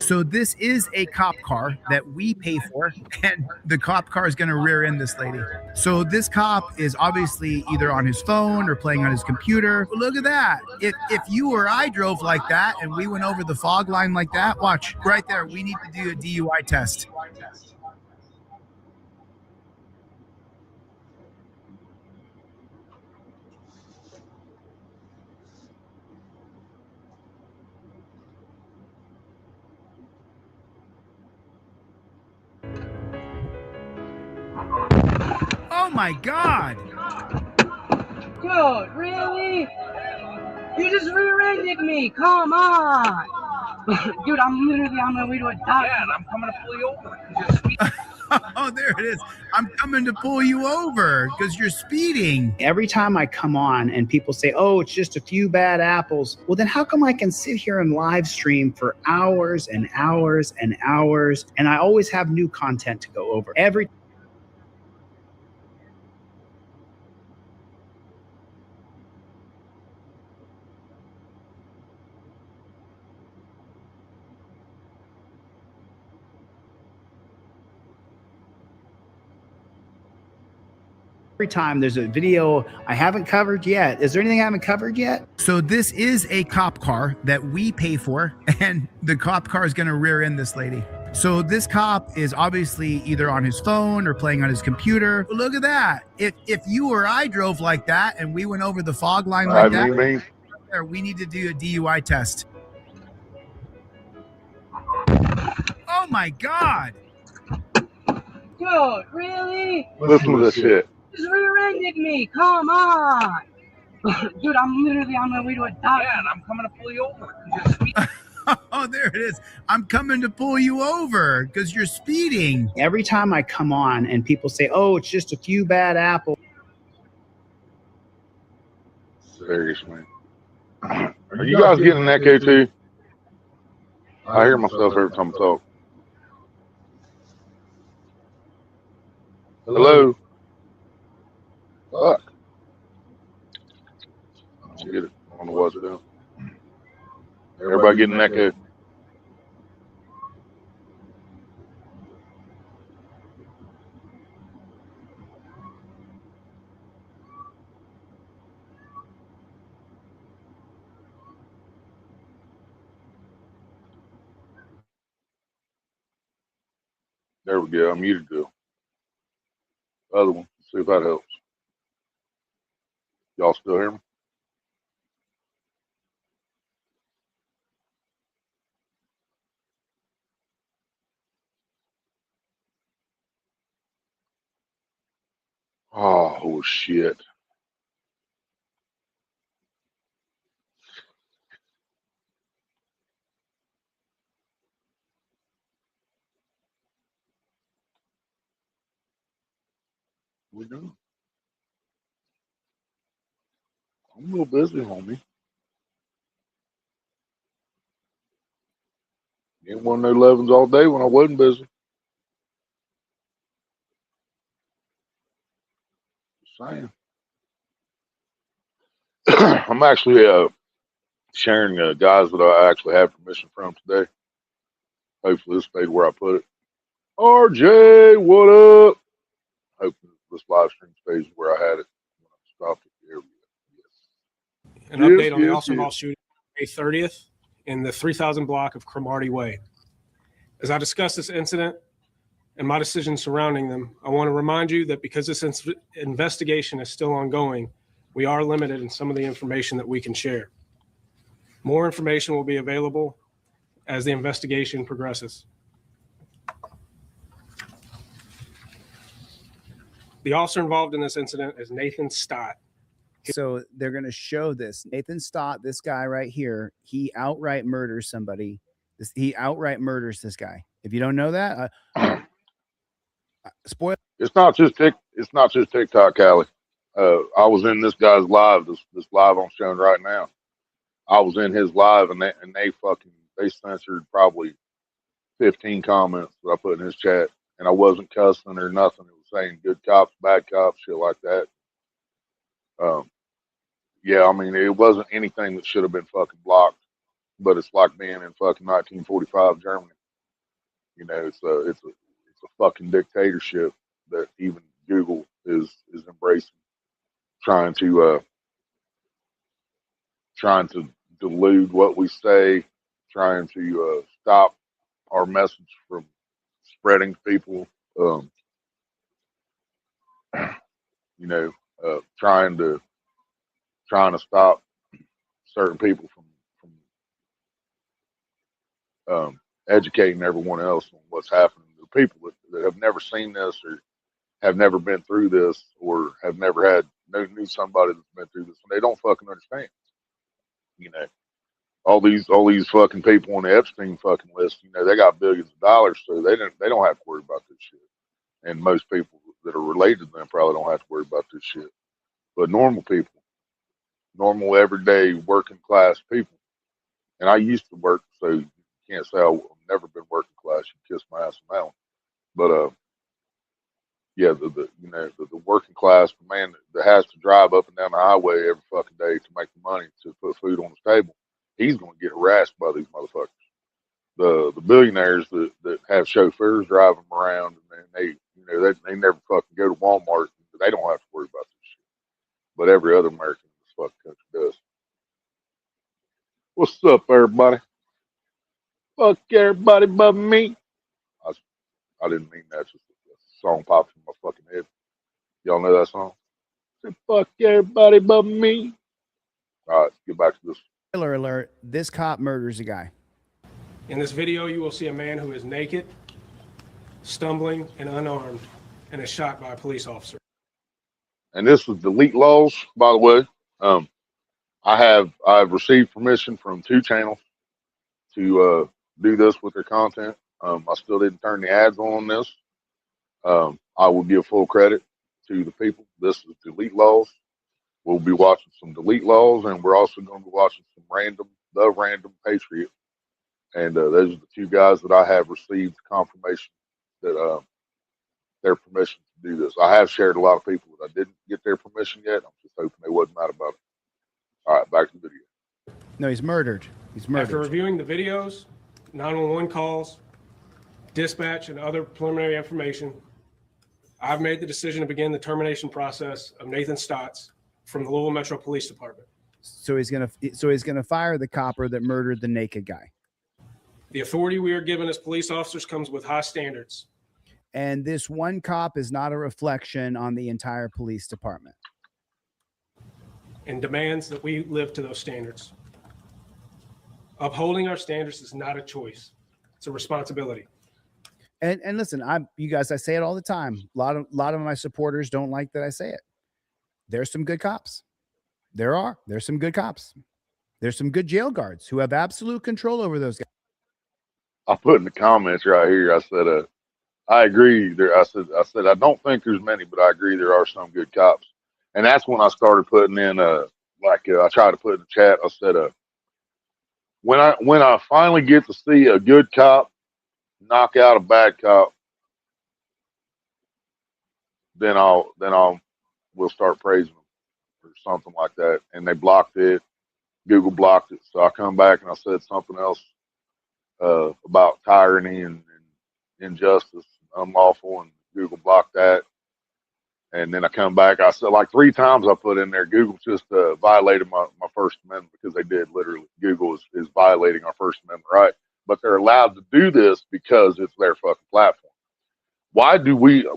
So this is a cop car that we pay for, and the cop car is going to rear end this lady. So this cop is obviously either on his phone or playing on his computer. But look at that. If you or I drove like that and we went over the fog line like that, watch right there. We need to do a DUI test. Oh my God. Dude, really? You just rear-ended me. Come on. Dude, I'm literally on my way to a doctor. Yeah, and I'm coming to pull you over. Oh, there it is. I'm coming to pull you over because you're speeding. Every time I come on and people say, oh, it's just a few bad apples. Well, then how come I can sit here and live stream for hours and hours and hours? And I always have new content to go over. Every time there's a video I haven't covered yet. Is there anything I haven't covered yet? So this is a cop car that we pay for, and the cop car is going to rear end this lady. So this cop is obviously either on his phone or playing on his computer. But look at that. If you or I drove like that and we went over the fog line like that, we need to do a DUI test. Oh my God. Dude, really? Listen to this shit. Just rear-ended me. Come on. Dude, I'm literally on my way to a doctor. Yeah, and I'm coming to pull you over. Oh, there it is. I'm coming to pull you over because you're speeding. Every time I come on and people say, oh, it's just a few bad apples. Seriously. Are you guys getting an echo too? I hear myself every time I talk. Hello? Fuck. I don't get it. I don't know what to do. Everybody getting an echo. There we go. I muted the other one. See if that helps. Y'all still hear me? Oh, shit. What we doing? I'm a little busy, homie. Didn't want no 11s all day when I wasn't busy. Just saying. I'm actually sharing guys that I actually have permission from today. Hopefully this stayed where I put it. RJ, what up? Hopefully this live stream stays where I had it when I stopped it. There we go. Yes. An update on the Austin shooting May 30th in the 3000 block of Cromartie Way. As I discuss this incident and my decisions surrounding them, I want to remind you that because this investigation is still ongoing, we are limited in some of the information that we can share. More information will be available as the investigation progresses. The officer involved in this incident is Nathan Stott. So they're going to show this. Nathan Stott, this guy right here, he outright murders somebody. He outright murders this guy. If you don't know that, spoil. It's not just TikTok, Callie. I was in this guy's live, this live I'm showing right now. I was in his live, and they censored probably 15 comments that I put in his chat, and I wasn't cussing or nothing. It was saying good cops, bad cops, shit like that. Yeah, I mean, it wasn't anything that should have been fucking blocked, but it's like being in fucking 1945 Germany. You know, it's a fucking dictatorship that even Google is embracing, trying to trying to delude what we say, trying to stop our message from spreading to people. Um, you know, trying to stop certain people from educating everyone else on what's happening. The people that have never seen this or have never been through this or have never knew somebody that's been through this, and they don't fucking understand. You know, all these fucking people on the Epstein fucking list. You know, they got billions of dollars, so they don't have to worry about this shit. And most people that are related to them probably don't have to worry about this shit. But normal people, normal everyday working class people, and I used to work, so you can't say I've never been working class. You kiss my ass on that one. But yeah, the working class, the man that has to drive up and down the highway every fucking day to make the money to put food on his table, he's gonna get harassed by these motherfuckers. The billionaires that have chauffeurs drive them around, and they never fucking go to Walmart. They don't have to worry about this shit. But every other American in this fucking country does. What's up, everybody? Fuck everybody but me. I, I didn't mean that. Just a song pops in my fucking head. Y'all know that song? Say, fuck everybody but me. All right, let's get back to this. Spoiler alert, this cop murders a guy. In this video, you will see a man who is naked, stumbling, and unarmed, and is shot by a police officer. And this is delete laws, by the way. I've received permission from 2 channels to do this with their content. I still didn't turn the ads on this. I will give full credit to the people. This is delete laws. We'll be watching some delete laws, and we're also going to be watching some Random Patriot. And those are the 2 guys that I have received confirmation that their permission to do this. I have shared a lot of people that I didn't get their permission yet. I'm just hoping they wasn't mad about it. All right, back to the video. No, he's murdered. He's murdered. After reviewing the videos, 911 calls, dispatch, and other preliminary information, I've made the decision to begin the termination process of Nathan Stotts from the Louisville Metro Police Department. So he's gonna fire the copper that murdered the naked guy. The authority we are given as police officers comes with high standards. And this one cop is not a reflection on the entire police department. And demands that we live to those standards. Upholding our standards is not a choice. It's a responsibility. And listen, you guys, I say it all the time. A lot of my supporters don't like that I say it. There's some good cops. There's some good cops. There's some good jail guards who have absolute control over those guys. I put in the comments right here. I said, I agree. I said I don't think there's many, but I agree there are some good cops. And that's when I started putting in I tried to put in the chat. I said, when I finally get to see a good cop knock out a bad cop, then we'll start praising them or something like that. And they blocked it. Google blocked it. So I come back and I said something else about tyranny and injustice, unlawful, and Google blocked that. And then I come back, I said like 3 times I put in there, Google just violated my First Amendment, because they did literally. Google is violating our First Amendment right. But they're allowed to do this because it's their fucking platform. Why do we,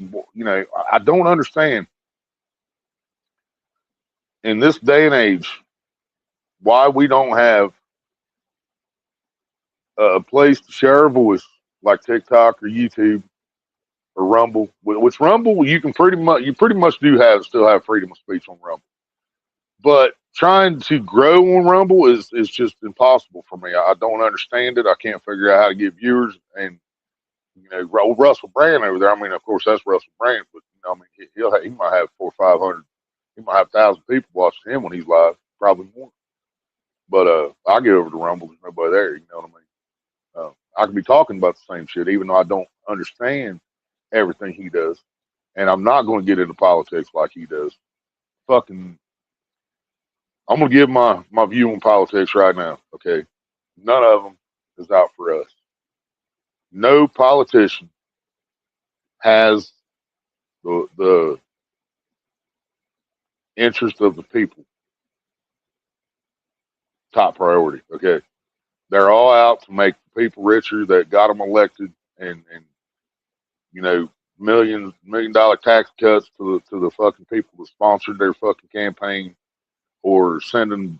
I don't understand in this day and age why we don't have a place to share our voice like TikTok or YouTube or Rumble. Which Rumble, you pretty much do still have freedom of speech on Rumble. But trying to grow on Rumble is just impossible for me. I don't understand it. I can't figure out how to get viewers. And Russell Brand over there. I mean, of course, that's Russell Brand, but he might have 400 or 500. He might have 1,000 people watching him when he's live, probably more. But I get over to Rumble. There's nobody there. You know what I mean? I could be talking about the same shit, even though I don't understand everything he does, and I'm not going to get into politics like he does. I'm going to give my view on politics right now. Okay, none of them is out for us. no politician has the interest of the people top priority. Okay, they're all out to make the people richer that got them elected, and you know, million dollar tax cuts to the fucking people that sponsored their fucking campaign, or sending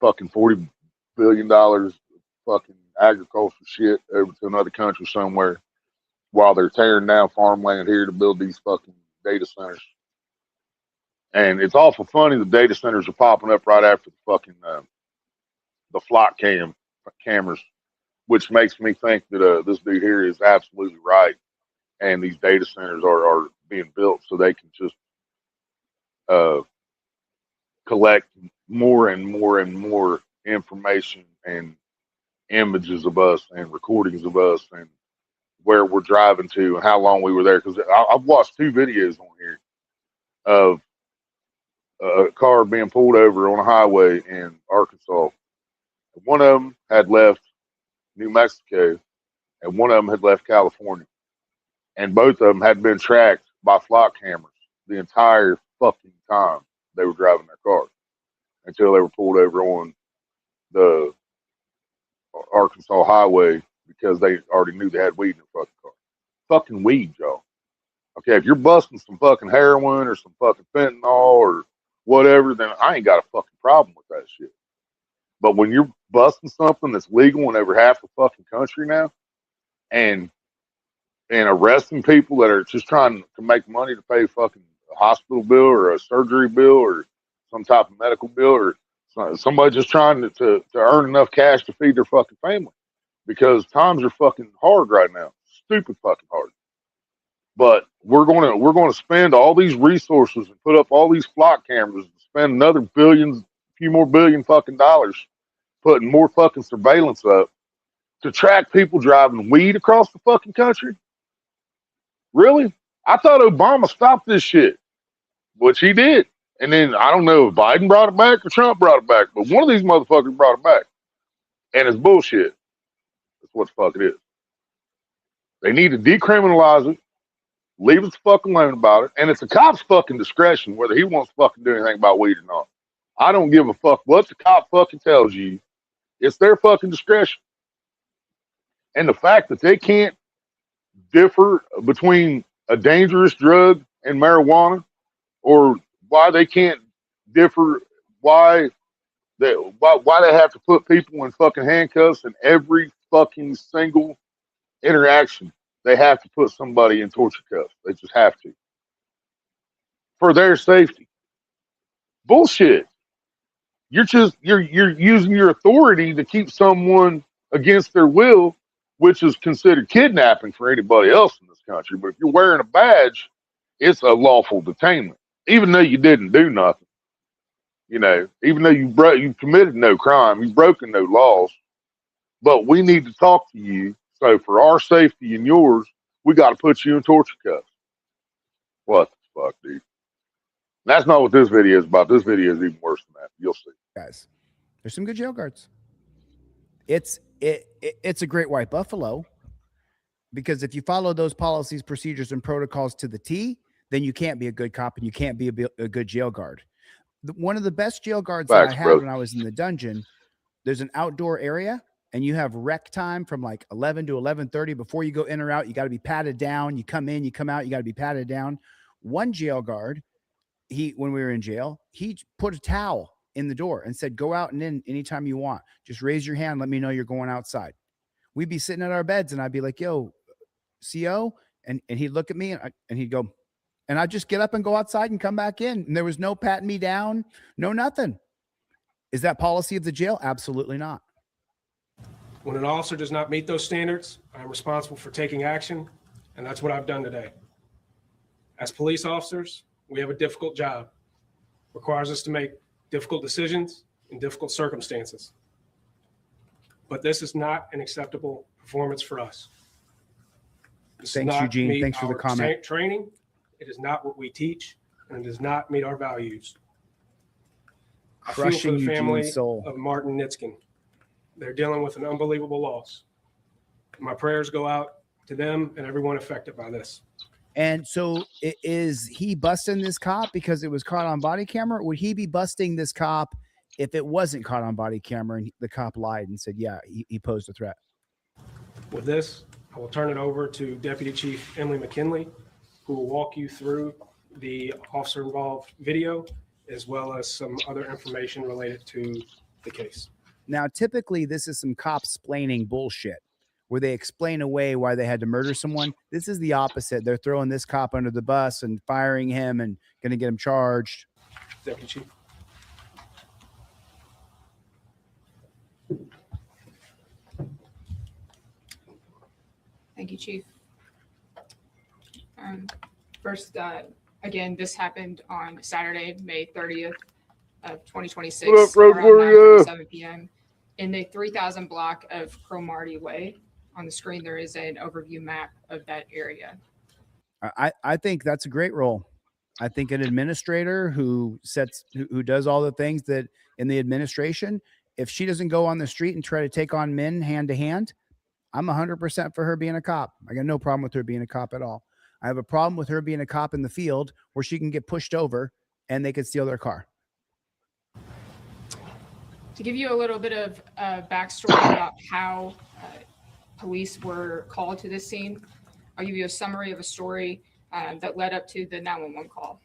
fucking $40 billion fucking agricultural shit over to another country somewhere, while they're tearing down farmland here to build these fucking data centers. And it's awful funny the data centers are popping up right after the fucking the flock cameras, which makes me think that this dude here is absolutely right. And these data centers are being built so they can just uh, collect more and more and more information and images of us and recordings of us and where we're driving to and how long we were there. Because I've watched 2 videos on here of a car being pulled over on a highway in Arkansas. One of them had left New Mexico and one of them had left California. And both of them had been tracked by flock cameras the entire fucking time they were driving their car until they were pulled over on the Arkansas highway because they already knew they had weed in their fucking car. Fucking weed, y'all. Okay, if you're busting some fucking heroin or some fucking fentanyl or whatever, then I ain't got a fucking problem with that shit. But when you're busting something that's legal in over half the fucking country now, and arresting people that are just trying to make money to pay fucking a hospital bill or a surgery bill or some type of medical bill, or somebody just trying to earn enough cash to feed their fucking family, because times are fucking hard right now, stupid fucking hard. But we're going to spend all these resources and put up all these flock cameras and spend another few more billion fucking dollars putting more fucking surveillance up to track people driving weed across the fucking country. Really? I thought Obama stopped this shit, which he did. And then I don't know if Biden brought it back or Trump brought it back, but one of these motherfuckers brought it back. And it's bullshit. That's what the fuck it is. They need to decriminalize it, leave us the fuck alone about it, and it's the cop's fucking discretion whether he wants to fucking do anything about weed or not. I don't give a fuck what the cop fucking tells you. It's their fucking discretion. And the fact that they can't differ between a dangerous drug and marijuana, or why they can't differ, why they have to put people in fucking handcuffs, and every fucking single interaction they have to put somebody in torture cuffs. They just have to, for their safety. Bullshit. You're using your authority to keep someone against their will, which is considered kidnapping for anybody else in this country. But if you're wearing a badge, it's a lawful detainment, even though you didn't do nothing. You know, even though you committed no crime, you've broken no laws. But we need to talk to you. So for our safety and yours, we got to put you in torture cuffs. What the fuck, dude? That's not what this video is about. This video is even worse than that. You'll see. Guys, there's some good jail guards. It's a great white buffalo, because if you follow those policies, procedures, and protocols to the T, then you can't be a good cop and you can't be a good jail guard. One of the best jail guards that I had when I was in the dungeon, there's an outdoor area and you have rec time from like 11 to 11:30. Before you go in or out, you got to be patted down. You come in, you come out, you got to be patted down. One jail guard, when we were in jail, he put a towel in the door and said, go out and in anytime you want. Just raise your hand. Let me know you're going outside. We'd be sitting at our beds and I'd be like, yo, CO. And he'd look at me and he'd go, and I'd just get up and go outside and come back in. And there was no patting me down, no nothing. Is that policy of the jail? Absolutely not. When an officer does not meet those standards, I'm responsible for taking action, and that's what I've done today. As police officers, we have a difficult job. It requires us to make difficult decisions in difficult circumstances. But this is not an acceptable performance for us. Thanks, Eugene. Thanks for the comment. Training. It is not what we teach, and it does not meet our values. I feel for the family of Martin Nitzkin. They're dealing with an unbelievable loss. My prayers go out to them and everyone affected by this. And so is he busting this cop because it was caught on body camera? Or would he be busting this cop if it wasn't caught on body camera and the cop lied and said, yeah, he posed a threat? With this, I will turn it over to Deputy Chief Emily McKinley, who will walk you through the officer involved video, as well as some other information related to the case. Now, typically, this is some cops splaining bullshit where they explain away why they had to murder someone. This is the opposite. They're throwing this cop under the bus and firing him and going to get him charged. Deputy Chief. Thank you, Chief. First, again, this happened on Saturday, May 30th of 2026, What up, Road around Warrior? 9:47 p.m. in the 3000 block of Cromartie Way. On the screen, there is an overview map of that area. I think that's a great role. I think an administrator who does all the things that in the administration, if she doesn't go on the street and try to take on men hand to hand, I'm 100% for her being a cop. I got no problem with her being a cop at all. I have a problem with her being a cop in the field where she can get pushed over and they could steal their car. To give you a little bit of backstory about how police were called to this scene, I'll give you a summary of a story that led up to the 911 call.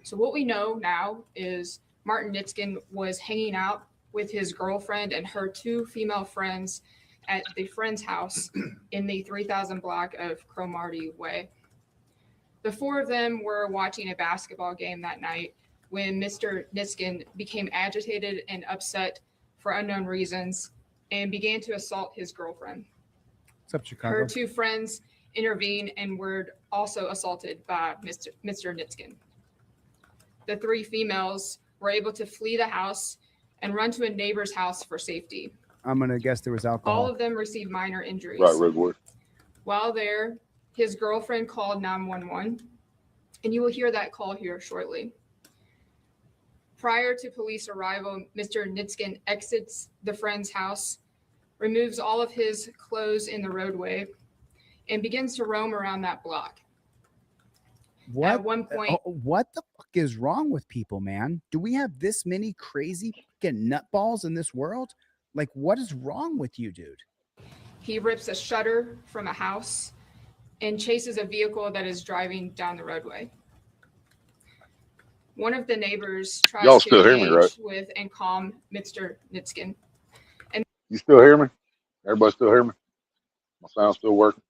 So what we know now is Martin Nitzkin was hanging out with his girlfriend and her two female friends at the friend's house in the 3000 block of Cromartie Way. The four of them were watching a basketball game that night when Mr. Nitzkin became agitated and upset for unknown reasons and began to assault his girlfriend. What's up, Chicago? Her two friends intervened and were also assaulted by Mr. Nitzkin. The three females were able to flee the house and run to a neighbor's house for safety. I'm going to guess there was alcohol. All of them received minor injuries. Right, Road Warrior. While there, his girlfriend called 911, and you will hear that call here shortly. Prior to police arrival, Mr. Nitzkin exits the friend's house, removes all of his clothes in the roadway, and begins to roam around that block. What? At one point, What the fuck is wrong with people, man? Do we have this many crazy fucking nutballs in this world? Like, what is wrong with you, dude? he rips a shutter from a house and chases a vehicle that is driving down the roadway. One of the neighbors tries Y'all to still hear me, engage right? with and calm Mr. Nitzkin. You still hear me? Everybody still hear me? My sound still working?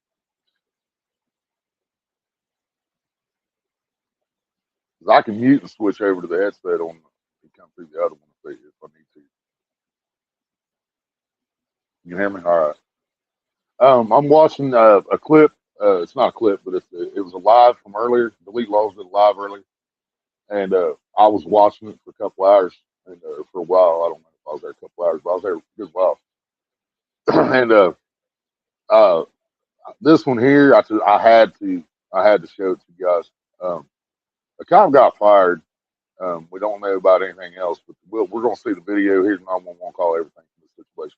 Cause I can mute and switch over to the headset on and come through the other one if I need to. You can hear me? All right. I'm watching a clip. It's not a clip, but it was a live from earlier. The League Laws did a live earlier. And I was watching it for a couple hours. And for a while, I don't know if I was there a couple hours, but I was there a good while. And this one here, I had to show it to you guys. The cop got fired. We don't know about anything else, but we're going to see the video. Here's 911 call, everything from the situation.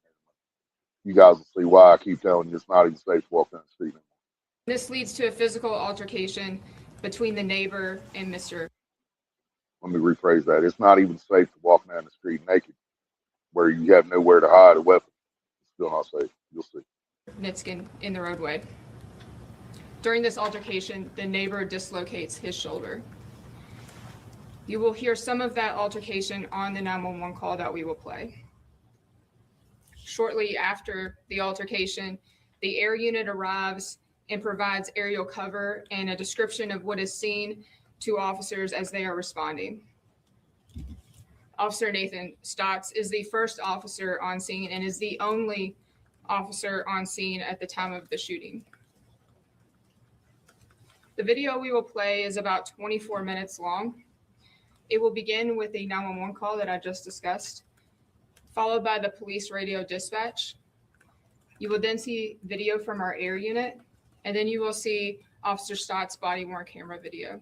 You guys will see why I keep telling you it's not even safe to walk down the street anymore. This leads to a physical altercation between the neighbor and Mr. Let me rephrase that. It's not even safe to walk down the street naked where you have nowhere to hide a weapon. It's still not safe. You'll see. Nitzkin in the roadway. During this altercation, the neighbor dislocates his shoulder. You will hear some of that altercation on the 911 call that we will play. Shortly after the altercation, the air unit arrives and provides aerial cover and a description of what is seen to officers as they are responding. Officer Nathan Stotts is the first officer on scene and is the only officer on scene at the time of the shooting. The video we will play is about 24 minutes long. It will begin with the 911 call that I just discussed, followed by the police radio dispatch. You will then see video from our air unit, and then you will see Officer Stott's body-worn camera video.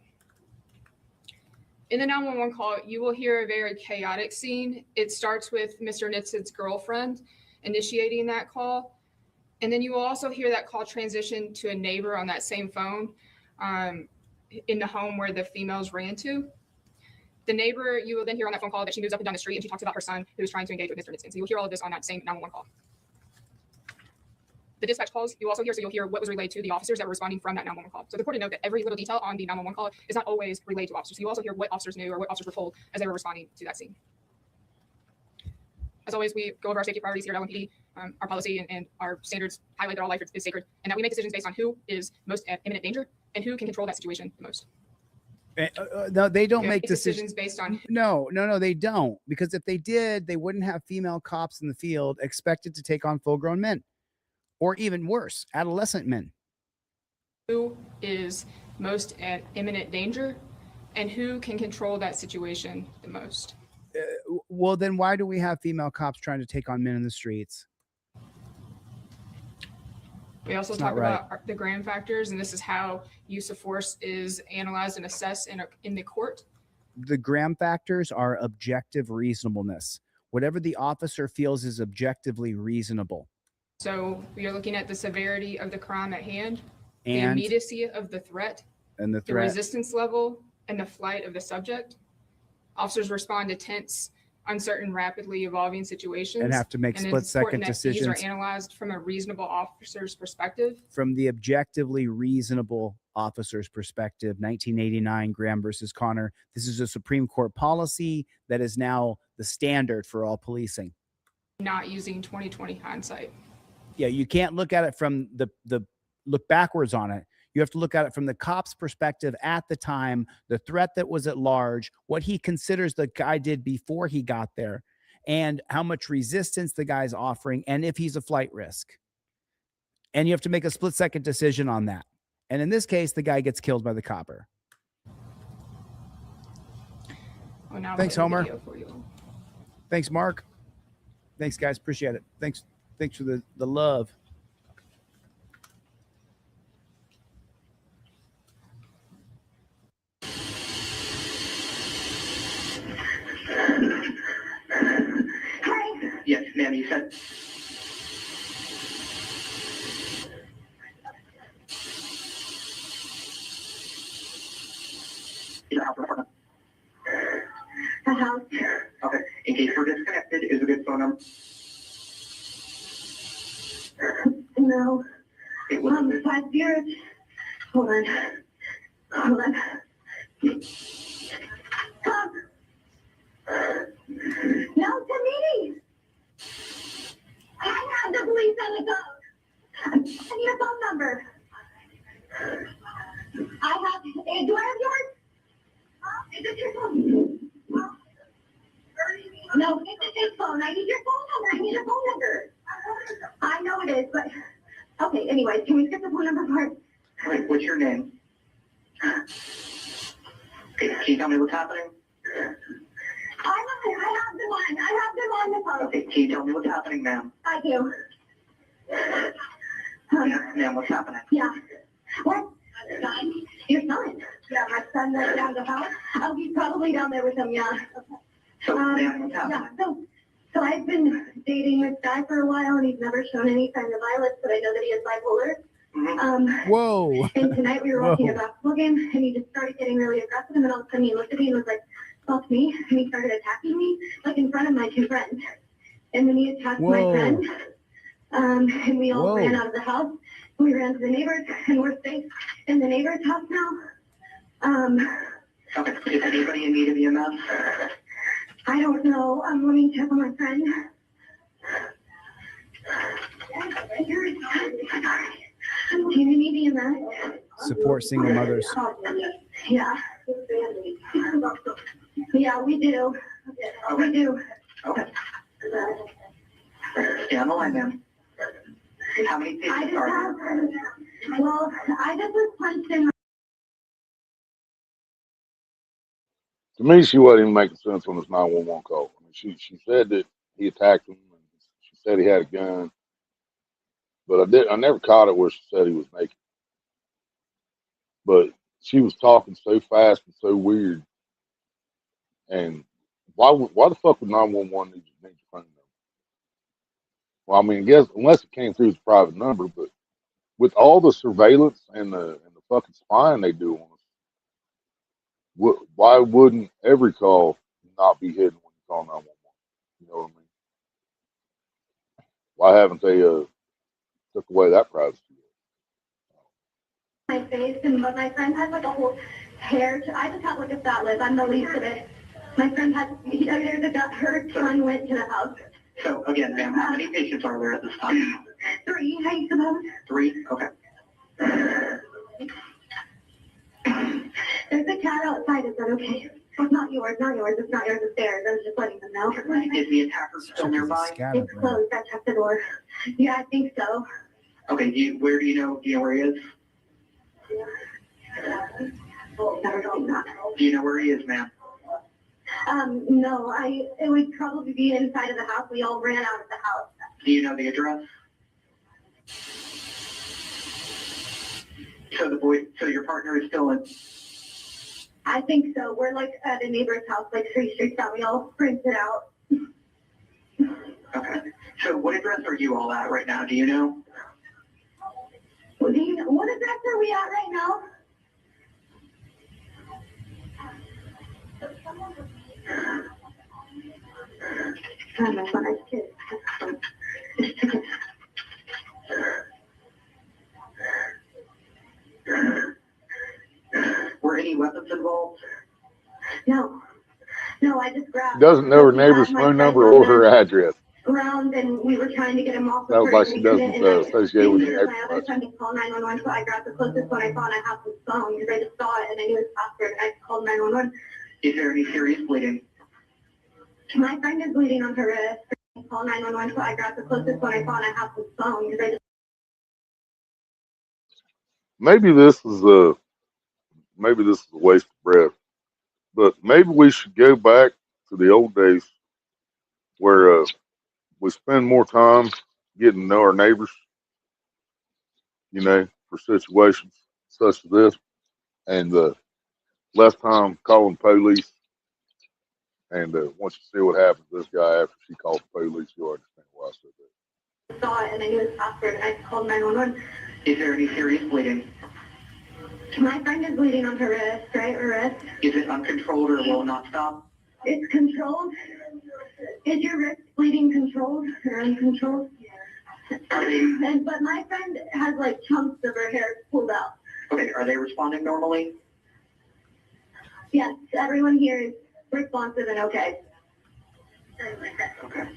In the 911 call, you will hear a very chaotic scene. It starts with Mr. Nitzkin's girlfriend initiating that call. And then you will also hear that call transition to a neighbor on that same phone in the home where the females ran to. The neighbor, you will then hear on that phone call that she moves up and down the street and she talks about her son who is trying to engage with Mr. Nitson. So you'll hear all of this on that same 911 call. The dispatch calls you also hear, so you'll hear what was relayed to the officers that were responding from that 911 call. So the important note that every little detail on the 911 call is not always relayed to officers. So you also hear what officers knew or what officers were told as they were responding to that scene. As always, we go over our safety priorities here at LMPD. Our policy and our standards highlight that all life is sacred, and that we make decisions based on who is most at imminent danger and who can control that situation the most. No, they don't We make decisions based on No, they don't. Because if they did, they wouldn't have female cops in the field expected to take on full-grown men, or even worse, adolescent men. who is most at imminent danger and who can control that situation the most. Well, then why do we have female cops trying to take on men in the streets? We also It's talk not right. about the Graham factors, and this is how use of force is analyzed and assessed in the court. The Graham factors are objective reasonableness. Whatever the officer feels is objectively reasonable. So we are looking at the severity of the crime at hand, the And immediacy of the threat, the the threat. resistance level, and the flight of the subject. Officers respond to tense, uncertain, rapidly evolving situations. And have to make and it's split-second important that these decisions are analyzed from a reasonable officer's perspective. from the objectively reasonable officer's perspective. 1989 Graham versus Connor. This is a Supreme Court policy that is now the standard for all policing. Not using 2020 hindsight. Yeah, you can't look at it from the look backwards on it. You have to look at it from the cop's perspective at the time, the threat that was at large, what he considers the guy did before he got there, and how much resistance the guy's offering, and if he's a flight risk. And you have to make a split-second decision on that. And in this case, the guy gets killed by the copper. Well, now Thanks, I have a Homer. video for you. Thanks, Mark. Thanks, guys. Appreciate it. Thanks for the love. Yes, ma'am, you said. The house. Okay, in case we're disconnected, is a good phone number? No. It was 5 years. Hold on. Come. No, to me. I have the police on the phone. I need a phone number. Do I have yours? Is it your phone? No, it's his phone. I need your phone number. I need a phone number. I know it is, but okay. Anyway, can we skip the phone number part? Wait, what's your name? Okay, can you tell me what's happening? I have them on. I have them on the phone. Okay, can you tell me what's happening, ma'am? I do. Ma'am, what's happening? Yeah. What? Your son? Yeah, my son went down the house. Oh, he's probably down there with him, yeah. Okay. So, ma'am, what's happening? Yeah, so I've been dating this guy for a while, and he's never shown any sign of violence, but I know that he is bipolar. Mm-hmm. Whoa. And tonight we were watching a basketball game, and he just started getting really aggressive, and then all of a sudden he looked at me and was like, fuck me, and he started attacking me, like in front of my two friends. And then he attacked my friend, and we all ran out of the house. We ran to the neighbors, and we're safe in the neighbor's house now. Okay, is anybody in need of EMS? I don't know. Let me check on my friend. Do you need EMS? Support single mothers. Yeah. Yeah, we do. We do. Okay. Stay on the line, ma'am. How many patients are there? Well, I just was punched in. To me, she wasn't even making sense on this 911 call. I mean, she said that he attacked him, and she said he had a gun, but I never caught it where she said he was naked. But she was talking so fast and so weird. And why the fuck would 911 need your phone number? Well, I mean, guess unless it came through the private number, but with all the surveillance and the fucking spying they do on us, why wouldn't every call not be hidden when you call 911? You know what I mean? Why haven't they took away that privacy? My face, and but my friend has like a whole hair. I just have like a fat lip. I'm the least of it. My friend has, her son went to the house. So again, ma'am, how many patients are there at this time? 3, I suppose. 3? Okay. There's a cat outside. Is that okay? It's not yours, not yours. It's not yours. It's theirs. I was just letting them know. Is the attacker still nearby? It's closed. I checked the door. Yeah, I think so. Okay, do you know where he is? Do you know where he is, ma'am? No, it would probably be inside of the house. We all ran out of the house. Do you know the address? So your partner is still in? I think so. We're like at a neighbor's house, like 3 streets down. We all sprinted out. Okay. So what address are you all at right now? Do you know? What address are we at right now? My son, I kid. Were any weapons involved? No, I just grabbed. Doesn't know her neighbor's phone number or her address. Ground, and we were trying to get him off the Sounds like she doesn't associate with the my other friend to call 911, so I grabbed the closest one I found. I have his phone because I just saw it and I knew his password, and I called 911. Is there any serious bleeding? My friend is bleeding on her wrist. I called 911, so I grabbed the closest one I found. I have his phone because I just. Maybe this is a waste of breath, but maybe we should go back to the old days where we spend more time getting to know our neighbors, you know, for situations such as this, and less time calling police. And once you see what happens to this guy after she called the police, you'll understand why I said that. Saw it and I knew his password, and I called 911. Is there any serious bleeding? My friend is bleeding on her wrist, right? Her wrist. Is it uncontrolled or will it not stop? It's controlled. Is your wrist bleeding controlled or uncontrolled? But my friend has like chunks of her hair pulled out. Okay, are they responding normally? Yes, everyone here is responsive and okay. Okay.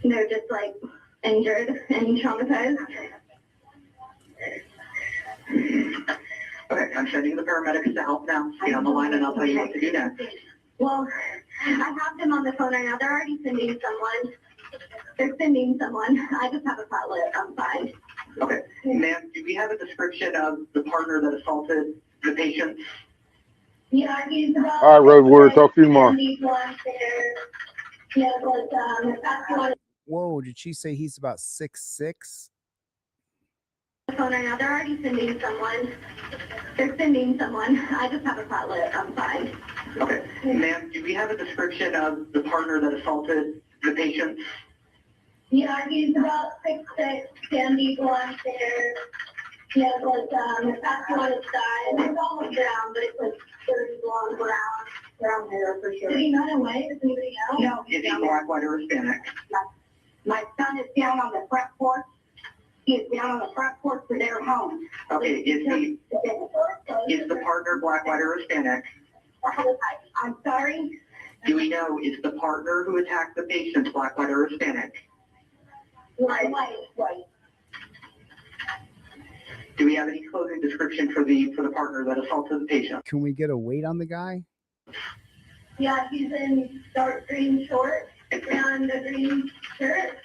They're just like injured and traumatized. Okay, I'm sending the paramedics to help now. Stay on the line and I'll tell you what to do next. Well, I have them on the phone right now. They're already sending someone. They're sending someone. I just have a fat lip. I'm fine. Okay. Ma'am, do we have a description of the partner that assaulted the patient? Yeah, he's about. All right, Road Warrior, talk to you tomorrow. Yeah, but that's one. Whoa, did she say he's about 6'6"? Phone right now. They're already sending someone. They're sending someone. I just have a fat lip. I'm fine. Okay. Ma'am, do we have a description of the partner that assaulted the patient? Yeah, he's about 6'6", sandy blonde hair. Yeah, but that's on his side. It's all brown, but it's like dirty blonde brown hair for sure. Did he run away? Does anybody know? No. Is he black, white, or Hispanic? My son is down on the front porch. He is down on the front porch for their home. Okay, is the partner black, white, or Hispanic? I'm sorry? Do we know, is the partner who attacked the patient black, white, or Hispanic? White. Do we have any clothing description for the partner that assaulted the patient? Can we get a weight on the guy? Yeah, he's in dark green shorts and a green shirt.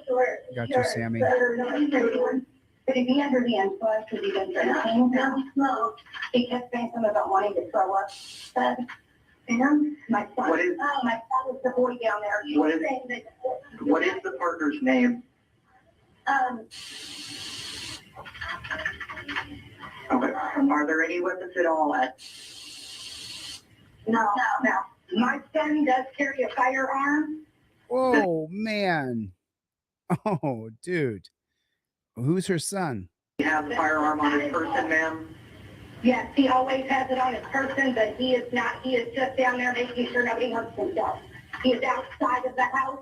Short. Got you, Sammy. But if he understands us, because he's been drinking, no. He kept saying something about wanting to throw up. But, my son. My son is the boy down there. He was saying that. What is the partner's name? Okay. Are there any weapons at all at? No. My son does carry a firearm. Oh, man. Oh, dude. Who's her son? He has a firearm on his person, ma'am. Yes, he always has it on his person, but he is not. He is just down there making sure nobody hurts himself. He is outside of the house,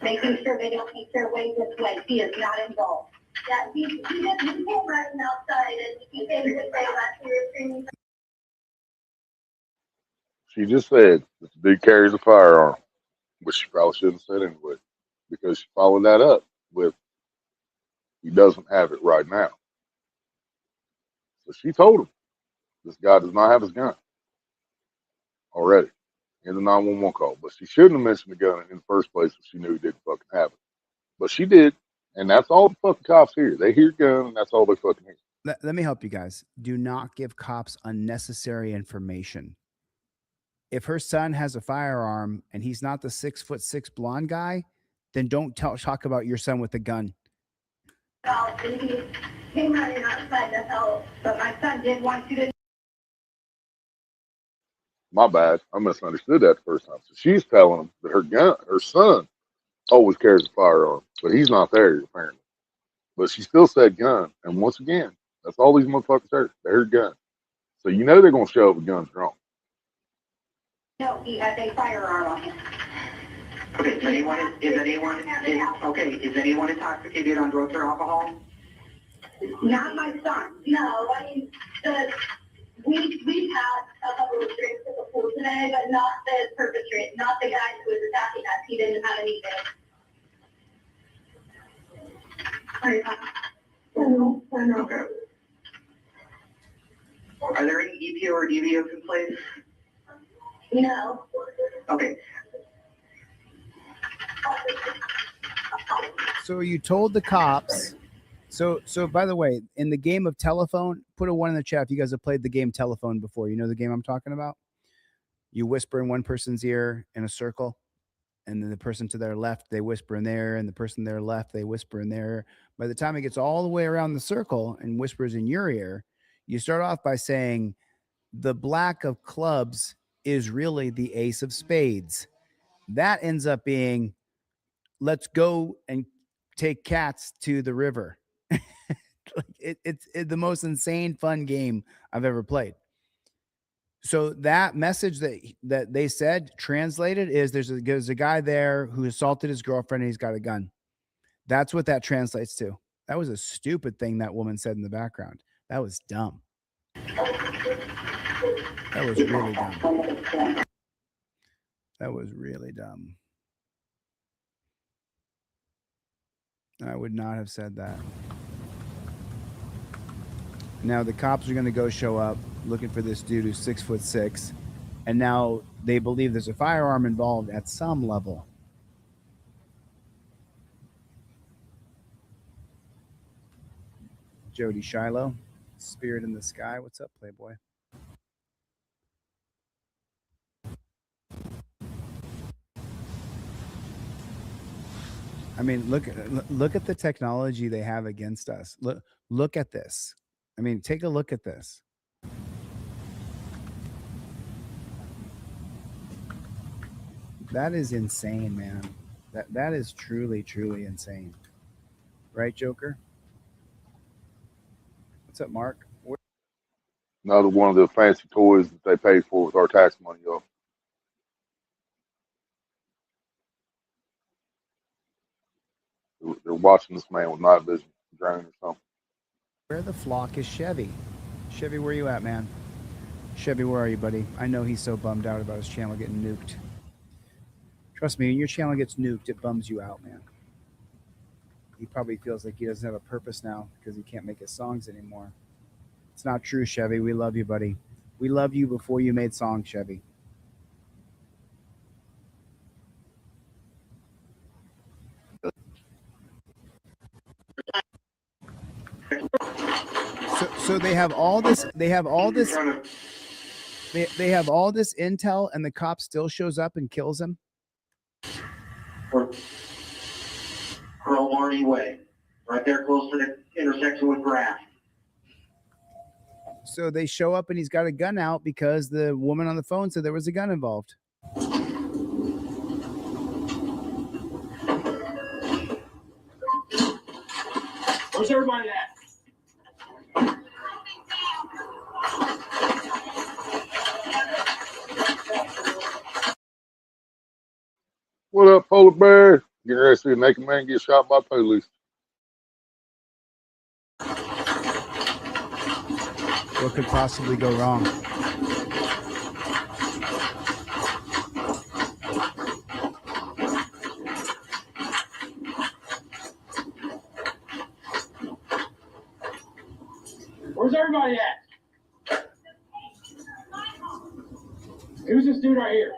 making sure they don't make their way this way. He is not involved. Yeah, he came running outside and he came to say that we were screaming. She just said that the dude carries a firearm, which she probably shouldn't have said anyway, because she followed that up with he doesn't have it right now. So she told him this guy does not have his gun already in the 911 call. But she shouldn't have mentioned the gun in the first place if she knew he didn't fucking have it. But she did, and that's all the fucking cops hear. They hear gun, and that's all they fucking hear. Let me help you guys. Do not give cops unnecessary information. If her son has a firearm and he's not the 6'6" blonde guy, then don't talk about your son with a gun. And he came running outside the house, but my son did want you to. My bad. I misunderstood that the first time. So she's telling him that her son always carries a firearm, but he's not there apparently. But she still said gun, and once again, that's all these motherfuckers heard. They heard gun. So you know they're gonna show up with guns drawn. No, he has a firearm on him. Okay, is anyone intoxicated on drugs or alcohol? Not my son. No, I mean, we've had a couple of drinks at the pool today, but not the perpetrator, not the guy who was attacking us. He didn't have anything. Okay. Are there any EPO or DVOs in place? No. Okay. So you told the cops. So by the way, in the game of telephone, put a 1 in the chat if you guys have played the game telephone before. You know the game I'm talking about? You whisper in one person's ear in a circle, and then the person to their left, they whisper in there, and the person to their left, they whisper in there. By the time it gets all the way around the circle and whispers in your ear, you start off by saying, the black of clubs is really the ace of spades. That ends up being, let's go and take cats to the river. It's the most insane fun game I've ever played. So that message that they said translated is there's a guy there who assaulted his girlfriend and he's got a gun. That's what that translates to. That was a stupid thing that woman said in the background. That was dumb. That was really dumb. That was really dumb. I would not have said that. Now the cops are going to go show up looking for this dude who's 6'6", and now they believe there's a firearm involved at some level. Jody Shiloh, Spirit in the Sky. What's up, Playboy? I mean, look at the technology they have against us. Look at this. I mean, take a look at this. That is insane, man. That is truly, truly insane. Right, Joker? What's up, Mark? Another one of the fancy toys that they pay for with our tax money, y'all. They're watching this man with night vision drone or something. Where the flock is Chevy? Chevy, where you at, man? Chevy, where are you, buddy? I know he's so bummed out about his channel getting nuked. Trust me, when your channel gets nuked, it bums you out, man. He probably feels like he doesn't have a purpose now because he can't make his songs anymore. It's not true, Chevy. We love you, buddy. We love you before you made songs, Chevy. So they have all this. They have all this. They have all this intel, and the cop still shows up and kills him. Earl Marty Way, right there close to the intersection with Graff. So they show up and he's got a gun out because the woman on the phone said there was a gun involved. Where's everybody at? What up, polar bear? Getting ready to see a naked man get shot by police. What could possibly go wrong? Where's everybody at? Who's this dude right here?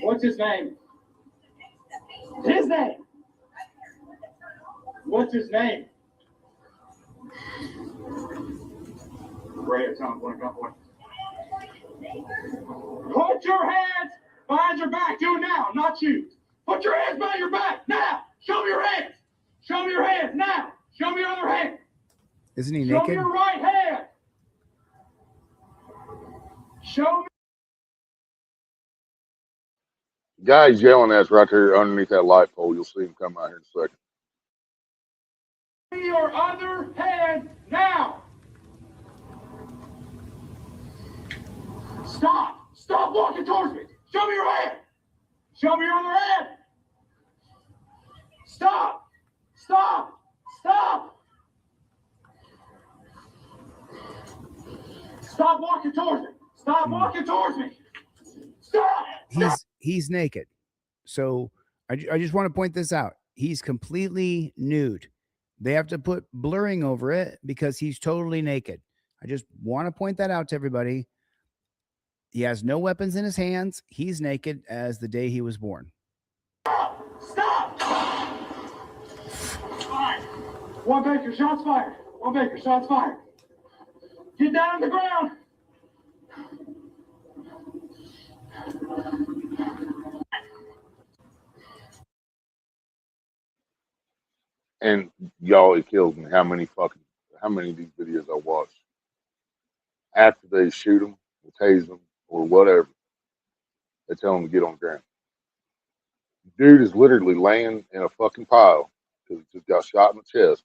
What's his name? His name? What's his name? Ray, it's on point. Put your hands behind your back. Do it now, not you. Put your hands behind your back now. Show me your hands. Show me your hands now. Show me your other hand. Isn't he Show naked? me your right hand. Show me. The guy he's yelling at's right there underneath that light pole. You'll see him come out here in a second. Your other hand now. Stop. Stop walking towards me. Show me your hand. Show me your other hand. Stop. Stop. Stop. Stop walking towards me. Stop walking towards me. Stop. He's naked. So I just want to point this out. He's completely nude. They have to put blurring over it because he's totally naked. I just want to point that out to everybody. He has no weapons in his hands. He's naked as the day he was born. Stop! Fire. One Baker, shots fired. One Baker, shots fired. Get down on the ground. And y'all, it kills me how many of these videos I watch. After they shoot them, or tase them, or whatever, they tell them to get on the ground. Dude is literally laying in a fucking pile because he just got shot in the chest,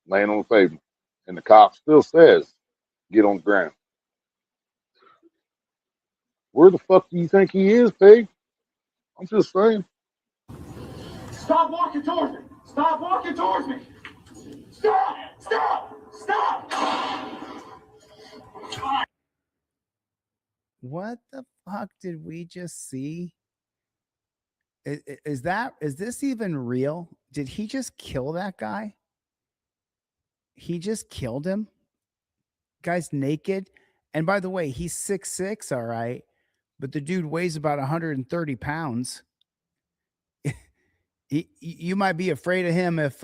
laying on the pavement. And the cop still says, get on the ground. Where the fuck do you think he is, pig? I'm just saying. Stop walking towards me. Stop walking towards me. Stop. Stop. Stop. What the fuck did we just see? Is this even real? Did he just kill that guy? He just killed him. Guy's naked. And by the way, he's 6'6", all right. But the dude weighs about 130 pounds. You might be afraid of him if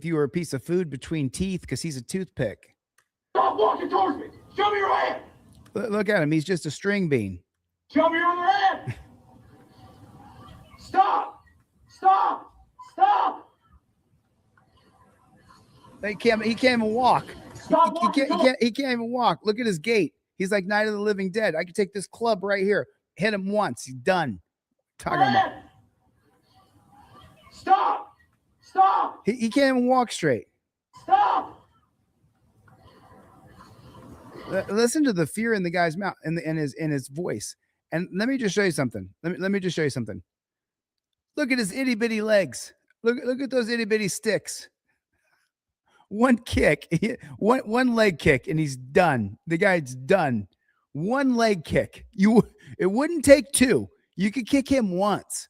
you were a piece of food between teeth because he's a toothpick. Stop walking towards me. Show me your hand. Look at him. He's just a string bean. Show me your other hand. Stop. Stop. Stop. He can't even walk. Stop walking. He can't even walk. Look at his gait. He's like Night of the Living Dead. I could take this club right here, hit him once. He's done. Talking about. Stop. Stop. He can't even walk straight. Stop. Listen to the fear in the guy's mouth and in his voice. And let me just show you something. Let me just show you something. Look at his itty bitty legs. Look at those itty bitty sticks. One kick, one leg kick, and he's done. The guy's done. One leg kick. It wouldn't take two. You could kick him once.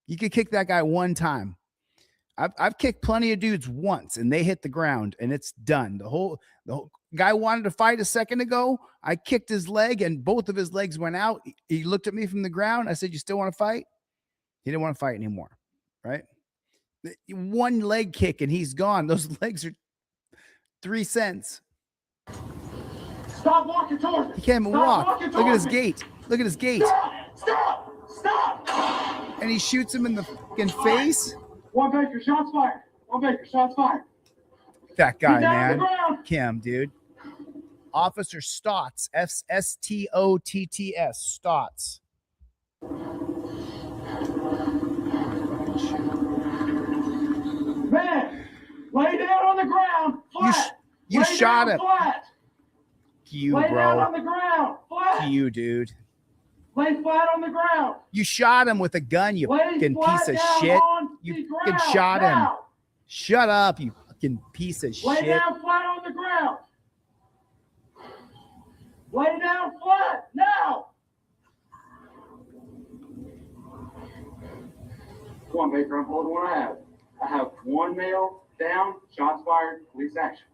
You could kick that guy one time. I've kicked plenty of dudes once, and they hit the ground, and it's done. The whole guy wanted to fight a second ago. I kicked his leg, and both of his legs went out. He looked at me from the ground. I said, "You still want to fight?" He didn't want to fight anymore, right? One leg kick, and he's gone. Those legs are 3 cents. Stop walking towards me. He can't even walk. Look at his gait. Look at his gait. Stop. Stop. And he shoots him in the fucking face. One Baker, shots fired. One Baker, shots fired. That guy, Get down on the man. ground. Kim, dude. Officer Stotts. Stotts. Stotts. Man, lay down on the ground, flat. You Lay shot down him. Flat. You, Lay down on bro. the ground, flat. You, dude. Lay flat on the ground. You shot him with a gun, you Lay fucking flat piece of down shit. on You the fucking ground shot him. now. Shut up, you fucking piece of Lay shit. down flat on the ground. Lay down flat now. Come on, Baker. I'm holding what I have. I have one male down, shots fired, police action.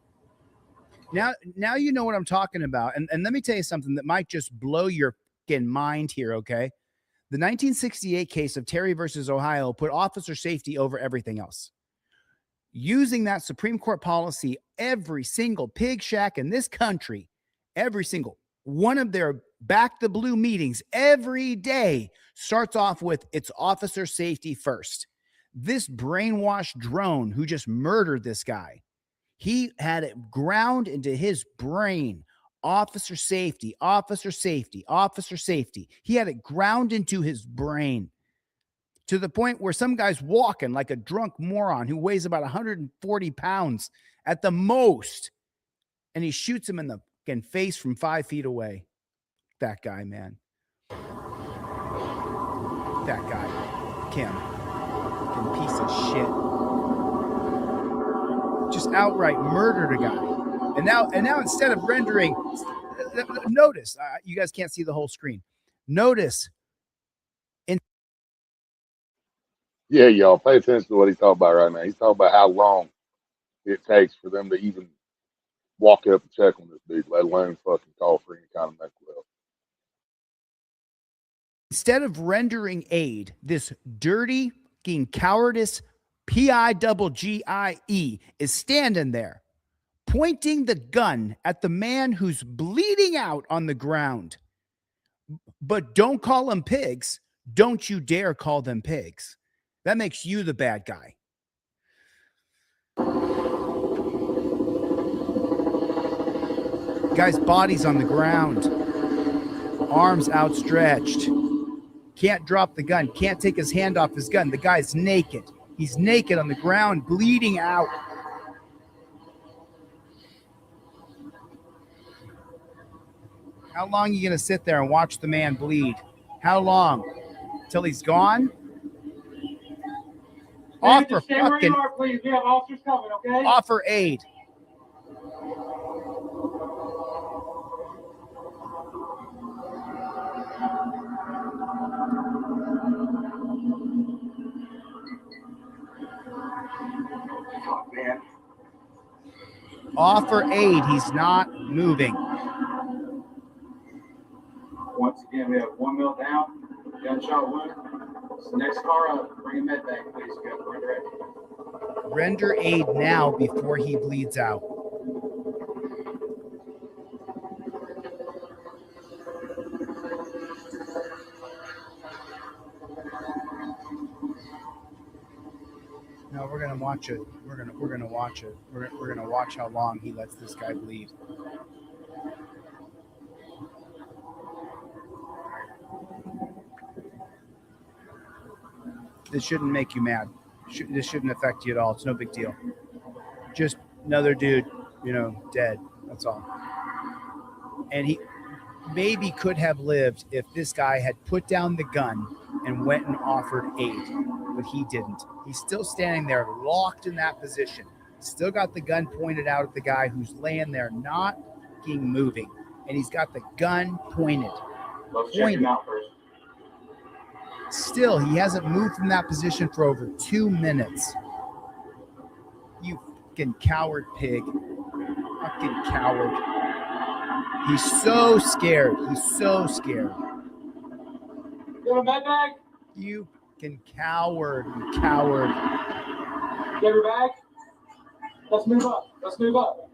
Now you know what I'm talking about. And let me tell you something that might just blow your fucking mind here, okay? The 1968 case of Terry versus Ohio put officer safety over everything else. Using that Supreme Court policy, every single pig shack in this country, every single one of their back the blue meetings every day starts off with it's officer safety first. This brainwashed drone who just murdered this guy, he had it ground into his brain. Officer safety, officer safety, officer safety. He had it ground into his brain to the point where some guy's walking like a drunk moron who weighs about 140 pounds at the most. And he shoots him in the fucking face from 5 feet away. That guy, man. That guy. Kim. Fucking piece of shit. Just outright murdered a guy. And now instead of rendering, notice, you guys can't see the whole screen. Notice. Yeah, y'all pay attention to what he's talking about right now. He's talking about how long it takes for them to even walk up and check on this dude, let alone fucking call for any kind of mental health. Instead of rendering aid, this dirty fucking cowardice PIGGIE is standing there pointing the gun at the man who's bleeding out on the ground. But don't call them pigs. Don't you dare call them pigs. That makes you the bad guy. Guy's body's on the ground. Arms outstretched. Can't drop the gun. Can't take his hand off his gun. The guy's naked. He's naked on the ground, bleeding out. How long are you going to sit there and watch the man bleed? How long? Till he's gone? Offer fucking, please. We have officers coming, okay? offer aid. Fuck, man. Offer aid. He's not moving. Once again, we have one male down, gunshot wound. It's the next car up. Bring a med bag, please. We have to render aid. Render aid now before he bleeds out. No, we're gonna watch it. We're gonna watch it. We're gonna watch how long he lets this guy bleed. This shouldn't make you mad. This shouldn't affect you at all. It's no big deal. Just another dude, dead. That's all. And he maybe could have lived if this guy had put down the gun and went and offered aid, but he didn't. He's still standing there locked in that position. Still got the gun pointed out at the guy who's laying there not moving. And he's got the gun pointed. Let's check him out first. Still, he hasn't moved from that position for over 2 minutes. You fucking coward pig. Fucking coward. He's so scared. He's so scared. You have a med bag? You fucking coward. You coward. You have your bag? Let's move up. Let's move up.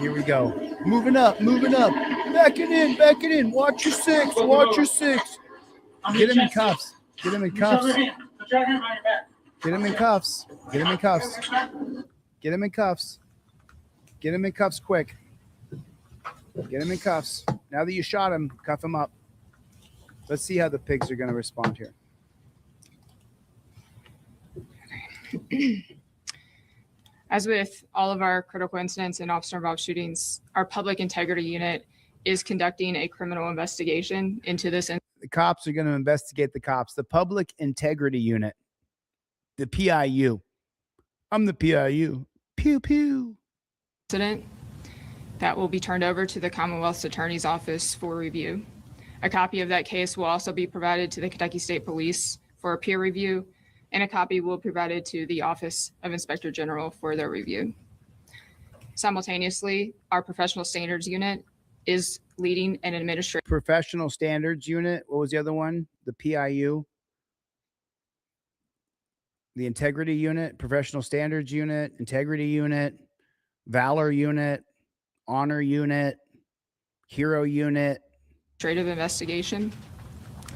Here we go. Moving up. Backing in. Watch your six. Get him in cuffs. Get him in cuffs. Put your hand behind your back. Get him in cuffs. Get him in cuffs. Get him in cuffs. Get him in cuffs quick. Get him in cuffs. Now that you shot him, cuff him up. Let's see how the pigs are going to respond here. As with all of our critical incidents and officer-involved shootings, our public integrity unit is conducting a criminal investigation into this. The cops are going to investigate the cops. The Public Integrity Unit, the PIU. I'm the PIU. Pew, pew. Incident that will be turned over to the Commonwealth's Attorney's Office for review. A copy of that case will also be provided to the Kentucky State Police for a peer review, and a copy will be provided to the Office of Inspector General for their review. Simultaneously, our Professional Standards Unit is leading an administrative. Professional Standards Unit. What was the other one? The PIU. The Integrity Unit, Professional Standards Unit, Integrity Unit, Valor Unit, Honor Unit, Hero Unit. Administrative investigation.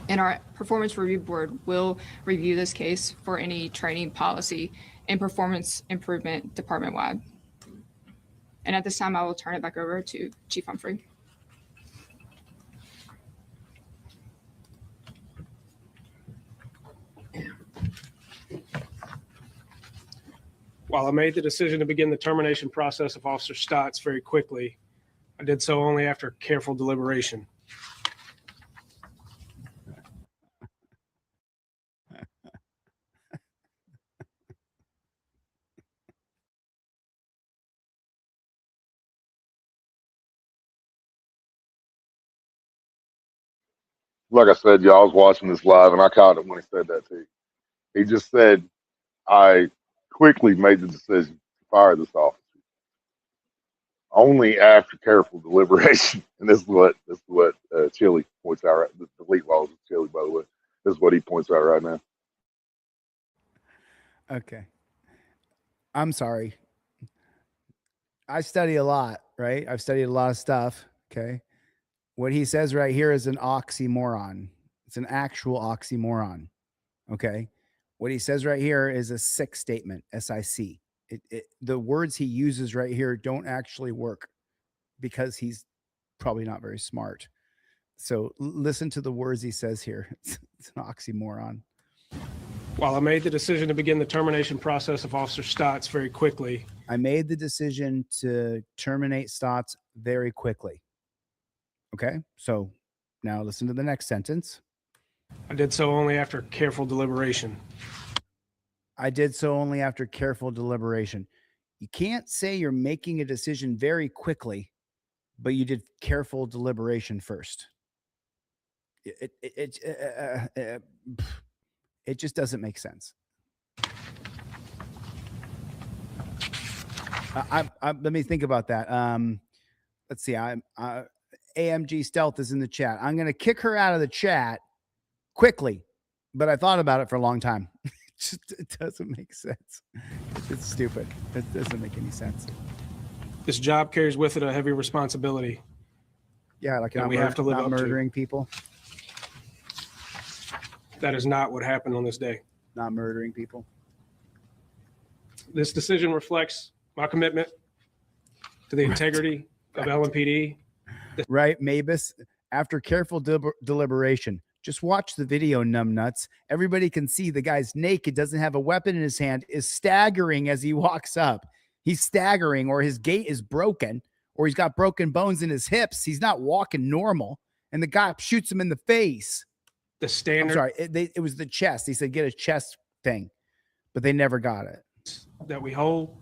And our Performance Review Board will review this case for any training policy and performance improvement department-wide. And at this time, I will turn it back over to Chief Humphrey. While I made the decision to begin the termination process of Officer Stotts very quickly, I did so only after careful deliberation. Like I said, y'all, I was watching this live and I caught it when he said that to you. He just said, I quickly made the decision to fire this officer. Only after careful deliberation. And this is what Chili points out. Right, the delete laws of Chili, by the way. This is what he points out right now. Okay. I'm sorry. I study a lot, right? I've studied a lot of stuff. Okay. What he says right here is an oxymoron. It's an actual oxymoron. Okay. What he says right here is a sick statement, SIC. The words he uses right here don't actually work because he's probably not very smart. So listen to the words he says here. It's an oxymoron. While I made the decision to begin the termination process of Officer Stotts very quickly, I made the decision to terminate Stotts very quickly. Okay, so now listen to the next sentence. I did so only after careful deliberation. I did so only after careful deliberation. You can't say you're making a decision very quickly, but you did careful deliberation first. It just doesn't make sense. Let me think about that. Let's see. AMG Stealth is in the chat. I'm going to kick her out of the chat quickly, but I thought about it for a long time. It doesn't make sense. It's stupid. It doesn't make any sense. This job carries with it a heavy responsibility. Yeah, like we have to live up murdering people. That is not what happened on this day. Not murdering people. This decision reflects my commitment to the integrity of LMPD. Right, Mavis. After careful deliberation, just watch the video, numbnuts. Everybody can see the guy's naked, doesn't have a weapon in his hand, is staggering as he walks up. He's staggering, or his gait is broken, or he's got broken bones in his hips. He's not walking normal, and the guy shoots him in the face. The standard. I'm sorry, it was the chest. He said get a chest thing, but they never got it. That we hold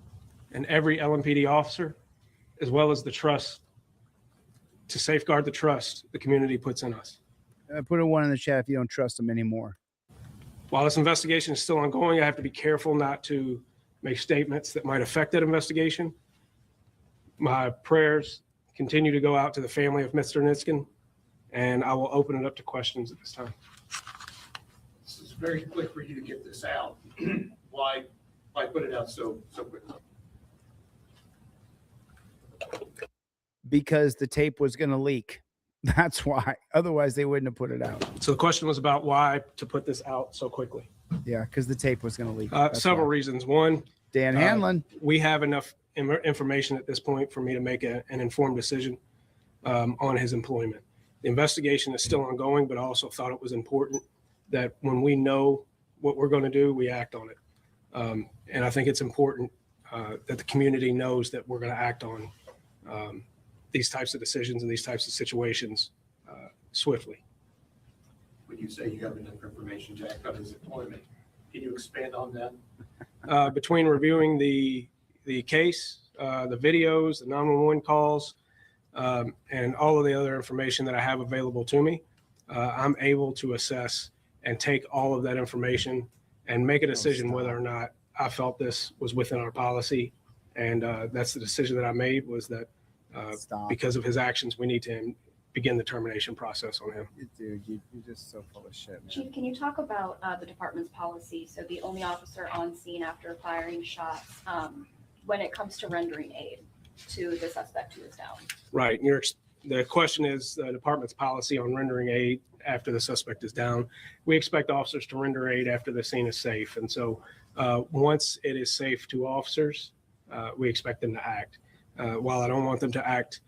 in every LMPD officer, as well as the trust to safeguard the trust the community puts in us. Put a 1 in the chat if you don't trust them anymore. While this investigation is still ongoing, I have to be careful not to make statements that might affect that investigation. My prayers continue to go out to the family of Mr. Nitskin, and I will open it up to questions at this time. This is very quick for you to get this out. Why put it out so quickly? Because the tape was going to leak. That's why. Otherwise, they wouldn't have put it out. So the question was about why to put this out so quickly. Yeah, because the tape was going to leak. Several reasons. One, Dan Hanlon. We have enough information at this point for me to make an informed decision on his employment. The investigation is still ongoing, but I also thought it was important that when we know what we're going to do, we act on it. And I think it's important that the community knows that we're going to act on these types of decisions and these types of situations swiftly. When you say you have enough information to act on his employment, can you expand on that? Between reviewing the case, the videos, the 911 calls, and all of the other information that I have available to me, I'm able to assess and take all of that information and make a decision whether or not I felt this was within our policy. And that's the decision that I made, was that because of his actions, we need to begin the termination process on him. Dude, you're just so full of shit, man. Chief, can you talk about the department's policy? So the only officer on scene after firing shots, when it comes to rendering aid to the suspect who is down. Right. The question is the department's policy on rendering aid after the suspect is down. We expect officers to render aid after the scene is safe. And so once it is safe to officers, we expect them to act. While I don't want them to act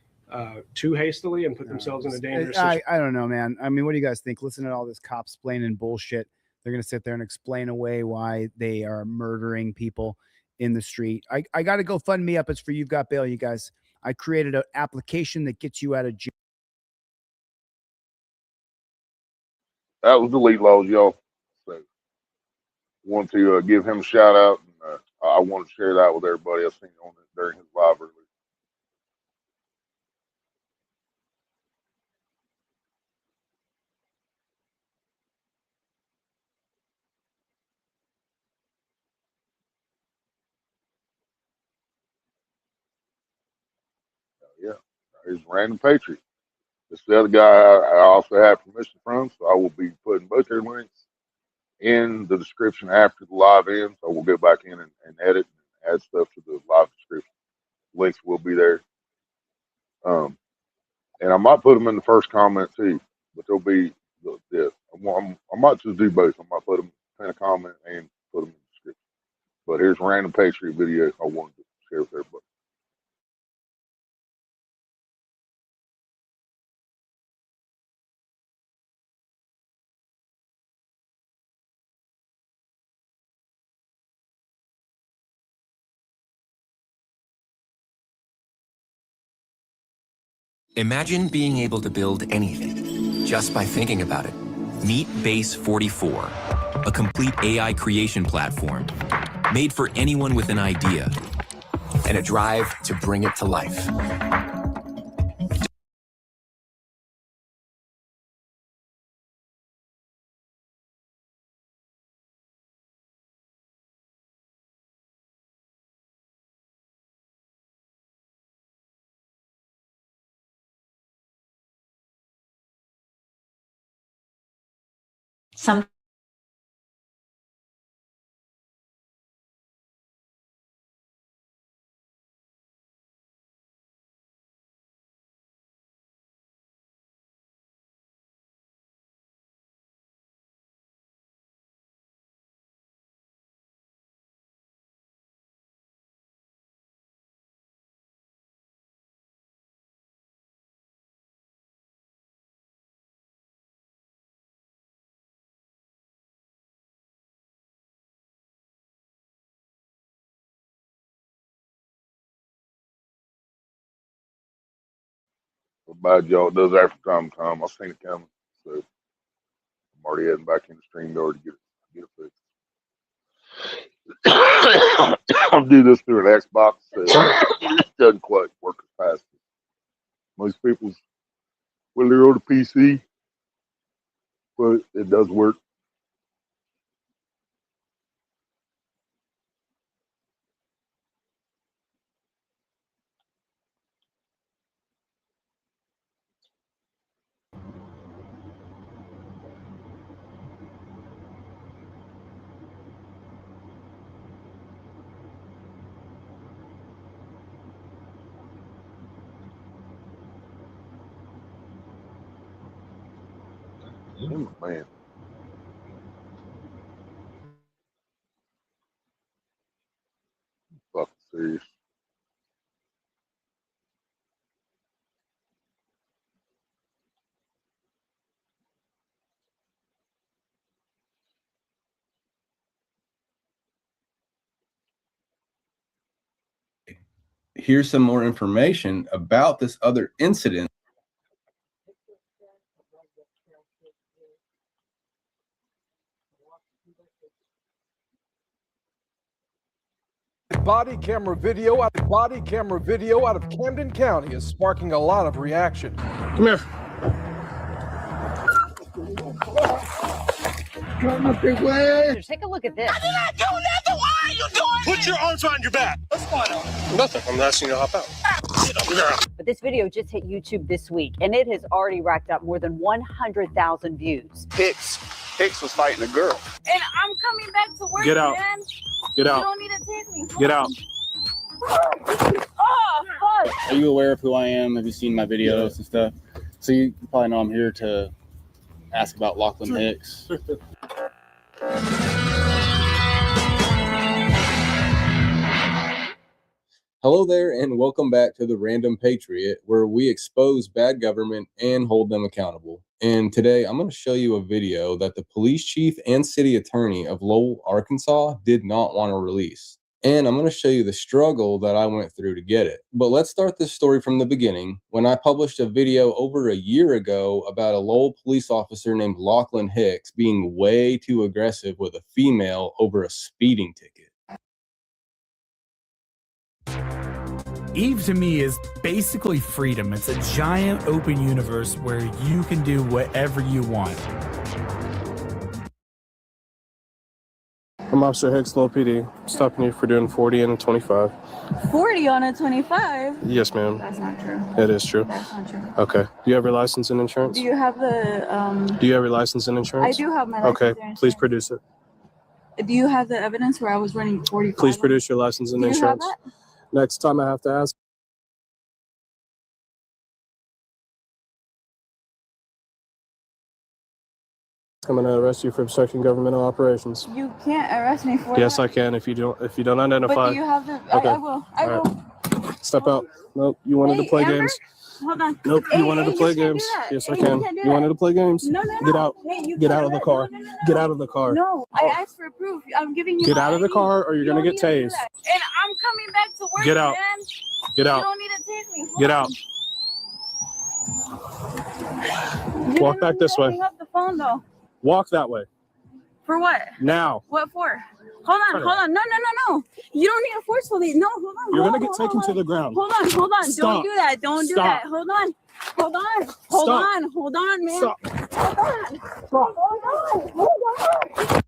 too hastily and put themselves in a dangerous situation. I don't know, man. I mean, what do you guys think? Listen to all this cops explaining bullshit. They're going to sit there and explain away why they are murdering people in the street. I got to go fund me up. It's for You've Got Bail, you guys. I created an application that gets you out of jail. That was the lead laws, y'all. So want to give him a shout out, and I want to share that with everybody. I seen it on it during his live earlier. Yeah, here's Random Patriot. This is the other guy I also have permission from, so I will be putting both their links in the description after the live ends. So we'll go back in and edit and add stuff to the live description. Links will be there. And I might put them in the first comment too, but they'll be I might just do both. I might put them in a comment and put them in the description. But here's a Random Patriot video I wanted to share with everybody. Imagine being able to build anything just by thinking about it. Meet Base 44, a complete AI creation platform made for anyone with an idea and a drive to bring it to life. Some But bad y'all, it does after time come. I seen it coming. So I'm already heading back in the stream yard to get it fixed. I'll do this through an Xbox. So it doesn't quite work as fast. Most people's will they're on a PC, but it does work. Man. Fucking serious. here's some more information about this other incident. Body camera video out of Camden County is sparking a lot of reaction. Come here. Come up big way. Take a look at this. I did not do nothing. Why are you doing Put your arms behind your back. What's going on? Nothing. I'm asking you to hop out. But this video just hit YouTube this week, and it has already racked up more than 100,000 views. Hicks was fighting a girl. And I'm coming back to work, Get out. man. Get out. You don't need to take me. Get out. Oh, fuck. Are you aware of who I am? Have you seen my videos and stuff? So you probably know I'm here to ask about Lachlan Hicks. Hello there, and welcome back to the Random Patriot, where we expose bad government and hold them accountable. And today I'm going to show you a video that the police chief and city attorney of Lowell, Arkansas did not want to release. And I'm going to show you the struggle that I went through to get it. But let's start this story from the beginning. When I published a video over a year ago about a Lowell police officer named Lachlan Hicks being way too aggressive with a female over a speeding ticket. Eve to me is basically freedom. It's a giant open universe where you can do whatever you want. I'm Officer Hicks, Lowell PD. Stopping you for doing 40 and a 25. 40 on a 25? Yes, ma'am. That's not true. It is true. That's not true. Okay. Do you have your license and insurance? Do you have the, Do you have your license and insurance? I do have my license. Okay. Please produce it. Do you have the evidence where I was running 45? Please produce your license and Do you have insurance. that? Next time I have to ask. I'm gonna arrest you for obstructing governmental operations. You can't arrest me for Yes, that. I can if you don't identify. But do you have the, Okay. I will. I All will. right. Step out. Nope, you wanted to play Amber? games. Hold on. Nope, Hey, you wanted to hey, play you can't games. do that. Yes, Hey, I you can. can't do You that. wanted to play games? No, no, no. Get out. Hey, you Get can't out of do the that. car. No, no, no, no. Get out of the car. No, I asked for proof. I'm giving you Get my out of the ID. car or you're You gonna don't get need to do tased. that. And I'm coming back to work, Get out. man. Get You out. don't need to take me. Hold Get on. out. You Walk didn't back need this to way. hang up the phone, though. Walk that way. For what? Now. What for? Hold on, hold on. No, no, no, no. You don't need to forcefully. No, hold on. You're hold gonna on, get hold taken on, to the ground. Hold on, hold on. Stop. Don't do that. Don't do Stop. that. Hold on. Hold on. Hold Stop. on. Hold on, man. Stop. Hold on. Hold on. Hold on.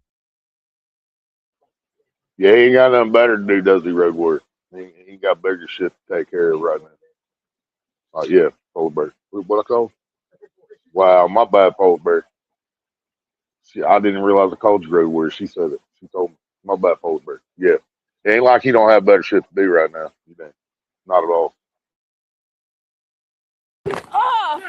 Yeah, he ain't got nothing better to do, does he, Road Warrior? He got bigger shit to take care of right now. Yeah, Polar Bear. What I call? Wow, my bad, Polar Bear. See, I didn't realize I called you Road Warrior. She said it. She told me. My bad, Polar Bear. Yeah. It ain't like he don't have better shit to do right now. You know, not at all. Oh,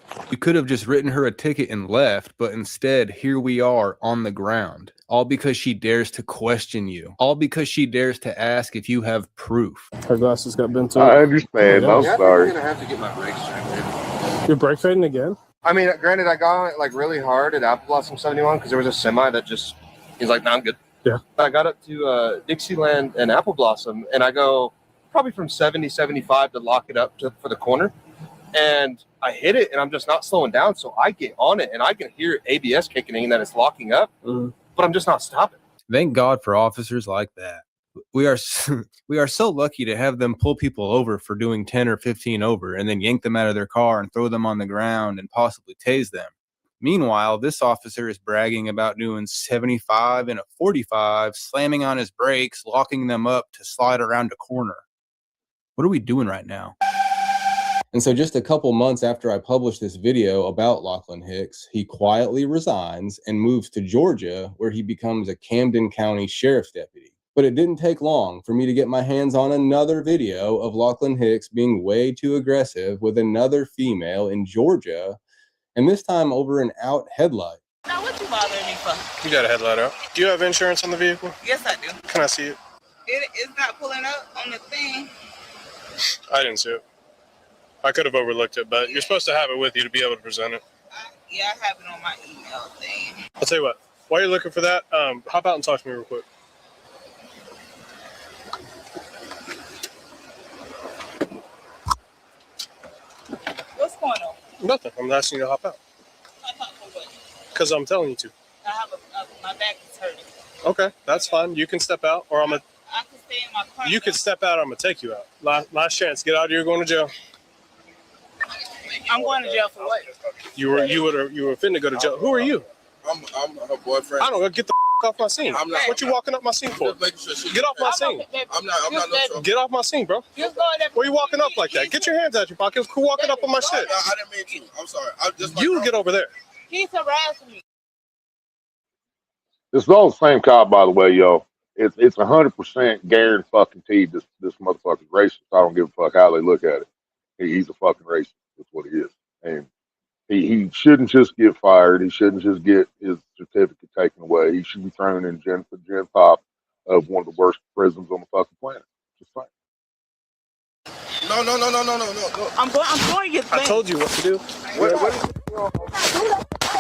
fuck. You could have just written her a ticket and left, but instead, here we are on the ground. All because she dares to question you. All because she dares to ask if you have proof. Her glasses got bent I up. understand. I'm sorry. I'm gonna have to get my brakes checked. You're brake fading again? I mean, granted, I got on it like really hard at Apple Blossom 71 because there was a semi that just, he's like, nah, I'm good. Yeah. I got up to Dixieland and Apple Blossom, and I go probably from 70, 75 to lock it up for the corner. And I hit it, and I'm just not slowing down. So I get on it, and I can hear ABS kicking in that it's locking up, but I'm just not stopping. Thank God for officers like that. We are so lucky to have them pull people over for doing 10 or 15 over and then yank them out of their car and throw them on the ground and possibly tase them. Meanwhile, this officer is bragging about doing 75 and a 45, slamming on his brakes, locking them up to slide around a corner. What are we doing right now? And so just a couple months after I published this video about Lachlan Hicks, he quietly resigns and moves to Georgia, where he becomes a Camden County Sheriff's Deputy. But it didn't take long for me to get my hands on another video of Lachlan Hicks being way too aggressive with another female in Georgia, and this time over an out headlight. Now what you bothering me for? You got a headlight out. Do you have insurance on the vehicle? Yes, I do. Can I see it? It's not pulling up on the thing. I didn't see it. I could have overlooked it, but you're supposed to have it with you to be able to present it. Yeah, I have it on my email thing. I'll tell you what. While you're looking for that, hop out and talk to me real quick. Nothing. I'm asking you to hop out. Hop out for what? Because I'm telling you to. I have my back is hurting. Okay, that's fine. You can step out, or I'm gonna. I can stay in my car. You can step out. I'm gonna take you out. Last chance. Get out of here. You're going to jail. I'm going to jail for what? You were finna go to jail. Who are you? I'm her boyfriend. I don't know. Get the off my scene. I'm not. What you walking up my scene for? Get off my scene. I'm not no trouble. Get off my scene, bro. Why you walking up like that? Get your hands out your pockets. Who walking up on my shit? I didn't mean to. I'm sorry. You get over there. He's harassing me. This is all the same cop, by the way, yo. It's 100% guaranteed this motherfucker's racist. I don't give a fuck how they look at it. He's a fucking racist. That's what he is. And he shouldn't just get fired. He shouldn't just get his certificate taken away. He should be thrown in gen top of one of the worst prisons on the fucking planet. Just saying. No. I'm doing your thing. I told you what to do.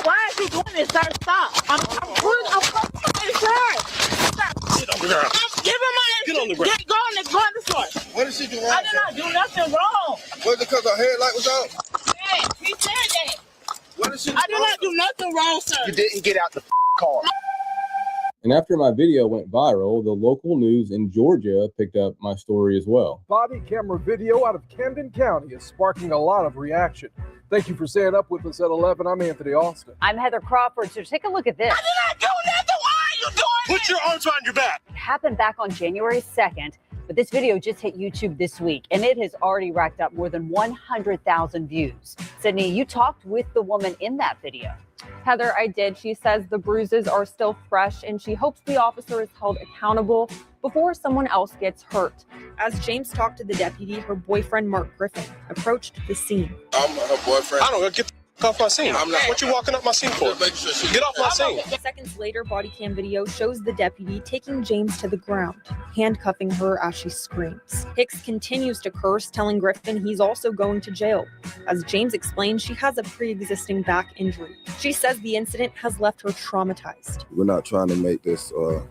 Why is he doing this, sir? Stop. I'm putting my insurance. Stop. Get on the ground. I'm giving my insurance. Get on the ground. Go on the floor. What did she do wrong? I did not do nothing wrong. Was it because her headlight was out? Yeah, he said that. What did she do I did not do nothing wrong, sir. You didn't get out the car. And after my video went viral, the local news in Georgia picked up my story as well. Body camera video out of Camden County is sparking a lot of reaction. Thank you for staying up with us at 11. I'm Anthony Austin. I'm Heather Crawford. So take a look at this. I did not do nothing. Why are you doing Put your arms behind your back. It happened back on January 2nd, but this video just hit YouTube this week, and it has already racked up more than 100,000 views. Sydney, you talked with the woman in that video. Heather, I did. She says the bruises are still fresh, and she hopes the officer is held accountable before someone else gets hurt. As James talked to the deputy, her boyfriend, Mark Griffin, approached the scene. I'm her boyfriend. I don't know. Get the off my scene. I'm not. What you walking up my scene for? Get off my scene. Seconds later, body cam video shows the deputy taking James to the ground, handcuffing her as she screams. Hicks continues to curse, telling Griffin he's also going to jail. As James explains, she has a pre-existing back injury. She says the incident has left her traumatized. We're not trying to make this a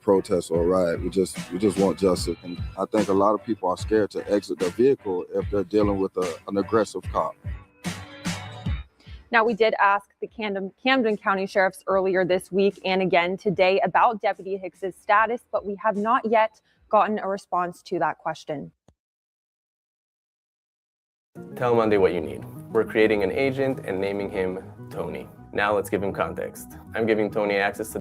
protest or a riot. We just want justice. And I think a lot of people are scared to exit their vehicle if they're dealing with an aggressive cop. Now, we did ask the Camden County Sheriffs earlier this week and again today about Deputy Hicks's status, but we have not yet gotten a response to that question. Tell Monday what you need. We're creating an agent and naming him Tony. Now let's give him context. I'm giving Tony access to.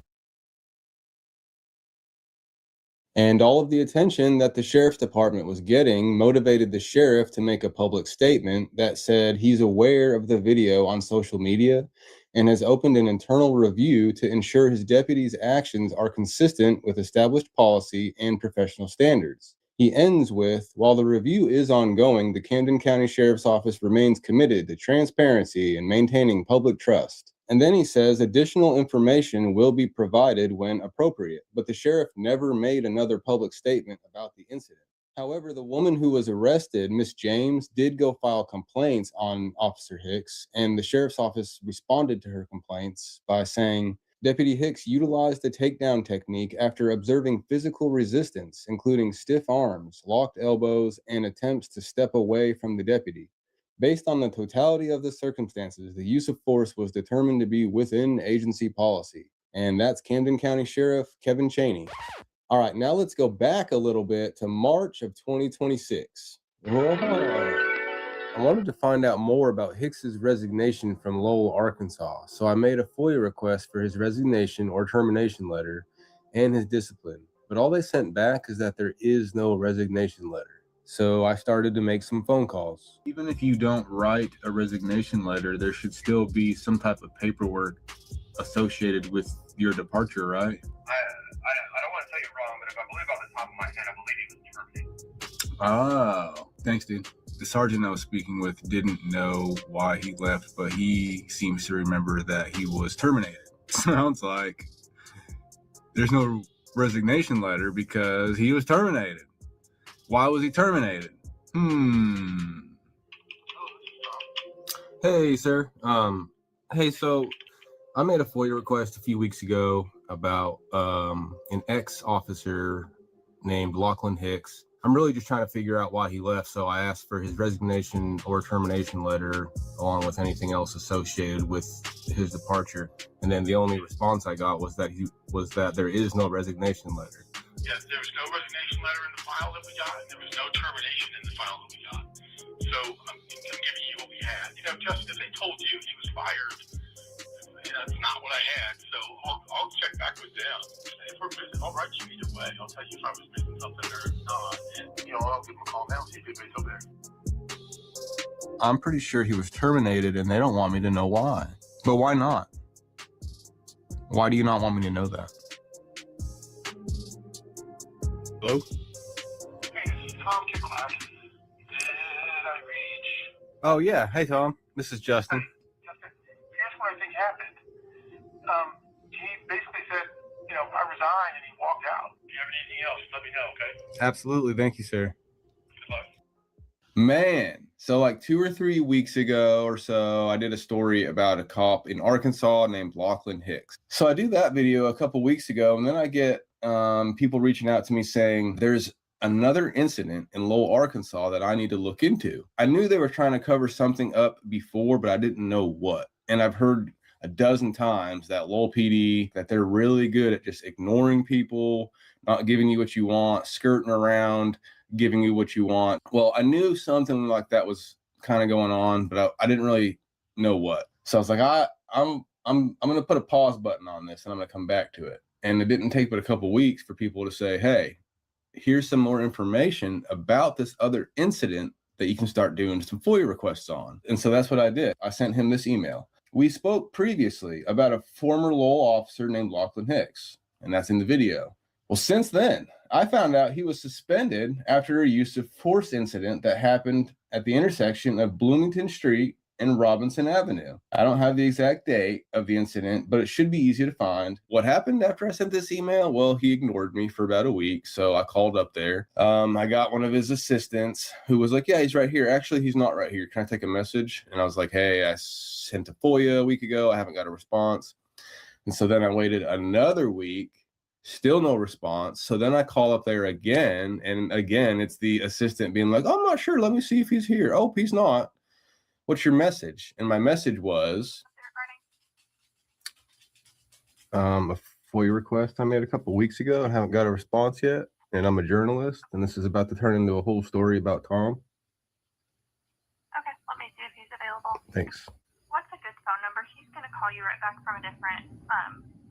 And all of the attention that the sheriff's department was getting motivated the sheriff to make a public statement that said he's aware of the video on social media and has opened an internal review to ensure his deputies' actions are consistent with established policy and professional standards. He ends with, while the review is ongoing, the Camden County Sheriff's Office remains committed to transparency and maintaining public trust. And then he says additional information will be provided when appropriate, but the sheriff never made another public statement about the incident. However, the woman who was arrested, Miss James, did go file complaints on Officer Hicks, and the sheriff's office responded to her complaints by saying, Deputy Hicks utilized the takedown technique after observing physical resistance, including stiff arms, locked elbows, and attempts to step away from the deputy. Based on the totality of the circumstances, the use of force was determined to be within agency policy. And that's Camden County Sheriff Kevin Chaney. All right, now let's go back a little bit to March of 2026. I wanted to find out more about Hicks's resignation from Lowell, Arkansas, so I made a FOIA request for his resignation or termination letter and his discipline. But all they sent back is that there is no resignation letter. So I started to make some phone calls. Even if you don't write a resignation letter, there should still be some type of paperwork associated with your departure, right? I don't want to tell you wrong, but if I believe off the top of my head, I believe he was terminated. Oh, thanks, dude. The sergeant I was speaking with didn't know why he left, but he seems to remember that he was terminated. Sounds like there's no resignation letter because he was terminated. Why was he terminated? Hey, sir. Hey, so I made a FOIA request a few weeks ago about an ex-officer named Lachlan Hicks. I'm really just trying to figure out why he left. So I asked for his resignation or termination letter, along with anything else associated with his departure. And then the only response I got was that there is no resignation letter. Yes, there was no resignation letter in the file that we got, and there was no termination in the file that we got. So I'm giving you what we had. Justin, if they told you he was fired, that's not what I had. So I'll check back with them. If we're missing, I'll write you either way. I'll tell you if I was missing something or not. And, I'll give them a call now and see if anybody's over there. I'm pretty sure he was terminated, and they don't want me to know why. But why not? Why do you not want me to know that? Hello? Hey, this is Tom Kicklack. Did I reach? Oh, yeah. Hey, Tom. This is Justin. Here's what I think happened. He basically said, I resign, and he walked out. If you have anything else, let me know, okay? Absolutely. Thank you, sir. Good luck. Man, so like 2 or 3 weeks ago or so, I did a story about a cop in Arkansas named Lachlan Hicks. So I do that video a couple weeks ago, and then I get people reaching out to me saying there's another incident in Lowell, Arkansas that I need to look into. I knew they were trying to cover something up before, but I didn't know what. And I've heard a dozen times that Lowell PD, that they're really good at just ignoring people, not giving you what you want, skirting around, giving you what you want. Well, I knew something like that was kind of going on, but I didn't really know what. So I was like, I'm going to put a pause button on this, and I'm going to come back to it. And it didn't take but a couple weeks for people to say, hey, here's some more information about this other incident that you can start doing some FOIA requests on. And so that's what I did. I sent him this email. We spoke previously about a former Lowell officer named Lachlan Hicks, and that's in the video. Well, since then, I found out he was suspended after a use of force incident that happened at the intersection of Bloomington Street and Robinson Avenue. I don't have the exact date of the incident, but it should be easy to find. What happened after I sent this email? Well, he ignored me for about a week, so I called up there. I got one of his assistants who was like, yeah, he's right here. Actually, he's not right here. Can I take a message? And I was like, hey, I sent a FOIA a week ago. I haven't got a response. And so then I waited another week. Still no response. So then I call up there again, and again, it's the assistant being like, I'm not sure. Let me see if he's here. Oh, he's not. What's your message? And my message was a FOIA request I made a couple weeks ago and haven't got a response yet. And I'm a journalist, and this is about to turn into a whole story about Tom. Okay, let me see if he's available. Thanks. What's a good phone number? He's going to call you right back from a different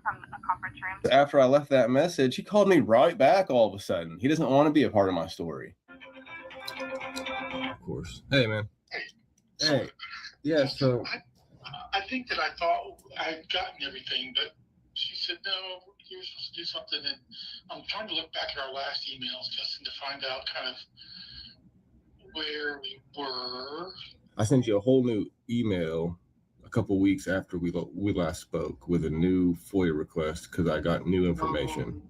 from a conference room. After I left that message, he called me right back all of a sudden. He doesn't want to be a part of my story. Of course. Hey, man. Hey. Yeah, so. I think that I thought I had gotten everything, but she said, no, you were supposed to do something. And I'm trying to look back at our last emails, Justin, to find out kind of where we were. I sent you a whole new email a couple weeks after we last spoke with a new FOIA request because I got new information.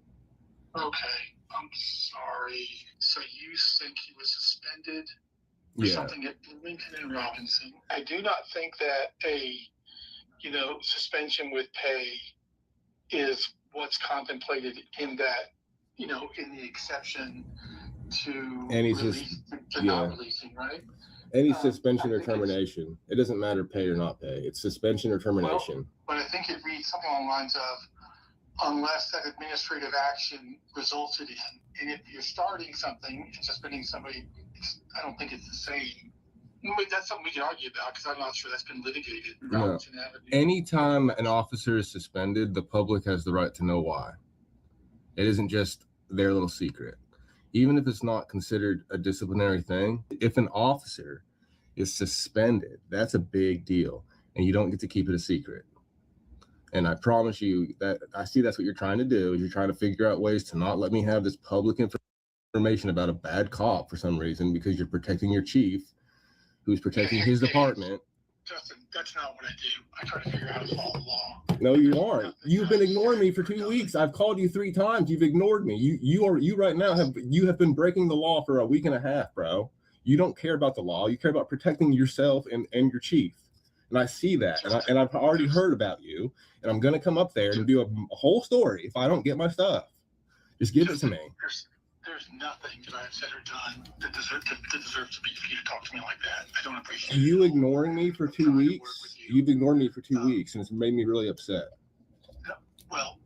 Okay, I'm sorry. So you think he was suspended for something at Bloomington and Robinson? I do not think that a suspension with pay is what's contemplated in that, in the exception to Any not releasing, right? Any suspension or termination. It doesn't matter pay or not pay. It's suspension or termination. But I think it reads something along the lines of, unless that administrative action resulted in. And if you're starting something and suspending somebody, I don't think it's the same. That's something we can argue about because I'm not sure that's been litigated. No. Anytime an officer is suspended, the public has the right to know why. It isn't just their little secret. Even if it's not considered a disciplinary thing, if an officer is suspended, that's a big deal, and you don't get to keep it a secret. And I promise you that I see that's what you're trying to do, is you're trying to figure out ways to not let me have this public information about a bad cop for some reason because you're protecting your chief, who's protecting his department. Justin, that's not what I do. I try to figure out how to follow the law. No, you aren't. You've been ignoring me for 2 weeks. I've called you 3 times. You've ignored me. You right now have been breaking the law for a week and a half, bro. You don't care about the law. You care about protecting yourself and your chief. And I see that. And I've already heard about you. And I'm going to come up there and do a whole story if I don't get my stuff. Just give it to me. There's nothing that I've said or done that deserves to be for you to talk to me like that. I don't appreciate Are you ignoring me for 2 weeks? You've ignored me for 2 weeks, and it's made me really upset. Well,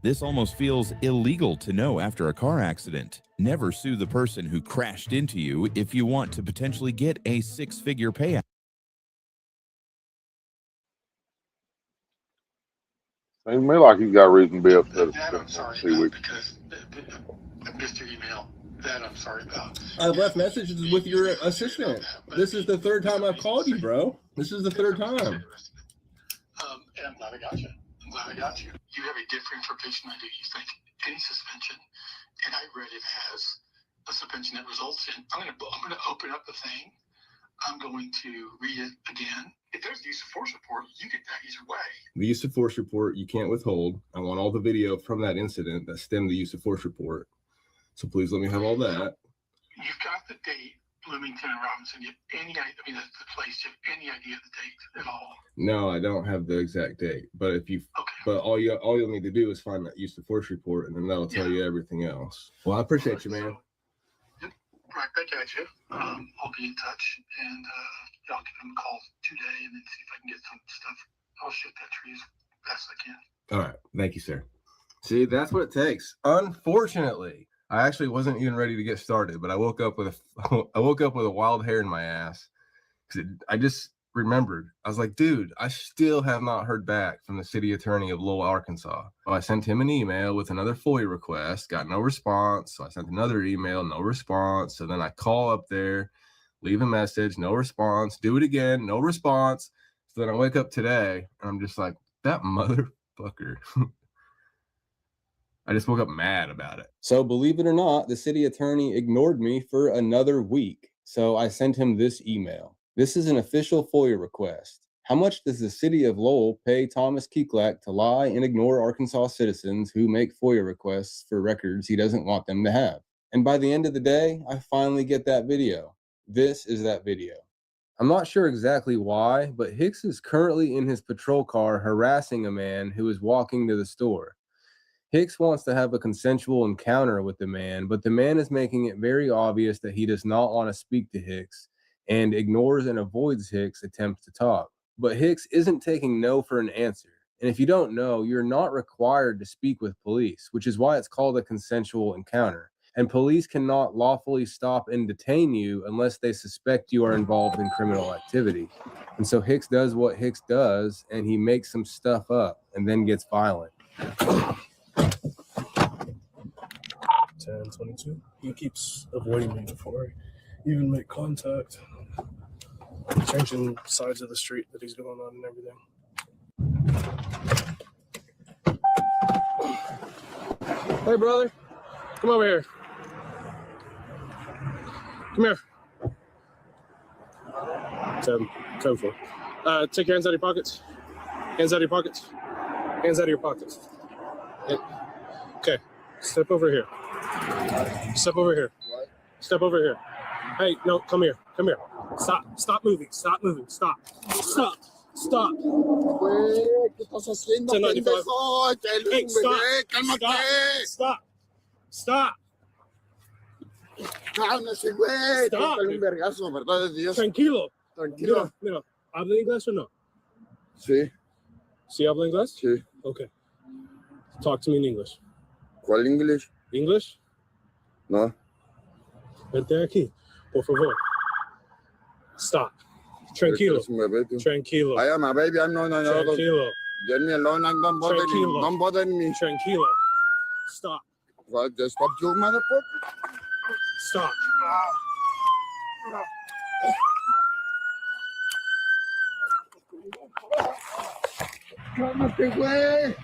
This almost feels illegal to know after a car accident. Never sue the person who crashed into you if you want to potentially get a six-figure payout. Seems to me like he's got reason to be upset. that I'm sorry about because I missed your email. That I'm sorry about. I've left messages with your assistant. This is the third time I've called you, bro. This is the third time. And I'm glad I got you. I'm glad I got you. You have a different interpretation than I do. You think any suspension, and I read it as a suspension that results in. I'm gonna open up the thing. I'm going to read it again. If there's a use of force report, you get that either way. The use of force report you can't withhold. I want all the video from that incident that stemmed the use of force report. So please let me have all that. You've got the date, Bloomington and Robinson. You have any idea? I mean, that's the place. You have any idea of the date at all? No, I don't have the exact date. But if you, but all you'll need to do is find that use of force report, and then that'll tell you everything else. Well, I appreciate you, man. Right back at you. I'll be in touch, and I'll give him a call today, and then see if I can get some stuff. I'll shoot that tree as best I can. All right, thank you, sir. See, that's what it takes. Unfortunately, I actually wasn't even ready to get started, but I woke up with a wild hair in my ass because I just remembered. I was like, dude, I still have not heard back from the city attorney of Lowell, Arkansas. Well, I sent him an email with another FOIA request, got no response. So I sent another email, no response. So then I call up there, leave a message, no response, do it again, no response. So then I wake up today and I'm just like, that motherfucker. I just woke up mad about it. So believe it or not, the city attorney ignored me for another week. So I sent him this email. This is an official FOIA request. How much does the city of Lowell pay Thomas Keeklak to lie and ignore Arkansas citizens who make FOIA requests for records he doesn't want them to have? And by the end of the day, I finally get that video. This is that video. I'm not sure exactly why, but Hicks is currently in his patrol car harassing a man who is walking to the store. Hicks wants to have a consensual encounter with the man, but the man is making it very obvious that he does not want to speak to Hicks and ignores and avoids Hicks' attempts to talk. But Hicks isn't taking no for an answer. And if you don't know, you're not required to speak with police, which is why it's called a consensual encounter. And police cannot lawfully stop and detain you unless they suspect you are involved in criminal activity. And so Hicks does what Hicks does, and he makes some stuff up and then gets violent. 10-22. He keeps avoiding me before I even make contact. Changing sides of the street that he's going on and everything. Hey, brother. Come over here. Come here. 10-4. Take your hands out of your pockets. Hands out of your pockets. Hands out of your pockets. Okay. Step over here. Step over here. Step over here. Hey, no, come here. Come here. Stop. Stop moving. Stop moving. Stop. Stop. Stop. ¿Qué estás haciendo, pendejo? Hey, stop. Cálmate. Stop. Stop. Cálmese, güey. Stop. Tócale un vergazo, ¿verdad de Dios? Tranquilo. Tranquilo. Mira, ¿habla inglés o no? Sí. ¿Sí habla inglés? Sí. Okay. Talk to me in English. ¿Cuál English? English? No. Vente aquí, por favor. Stop. Tranquilo. Tranquilo. I am a baby. I'm no. Tranquilo. Get me alone. Don't bother me. Tranquilo. Don't bother me. Tranquilo. Stop. Well, just stop you, motherfucker. Stop. Cálmate, güey.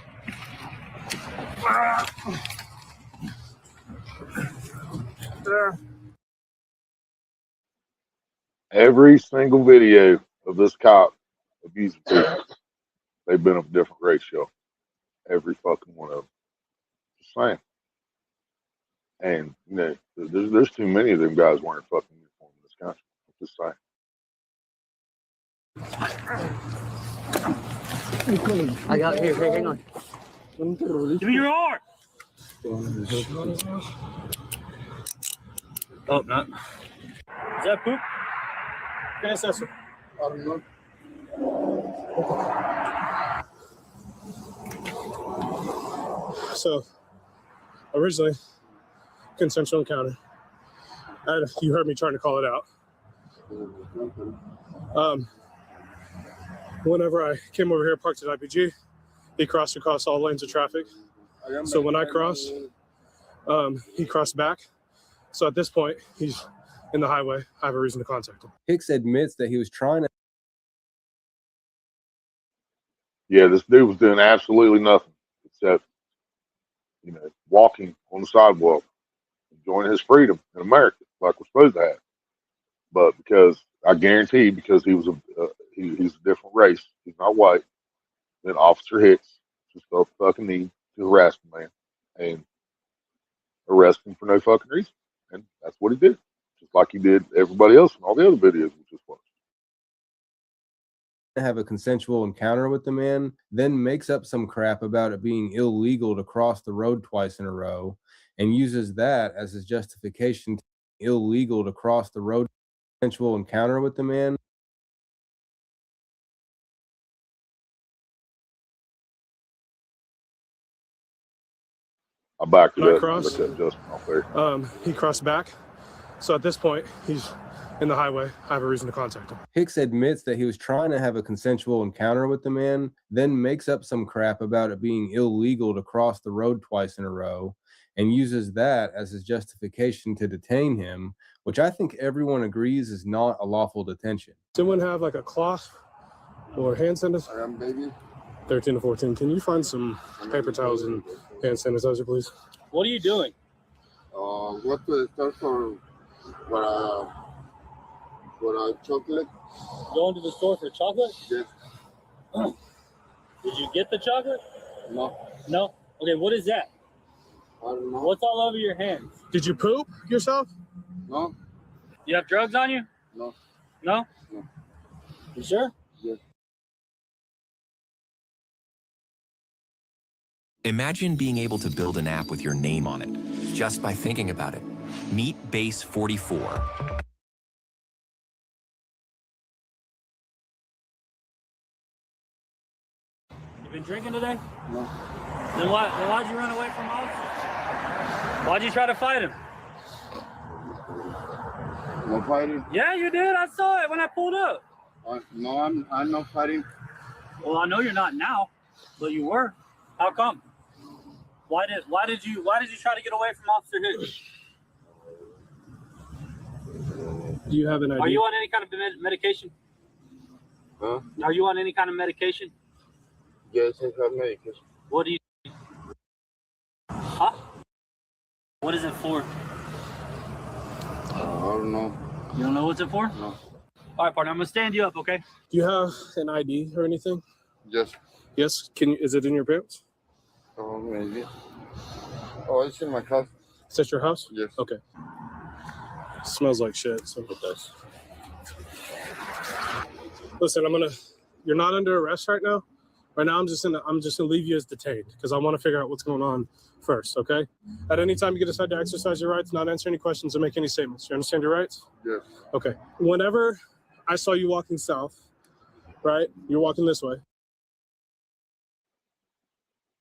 Every single video of this cop abusing people, they've been of a different ratio. Every fucking one of them. Just saying. And, you know, there's too many of them guys wearing fucking uniform in this country. Just saying. I got here. Hang on. Give me your arm. Oh, not. Is that poop? Can I assess it? I don't know. So, originally, consensual encounter. You heard me trying to call it out. Whenever I came over here, parked at IPG, he crossed across all lanes of traffic. So when I crossed, he crossed back. So at this point, he's in the highway. I have a reason to contact him. Hicks admits that he was trying to. Yeah, this dude was doing absolutely nothing except, walking on the sidewalk, enjoying his freedom in America, like we're supposed to have. But because I guarantee, because he was he's a different race, he's not white, then Officer Hicks just felt the fucking need to harass the man and arrest him for no fucking reason. And that's what he did. Just like he did everybody else in all the other videos we just watched. Have a consensual encounter with the man, then makes up some crap about it being illegal to cross the road twice in a row, and uses that as his justification to illegal to cross the road. Consensual encounter with the man. I backed it When I up. crossed, Let that Justin off there. he crossed back. So at this point, he's in the highway. I have a reason to contact him. Hicks admits that he was trying to have a consensual encounter with the man, then makes up some crap about it being illegal to cross the road twice in a row, and uses that as his justification to detain him, which I think everyone agrees is not a lawful detention. Does anyone have like a cloth or hand sanitizer? I am baby. 13 to 14. Can you find some paper towels and hand sanitizer, please? What are you doing? What to the store for chocolate? Going to the store for chocolate? Yes. Did you get the chocolate? No. No? Okay, what is that? I don't know. What's all over your hands? Did you poop yourself? No. You have drugs on you? No. No? No. You sure? Yes. Imagine being able to build an app with your name on it, just by thinking about it. Meet Base 44. You been drinking today? No. Then why'd you run away from us? Why'd you try to fight him? No fighting? Yeah, you did. I saw it when I pulled up. No, I'm not fighting. Well, I know you're not now, but you were. How come? Why did you try to get away from Officer Hicks? Do you have an idea? Are you on any kind of medication? Huh? Are you on any kind of medication? Yes, I have medication. What do you? Huh? What is it for? I don't know. You don't know what's it for? No. All right, partner. I'm gonna stand you up, okay? Do you have an ID or anything? Yes. Yes. Is it in your pants? Oh, maybe. Oh, it's in my house. Is that your house? Yes. Okay. Smells like shit, so it does. Listen, you're not under arrest right now. Right now, I'm just gonna leave you as detained because I want to figure out what's going on first, okay? At any time you decide to exercise your rights, not answer any questions or make any statements. You understand your rights? Yes. Okay. Whenever I saw you walking south, right? You're walking this way.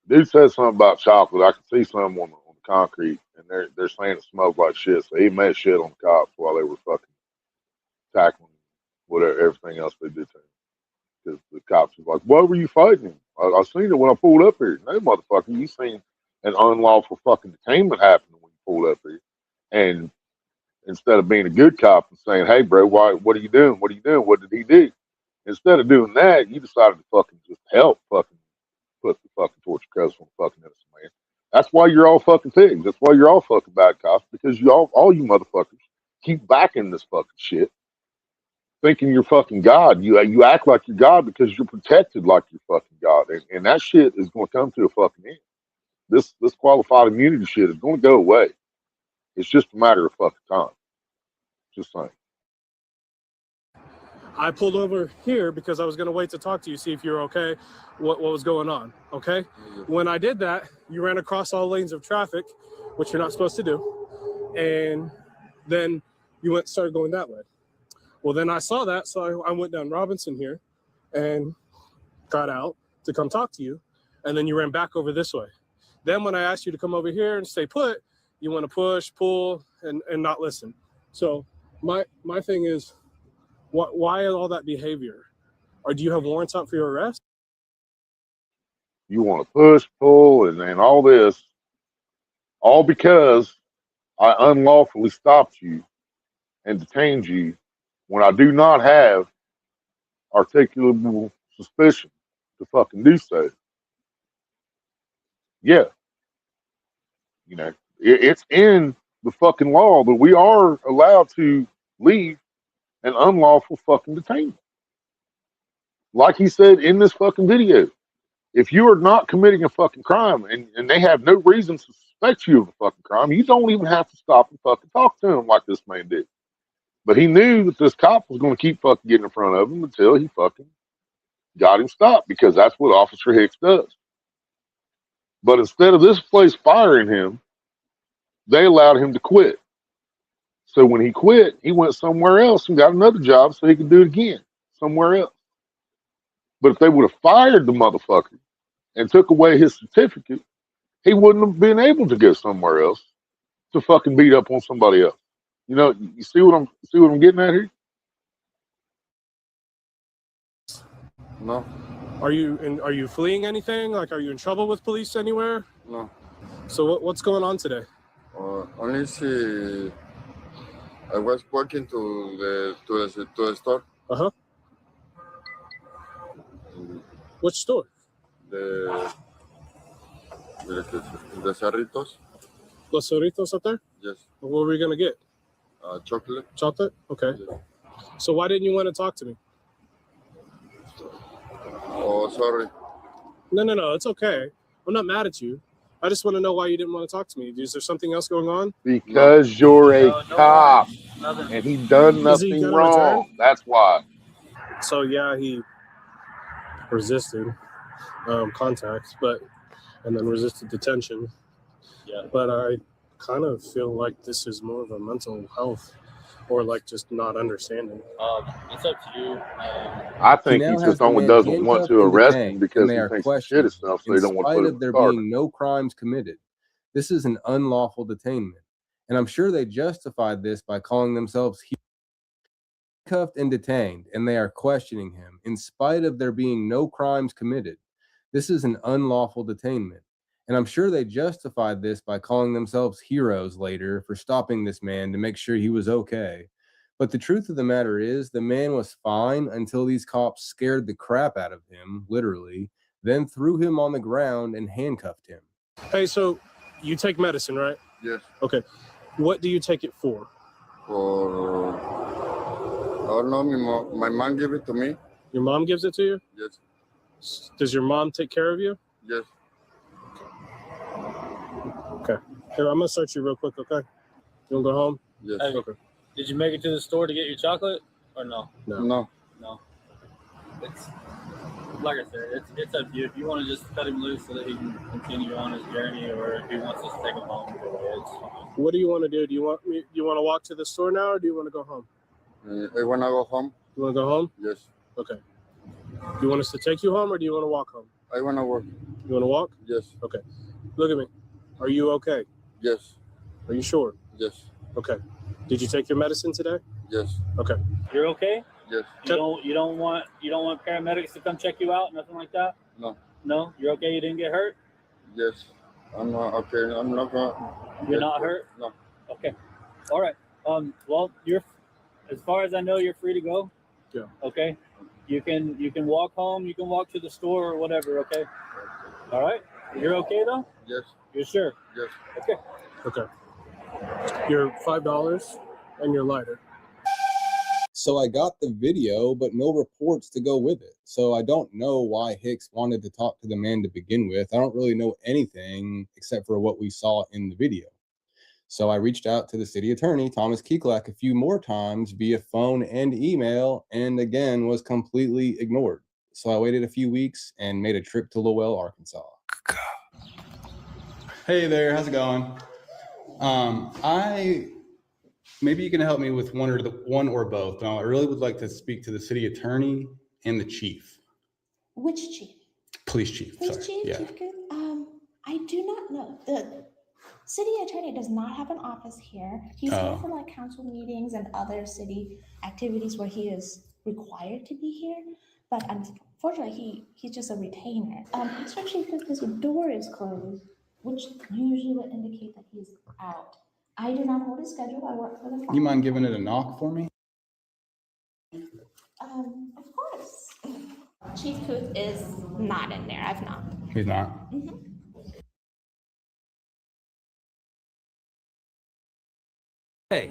Dude said something about chocolate. I could see some on the concrete, and they're saying it smells like shit. So he made shit on the cops while they were fucking tackling whatever everything else they did to him. Because the cops was like, "Why were you fighting him? I seen it when I pulled up here." No, motherfucker, you seen an unlawful fucking detainment happening when you pulled up here, and instead of being a good cop and saying, "Hey, bro, what are you doing? What are you doing? What did he do?" Instead of doing that, you decided to fucking just help fucking put the fucking torture codes on the fucking innocent man. That's why you're all fucking pigs. That's why you're all fucking bad cops, because you all you motherfuckers keep backing this fucking shit, thinking you're fucking God. You act like you're God because you're protected like you're fucking God, and that shit is going to come to a fucking end. This qualified immunity shit is going to go away. It's just a matter of fucking time. Just saying. I pulled over here because I was going to wait to talk to you, see if you're okay, what was going on, okay? When I did that, you ran across all lanes of traffic, which you're not supposed to do, and then you started going that way. Well, then I saw that, so I went down Robinson here and got out to come talk to you, and then you ran back over this way. Then when I asked you to come over here and stay put, you want to push, pull, and not listen. So my thing is, why all that behavior? Or do you have warrants out for your arrest? You want to push, pull, and all this, all because I unlawfully stopped you and detained you when I do not have articulable suspicion to fucking do so. Yeah, you know, it's in the fucking law that we are allowed to leave an unlawful fucking detainment. Like he said in this fucking video, if you are not committing a fucking crime and they have no reason to suspect you of a fucking crime, you don't even have to stop and fucking talk to him like this man did. But he knew that this cop was going to keep fucking getting in front of him until he fucking got him stopped, because that's what Officer Hicks does. But instead of this place firing him, they allowed him to quit. So when he quit, he went somewhere else and got another job so he could do it again somewhere else. But if they would have fired the motherfucker and took away his certificate, he wouldn't have been able to go somewhere else to fucking beat up on somebody else. You know, you see what I'm getting at here? No. Are you fleeing anything? Like, are you in trouble with police anywhere? No. So what's going on today? Only see, I was walking to the store. Uh-huh. Which store? The Cerritos. Los Cerritos up there? Yes. What were we gonna get? Chocolate. Chocolate? Okay. Yes. So why didn't you want to talk to me? Oh, sorry. No, it's okay. I'm not mad at you. I just want to know why you didn't want to talk to me. Is there something else going on? Because you're a cop and he done nothing wrong. That's why. So yeah, he resisted contact, and then resisted detention. Yeah. But I kind of feel like this is more of a mental health, or like just not understanding. It's up to you. I think he just only doesn't want to arrest him because he thinks the shit himself, so he don't want to put him in there the car. being no crimes committed. This is an unlawful detainment. And I'm sure they justified this by calling themselves handcuffed and detained, and they are questioning him in spite of there being no crimes committed. This is an unlawful detainment. And I'm sure they justified this by calling themselves heroes later for stopping this man to make sure he was okay. But the truth of the matter is, the man was fine until these cops scared the crap out of him, literally, then threw him on the ground and handcuffed him. Hey, so you take medicine, right? Yes. Okay. What do you take it for? For, I don't know, my mom gave it to me. Your mom gives it to you? Yes. Does your mom take care of you? Yes. Okay. Here, I'm going to search you real quick, okay? You want to go home? Yes. Hey, okay. Did you make it to the store to get your chocolate or no? No. It's like I said, it's up to you. If you want to just cut him loose so that he can continue on his journey, or if he wants us to take him home, it's fine. What do you want to do? Do you want to walk to the store now, or do you want to go home? I want to go home. You want to go home? Yes. Okay. Do you want us to take you home, or do you want to walk home? I want to walk. You want to walk? Yes. Okay. Look at me. Are you okay? Yes. Are you sure? Yes. Okay. Did you take your medicine today? Yes. Okay. You're okay? Yes. You don't want paramedics to come check you out, nothing like that? No. No? You're okay? You didn't get hurt? Yes. I'm not okay. I'm not going. You're not hurt? No. Okay. All right. Well, you're, as far as I know, you're free to go. Yeah. Okay. You can walk home. You can walk to the store or whatever. Okay. All right. You're okay though? Yes. You're sure? Yes. Okay. Okay. Your $5 and your lighter. So I got the video, but no reports to go with it. So I don't know why Hicks wanted to talk to the man to begin with. I don't really know anything except for what we saw in the video. So I reached out to the city attorney, Thomas Keeklak, a few more times via phone and email, and again was completely ignored. So I waited a few weeks and made a trip to Lowell, Arkansas. Hey there, how's it going? Maybe you can help me with one or both. I really would like to speak to the city attorney and the chief. Which chief? Police chief. Police chief? Yeah. Chief Cook? I do not know. The city attorney does not have an office here. He's here for like council meetings and other city activities where he is required to be here. But unfortunately, he's just a retainer. Mr. Chief Cook, his door is closed, which usually would indicate that he's out. I do not hold his schedule. I work for the fire. You mind giving it a knock for me? Of course. Chief Cook is not in there. I've knocked. He's not. Mm-hmm. Hey,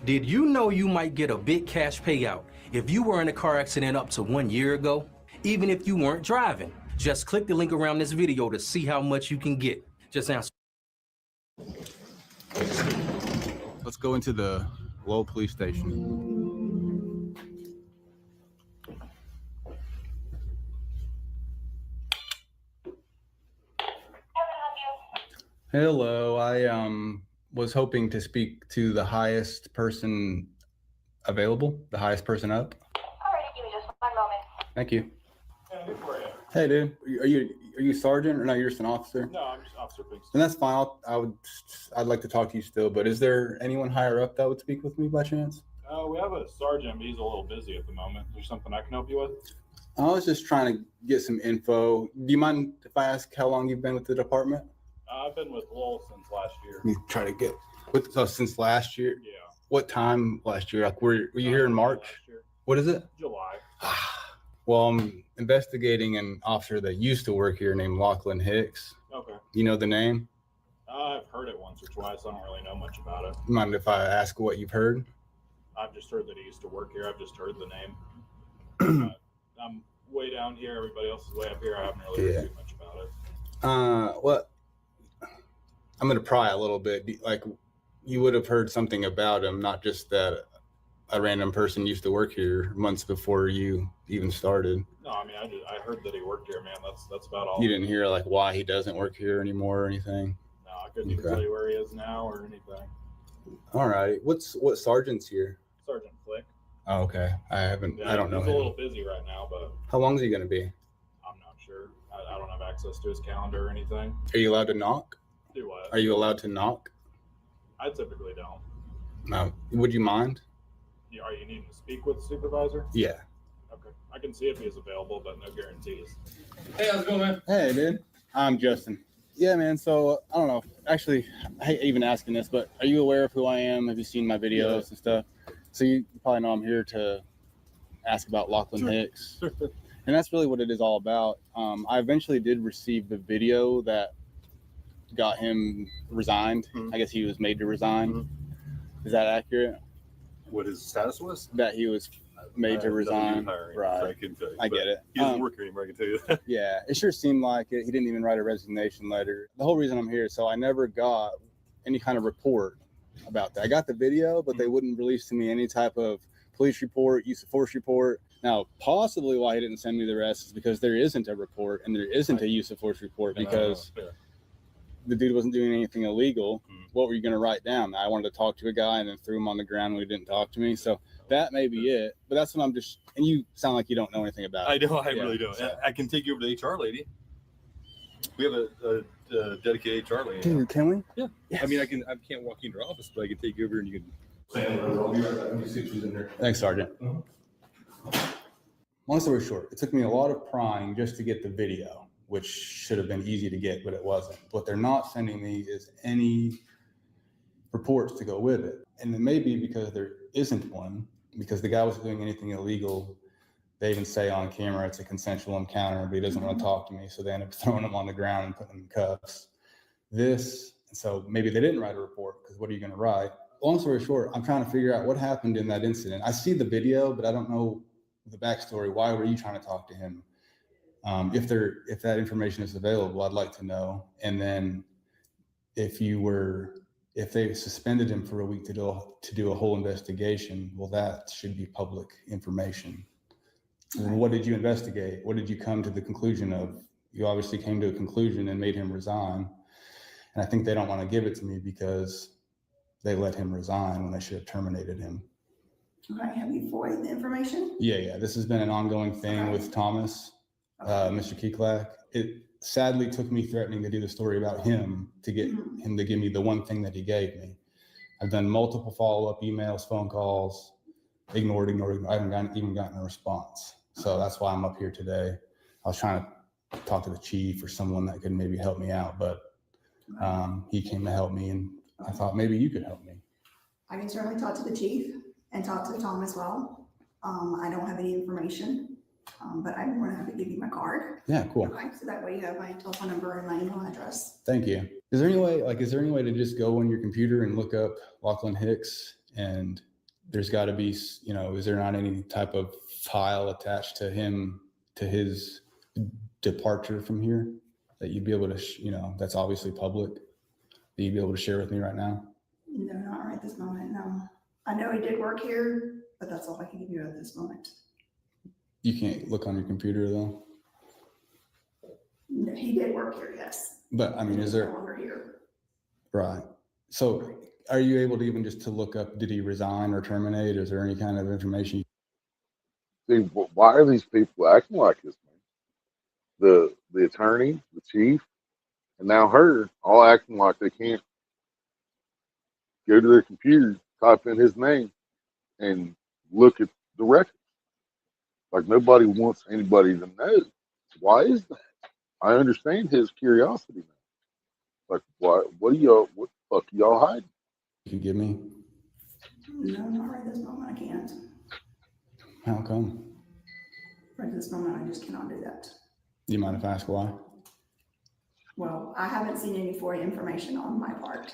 did you know you might get a big cash payout if you were in a car accident up to 1 year ago? Even if you weren't driving. Just click the link around this video to see how much you can get. Just answer. Let's go into the Lowell police station. Hello, I was hoping to speak to the highest person available, the highest person up. Alrighty, give me just 1 moment. Thank you. Yeah, who for you? Hey, dude, are you sergeant or no? You're just an officer. No, I'm just Officer Pinkston. And that's fine. I'd like to talk to you still. But is there anyone higher up that would speak with me by chance? We have a sergeant, but he's a little busy at the moment. Is there something I can help you with? I was just trying to get some info. Do you mind if I ask how long you've been with the department? I've been with Lowell since last year. You try to get since last year. Yeah. What time last year? Like, were you here in March? What is it? July. Well, I'm investigating an officer that used to work here named Lachlan Hicks. Okay. You know the name? I've heard it once or twice. I don't really know much about it. Mind if I ask what you've heard? I've just heard that he used to work here. I've just heard the name. I'm way down here. Everybody else is way up here. I haven't really heard too much about it. What? I'm going to pry a little bit. Like, you would have heard something about him, not just that a random person used to work here months before you even started. No, I mean, I heard that he worked here, man. That's about all. You didn't hear like why he doesn't work here anymore or anything? No, I couldn't even tell you where he is now or anything. All right. What sergeant's here? Sergeant Flick. Oh, okay. I don't know He's him. a little busy right now, but How long is he going to be? I'm not sure. I don't have access to his calendar or anything. Are you allowed to knock? Do what? Are you allowed to knock? I typically don't. No. Would you mind? Are you needing to speak with the supervisor? Yeah. Okay. I can see if he's available, but no guarantees. Hey, how's it going, man? Hey, dude. I'm Justin. Yeah, man. So, I don't know. Actually, I hate even asking this, but are you aware of who I am? Have you seen my videos and stuff? So you probably know I'm here to ask about Lachlan Hicks. And that's really what it is all about. I eventually did receive the video that got him resigned. I guess he was made to resign. Is that accurate? What his status was? That he was made to resign. Right. I can tell you. I get it. He doesn't work here anymore, I can tell you that. Yeah, it sure seemed like it. He didn't even write a resignation letter. The whole reason I'm here, so I never got any kind of report about that. I got the video, but they wouldn't release to me any type of police report, use of force report. Now, possibly why he didn't send me the rest is because there isn't a report and there isn't a use of force report because the dude wasn't doing anything illegal. What were you going to write down? I wanted to talk to a guy and then threw him on the ground when he didn't talk to me. So that may be it. But that's what I'm just, and you sound like you don't know anything about it. I know, I really don't. So. I can take you over to the HR lady. We have a dedicated HR lady. Dude, can we? Yeah. Yes. I mean, I can't walk into her office, but I can take you over and you can. I'll be right back. Let me see if she's in there. Thanks, Sergeant. Long story short, it took me a lot of prying just to get the video, which should have been easy to get, but it wasn't. What they're not sending me is any reports to go with it. And it may be because there isn't one, because the guy wasn't doing anything illegal. They even say on camera it's a consensual encounter, but he doesn't want to talk to me. So they end up throwing him on the ground and putting him in cuffs. So maybe they didn't write a report, because what are you going to write? Long story short, I'm trying to figure out what happened in that incident. I see the video, but I don't know the backstory. Why were you trying to talk to him? If that information is available, I'd like to know. And then if you were if they suspended him for a week to do a whole investigation, well, that should be public information. And what did you investigate? What did you come to the conclusion of? You obviously came to a conclusion and made him resign. And I think they don't want to give it to me because they let him resign when they should have terminated him. Okay, have you forwarded the information? Yeah. This has been an ongoing thing with Thomas, Mr. Keeklak. It sadly took me threatening to do the story about him to get him to give me the one thing that he gave me. I've done multiple follow-up emails, phone calls, ignored. I haven't even gotten a response. So that's why I'm up here today. I was trying to talk to the chief or someone that could maybe help me out, but he came to help me, and I thought maybe you could help me. I can certainly talk to the chief and talk to Tom as well. I don't have any information, but I'm going to have to give you my card. Yeah, cool. Okay, so that way you have my telephone number and my email address. Thank you. Is there any way to just go on your computer and look up Lachlan Hicks, and there's got to be, is there not any type of file attached to him, to his departure from here that you'd be able to, that's obviously public, that you'd be able to share with me right now? No, not right this moment, no. I know he did work here, but that's all I can give you at this moment. You can't look on your computer though? No, he did work here, yes. But I mean, is there? No longer here. Right. So are you able to even just to look up, did he resign or terminate? Is there any kind of information? See, why are these people acting like this, man? The attorney, the chief, and now her, all acting like they can't go to their computer, type in his name, and look at the record. Like nobody wants anybody to know. Why is that? I understand his curiosity now. Like, why? What the fuck are y'all hiding? You can give me? No, not right this moment. I can't. How come? Right this moment, I just cannot do that. Do you mind if I ask why? Well, I haven't seen any FOIA information on my part.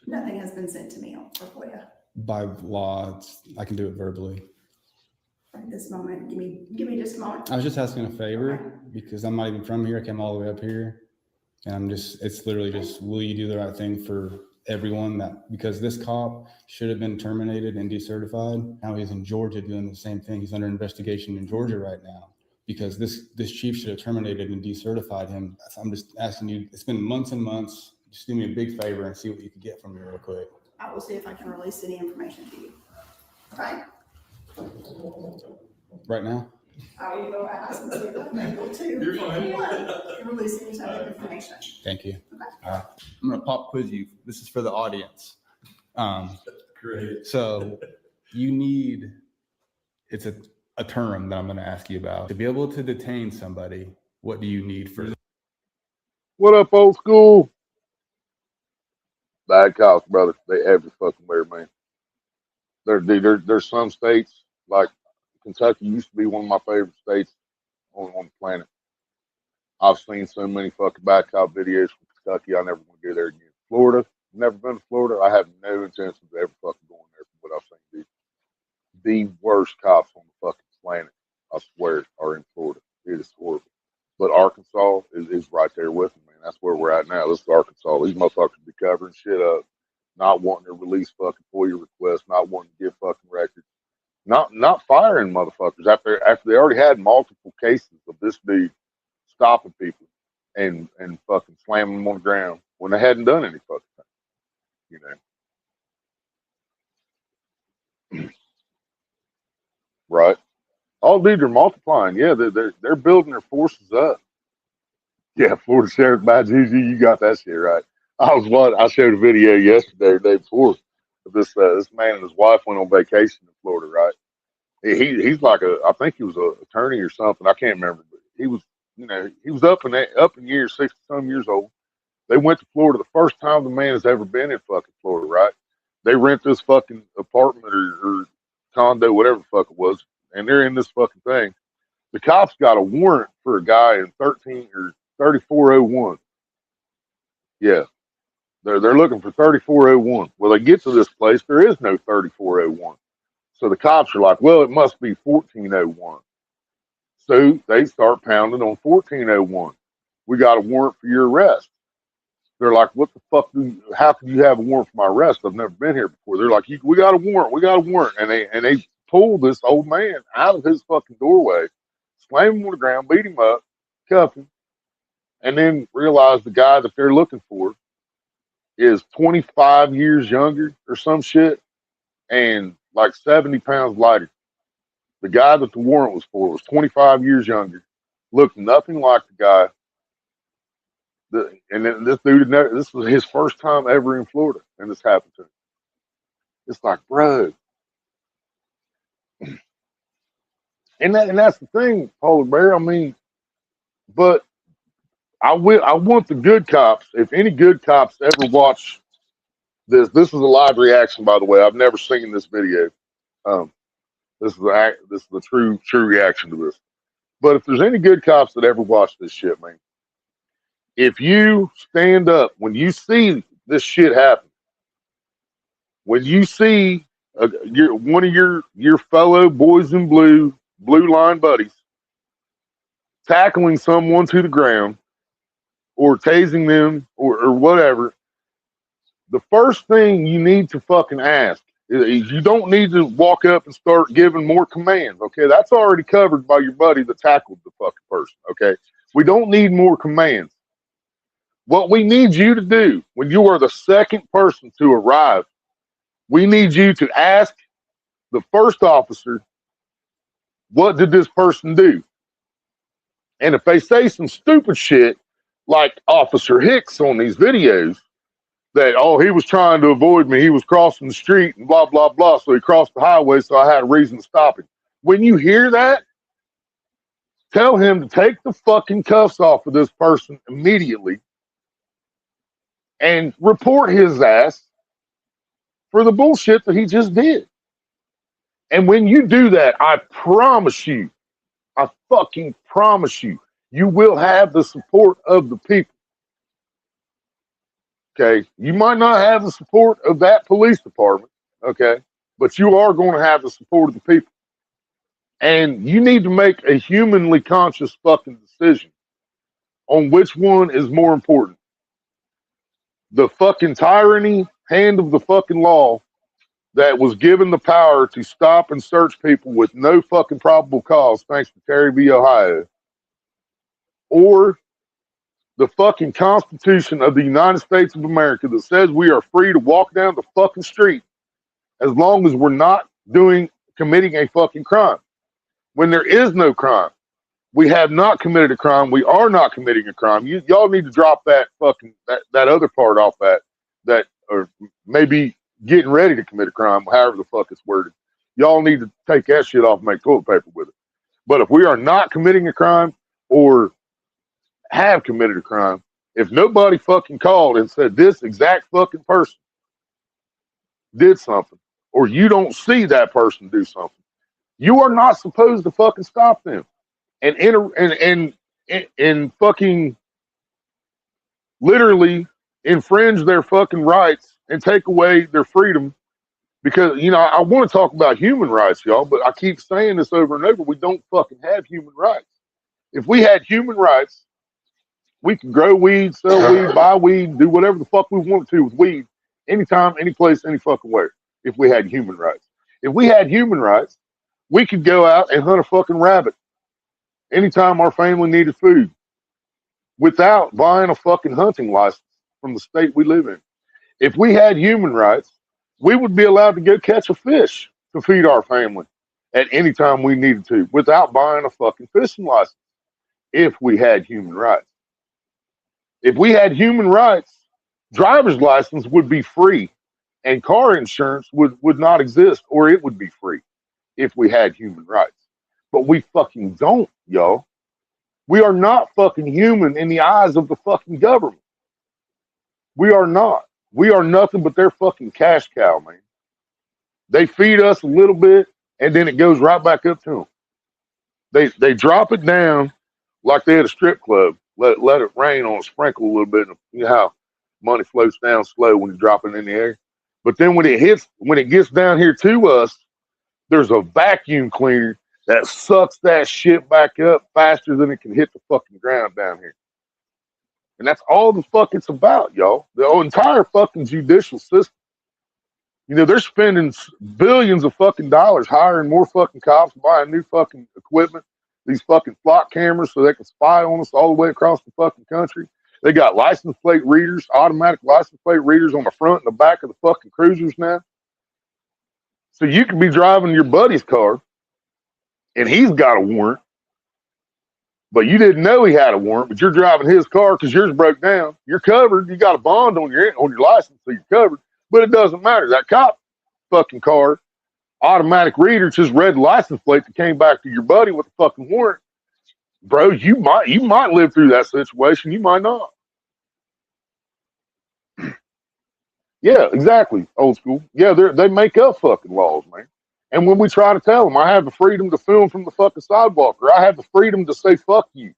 Nothing has been sent to me for FOIA. By law, I can do it verbally. Right this moment, give me just a moment. I was just asking a favor because I'm not even from here. I came all the way up here, and it's literally just, will you do the right thing for everyone? Because this cop should have been terminated and decertified. Now he's in Georgia doing the same thing. He's under investigation in Georgia right now because this chief should have terminated and decertified him. I'm just asking you, it's been months and months. Just do me a big favor and see what you can get from me real quick. I will see if I can release any information to you. Okay? Right now? I will go ask and see if I'm able to release any type of information. Thank you. Okay. All right. I'm going to pop quiz you. This is for the audience. Great. So you need, it's a term that I'm going to ask you about. To be able to detain somebody, what do you need for? What up, old school? Bad cops, brother. They every fucking where, man. There's some states, like Kentucky used to be one of my favorite states on the planet. I've seen so many fucking bad cop videos from Kentucky. I never want to go there again. Florida, never been to Florida. I have no intention of ever fucking going there from what I've seen, dude. The worst cops on the fucking planet, I swear, are in Florida. It is horrible. But Arkansas is right there with them, man. That's where we're at now. This is Arkansas. These motherfuckers be covering shit up, not wanting to release fucking FOIA requests, not wanting to give fucking records, not firing motherfuckers after they already had multiple cases of this dude stopping people and fucking slamming them on the ground when they hadn't done any fucking thing, you know. Right. All dudes are multiplying. Yeah, they're building their forces up. Yeah, Florida Sheriff by GG, you got that shit right. I showed a video yesterday or the day before of this man and his wife went on vacation in Florida, right? He's like I think he was an attorney or something. I can't remember, but he was up in years, 60-some years old. They went to Florida the first time the man has ever been in fucking Florida, right? They rent this fucking apartment or condo, whatever the fuck it was, and they're in this fucking thing. The cops got a warrant for a guy in 3401. Yeah. They're looking for 3401. Well, they get to this place, there is no 3401. So the cops are like, well, it must be 1401. So they start pounding on 1401. We got a warrant for your arrest. They're like, what the fuck? How can you have a warrant for my arrest? I've never been here before. They're like, we got a warrant. We got a warrant. And they pulled this old man out of his fucking doorway, slammed him on the ground, beat him up, cuffed him, and then realized the guy that they're looking for is 25 years younger or some shit and like 70 pounds lighter. The guy that the warrant was for was 25 years younger, looked nothing like the guy. And then this dude had never, this was his first time ever in Florida, and this happened to him. It's like, bro. And that's the thing, Polar Bear. I mean, but I want the good cops, if any good cops ever watch this is a live reaction, by the way. I've never seen this video. This is the true reaction to this. But if there's any good cops that ever watch this shit, man, if you stand up when you see this shit happen, when you see one of your fellow boys in blue line buddies tackling someone to the ground or tasing them or whatever, the first thing you need to fucking ask is you don't need to walk up and start giving more commands, okay? That's already covered by your buddy that tackled the fucking person, okay? We don't need more commands. What we need you to do when you are the second person to arrive, we need you to ask the first officer, what did this person do? And if they say some stupid shit like Officer Hicks on these videos, that, oh, he was trying to avoid me, he was crossing the street and blah, blah, blah, so he crossed the highway, so I had a reason to stop him. When you hear that, tell him to take the fucking cuffs off of this person immediately and report his ass for the bullshit that he just did. And when you do that, I promise you, I fucking promise you, you will have the support of the people. Okay, you might not have the support of that police department, okay, but you are going to have the support of the people. And you need to make a humanly conscious fucking decision on which one is more important. The fucking tyranny hand of the fucking law that was given the power to stop and search people with no fucking probable cause, thanks to Terry v. Ohio, or the fucking Constitution of the United States of America that says we are free to walk down the fucking street as long as we're not committing a fucking crime. When there is no crime, we have not committed a crime. We are not committing a crime. Y'all need to drop that fucking that other part off that or maybe getting ready to commit a crime, however the fuck it's worded. Y'all need to take that shit off and make toilet paper with it. But if we are not committing a crime or have committed a crime, if nobody fucking called and said this exact fucking person did something, or you don't see that person do something, you are not supposed to fucking stop them and fucking literally infringe their fucking rights and take away their freedom. Because, you know, I want to talk about human rights, y'all, but I keep saying this over and over. We don't fucking have human rights. If we had human rights, we can grow weed, sell weed, buy weed, do whatever the fuck we want to with weed, anytime, any place, any fucking way, if we had human rights. If we had human rights, we could go out and hunt a fucking rabbit anytime our family needed food without buying a fucking hunting license from the state we live in. If we had human rights, we would be allowed to go catch a fish to feed our family at any time we needed to without buying a fucking fishing license if we had human rights. If we had human rights, driver's license would be free and car insurance would not exist, or it would be free if we had human rights. But we fucking don't, y'all. We are not fucking human in the eyes of the fucking government. We are not. We are nothing but their fucking cash cow, man. They feed us a little bit and then it goes right back up to them. They drop it down like they had a strip club. Let it rain on, sprinkle a little bit. You know how money floats down slow when you drop it in the air. But then when it gets down here to us, there's a vacuum cleaner that sucks that shit back up faster than it can hit the fucking ground down here. And that's all the fuck it's about, y'all. The entire fucking judicial system. You know, they're spending billions of fucking dollars hiring more fucking cops, buying new fucking equipment, these fucking flock cameras so they can spy on us all the way across the fucking country. They got license plate readers, automatic license plate readers on the front and the back of the fucking cruisers now. So you could be driving your buddy's car and he's got a warrant, but you didn't know he had a warrant, but you're driving his car because yours broke down. You're covered. You got a bond on your license, so you're covered. But it doesn't matter. That cop fucking car, automatic reader, just read the license plate that came back to your buddy with a fucking warrant. Bro, you might live through that situation. You might not. Yeah, exactly. Old school. Yeah, they make up fucking laws, man. And when we try to tell them, I have the freedom to film from the fucking sidewalk, or I have the freedom to say fuck you.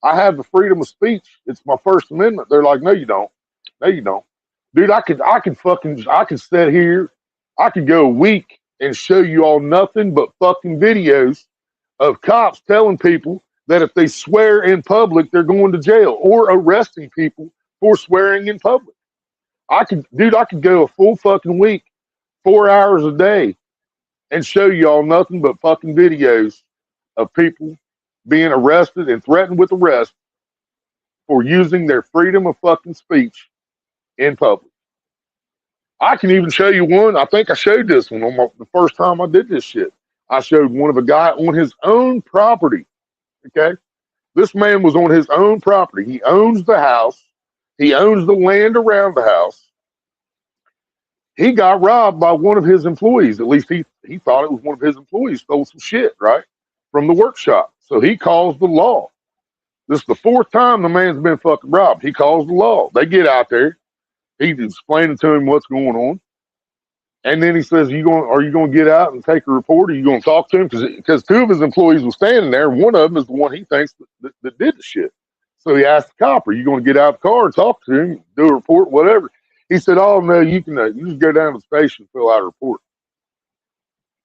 I have the freedom of speech. It's my First Amendment. They're like, no, you don't. No, you don't. Dude, I could sit here. I could go a week and show you all nothing but fucking videos of cops telling people that if they swear in public, they're going to jail, or arresting people for swearing in public. I could go a full fucking week, 4 hours a day, and show you all nothing but fucking videos of people being arrested and threatened with arrest for using their freedom of fucking speech in public. I can even show you one. I think I showed this one on the first time I did this shit. I showed one of a guy on his own property. Okay. This man was on his own property. He owns the house. He owns the land around the house. He got robbed by one of his employees. At least he thought it was one of his employees stole some shit, right? From the workshop. So he calls the law. This is the fourth time the man's been fucking robbed. He calls the law. They get out there. He's explaining to him what's going on. And then he says, are you going to get out and take a report? Are you going to talk to him? Because two of his employees were standing there. One of them is the one he thinks that did the shit. So he asked the cop, are you going to get out of the car and talk to him, do a report, whatever? He said, oh, no, you just go down to the station and fill out a report.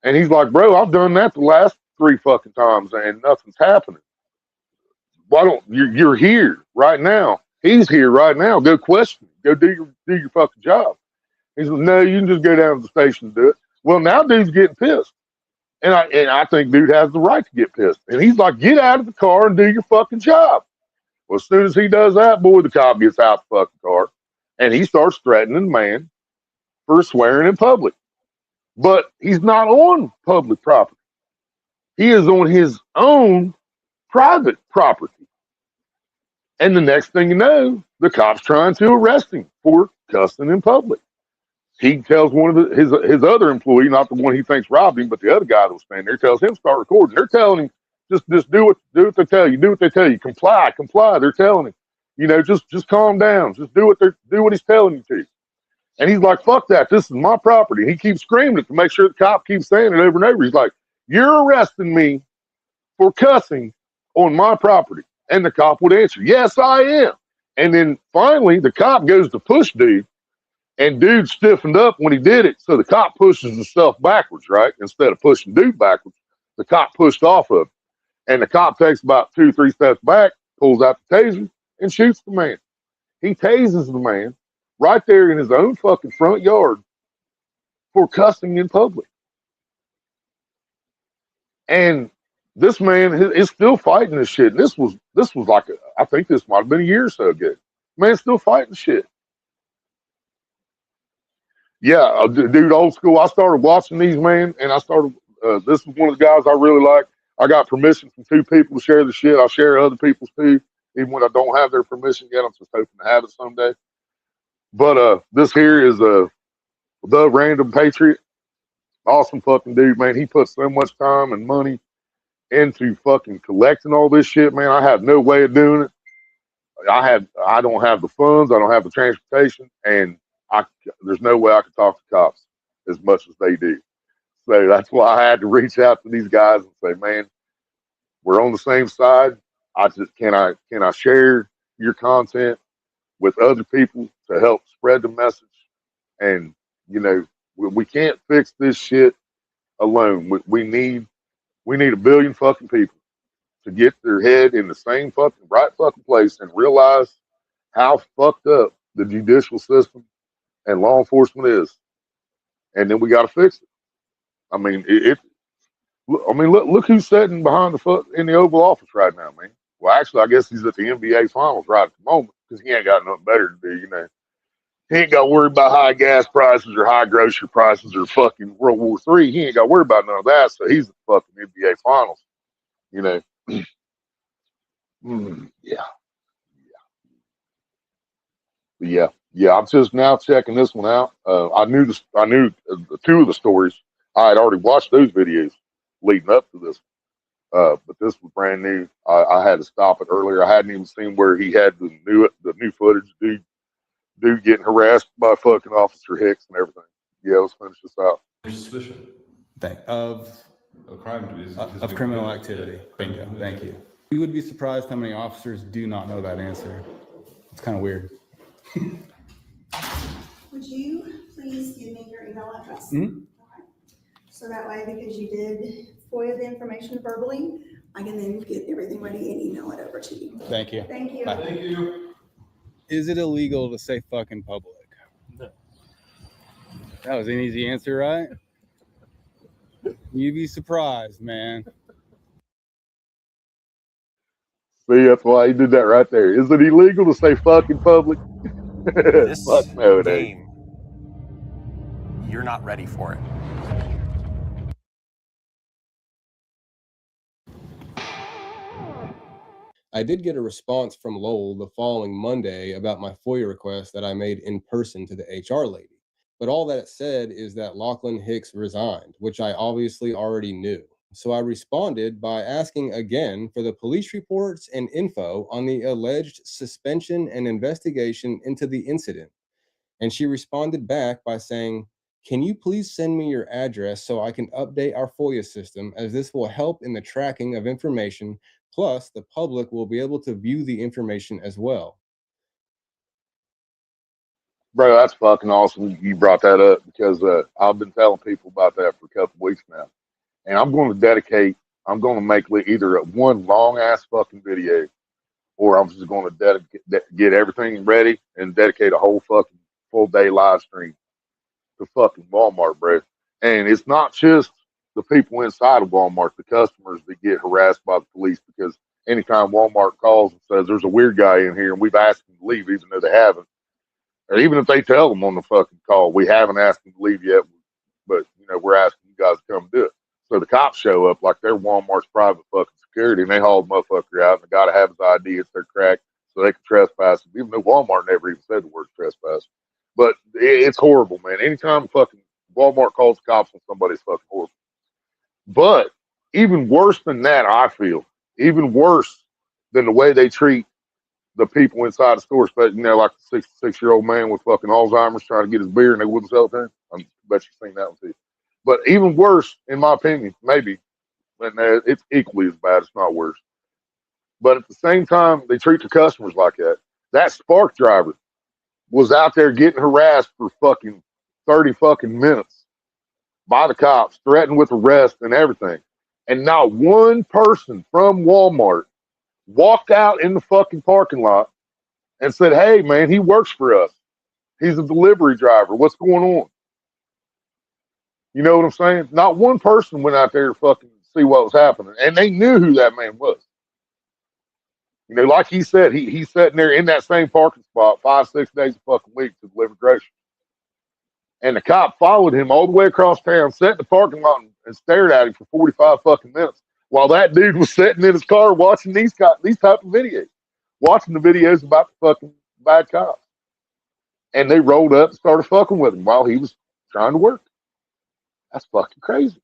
And he's like, bro, I've done that the last 3 fucking times and nothing's happening. Why don't you're here right now? He's here right now. Go question him. Go do your fucking job. He says, no, you can just go down to the station and do it. Well, now dude's getting pissed. And I think dude has the right to get pissed. And he's like, get out of the car and do your fucking job. Well, as soon as he does that, boy, the cop gets out the fucking car and he starts threatening the man for swearing in public. But he's not on public property. He is on his own private property. And the next thing you know, the cop's trying to arrest him for cussing in public. He tells one of his other employee, not the one he thinks robbed him, but the other guy that was standing there, tells him to start recording. They're telling him, just do what they tell you. Do what they tell you. Comply. They're telling him, just calm down. Just do what he's telling you to. And he's like, fuck that. This is my property. He keeps screaming it to make sure the cop keeps saying it over and over. He's like, you're arresting me for cussing on my property. And the cop would answer, yes, I am. And then finally, the cop goes to push dude. And dude stiffened up when he did it. So the cop pushes himself backwards, right? Instead of pushing dude backwards, the cop pushed off of him. And the cop takes about 2 or 3 steps back, pulls out the taser, and shoots the man. He tases the man right there in his own fucking front yard for cussing in public. And this man is still fighting this shit. And this was like, I think this might have been a year or so ago. Man's still fighting shit. Yeah, dude, old school. I started watching these, man, and this is one of the guys I really like. I got permission from 2 people to share the shit. I share other people's too, even when I don't have their permission yet. I'm just hoping to have it someday. But this here is the Random Patriot. Awesome fucking dude, man. He puts so much time and money into fucking collecting all this shit, man. I have no way of doing it. I don't have the funds. I don't have the transportation, and there's no way I could talk to cops as much as they do. So that's why I had to reach out to these guys and say, man, we're on the same side. Can I share your content with other people to help spread the message? And, we can't fix this shit alone. We need 1 billion fucking people to get their head in the same fucking right fucking place and realize how fucked up the judicial system and law enforcement is, and then we got to fix it. I mean, look who's sitting behind in the Oval Office right now, man. Well, actually, I guess he's at the NBA Finals right at the moment because he ain't got nothing better to do, you know. He ain't got to worry about high gas prices or high grocery prices or fucking World War III. He ain't got to worry about none of that. So he's at the fucking NBA Finals, you know. Yeah. Yeah. I'm just now checking this one out. I knew two of the stories. I had already watched those videos leading up to this, but this was brand new. I had to stop it earlier. I hadn't even seen where he had the new footage. Dude getting harassed by fucking Officer Hicks and everything. Yeah, let's finish this out. Suspicion Of of crime of criminal activity. Bingo. Thank you. You would be surprised how many officers do not know that answer. It's kind of weird. Would you please give me your email address? Mhm. Okay. So that way, because you did FOIA the information verbally, I can then get everything ready and email it over to you. Thank you. Thank you. Bye. Thank you. Is it illegal to say fuck in public? No. That was an easy answer, right? You'd be surprised, man. See, that's why he did that right there. Is it illegal to say fuck in public? This Fuck no, it ain't. game, you're not ready for it. I did get a response from Lowell the following Monday about my FOIA request that I made in person to the HR lady. But all that it said is that Lachlan Hicks resigned, which I obviously already knew. So I responded by asking again for the police reports and info on the alleged suspension and investigation into the incident. And she responded back by saying, "Can you please send me your address so I can update our FOIA system, as this will help in the tracking of information, plus the public will be able to view the information as well." Bro, that's fucking awesome you brought that up because I've been telling people about that for a couple weeks now. And I'm going to make either one long ass fucking video or I'm just going to get everything ready and dedicate a whole fucking full day live stream to fucking Walmart, bro. And it's not just the people inside of Walmart, the customers that get harassed by the police because anytime Walmart calls and says there's a weird guy in here and we've asked them to leave even though they haven't, or even if they tell them on the fucking call, we haven't asked them to leave yet, but you know, we're asking you guys to come do it. So the cops show up like they're Walmart's private fucking security and they haul the motherfucker out and they gotta have his ID, it's their crack, so they can trespass him, even though Walmart never even said the word trespass. But it's horrible, man. Anytime fucking Walmart calls the cops on somebody, it's fucking horrible. But even worse than that, I feel, even worse than the way they treat the people inside the store, but you know, like the 66-year-old man with fucking Alzheimer's trying to get his beer and they wouldn't sell it to him. I bet you've seen that one too. But even worse, in my opinion, maybe, and it's equally as bad, it's not worse. But at the same time, they treat the customers like that. That Spark driver was out there getting harassed for fucking 30 fucking minutes by the cops, threatened with arrest and everything. And not one person from Walmart walked out in the fucking parking lot and said, "Hey, man, he works for us. He's a delivery driver. What's going on?" You know what I'm saying? Not one person went out there to fucking see what was happening. And they knew who that man was. You know, like he said, he's sitting there in that same parking spot 5-6 days a fucking week to deliver groceries. And the cop followed him all the way across town, sat in the parking lot and stared at him for 45 fucking minutes while that dude was sitting in his car watching these type of videos, watching the videos about the fucking bad cops. And they rolled up and started fucking with him while he was trying to work. That's fucking crazy.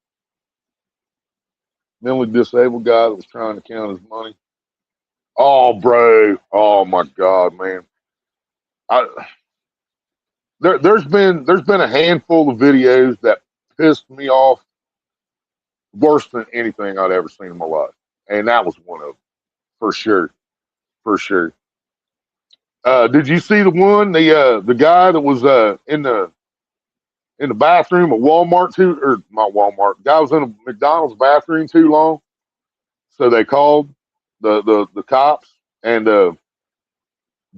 Mentally disabled guy that was trying to count his money. Oh, bro. Oh my God, man. There's been a handful of videos that pissed me off worse than anything I'd ever seen in my life, and that was one of them, for sure, for sure. Did you see the one the guy that was in the bathroom at Walmart or not Walmart? The guy was in a McDonald's bathroom too long, so they called the cops, and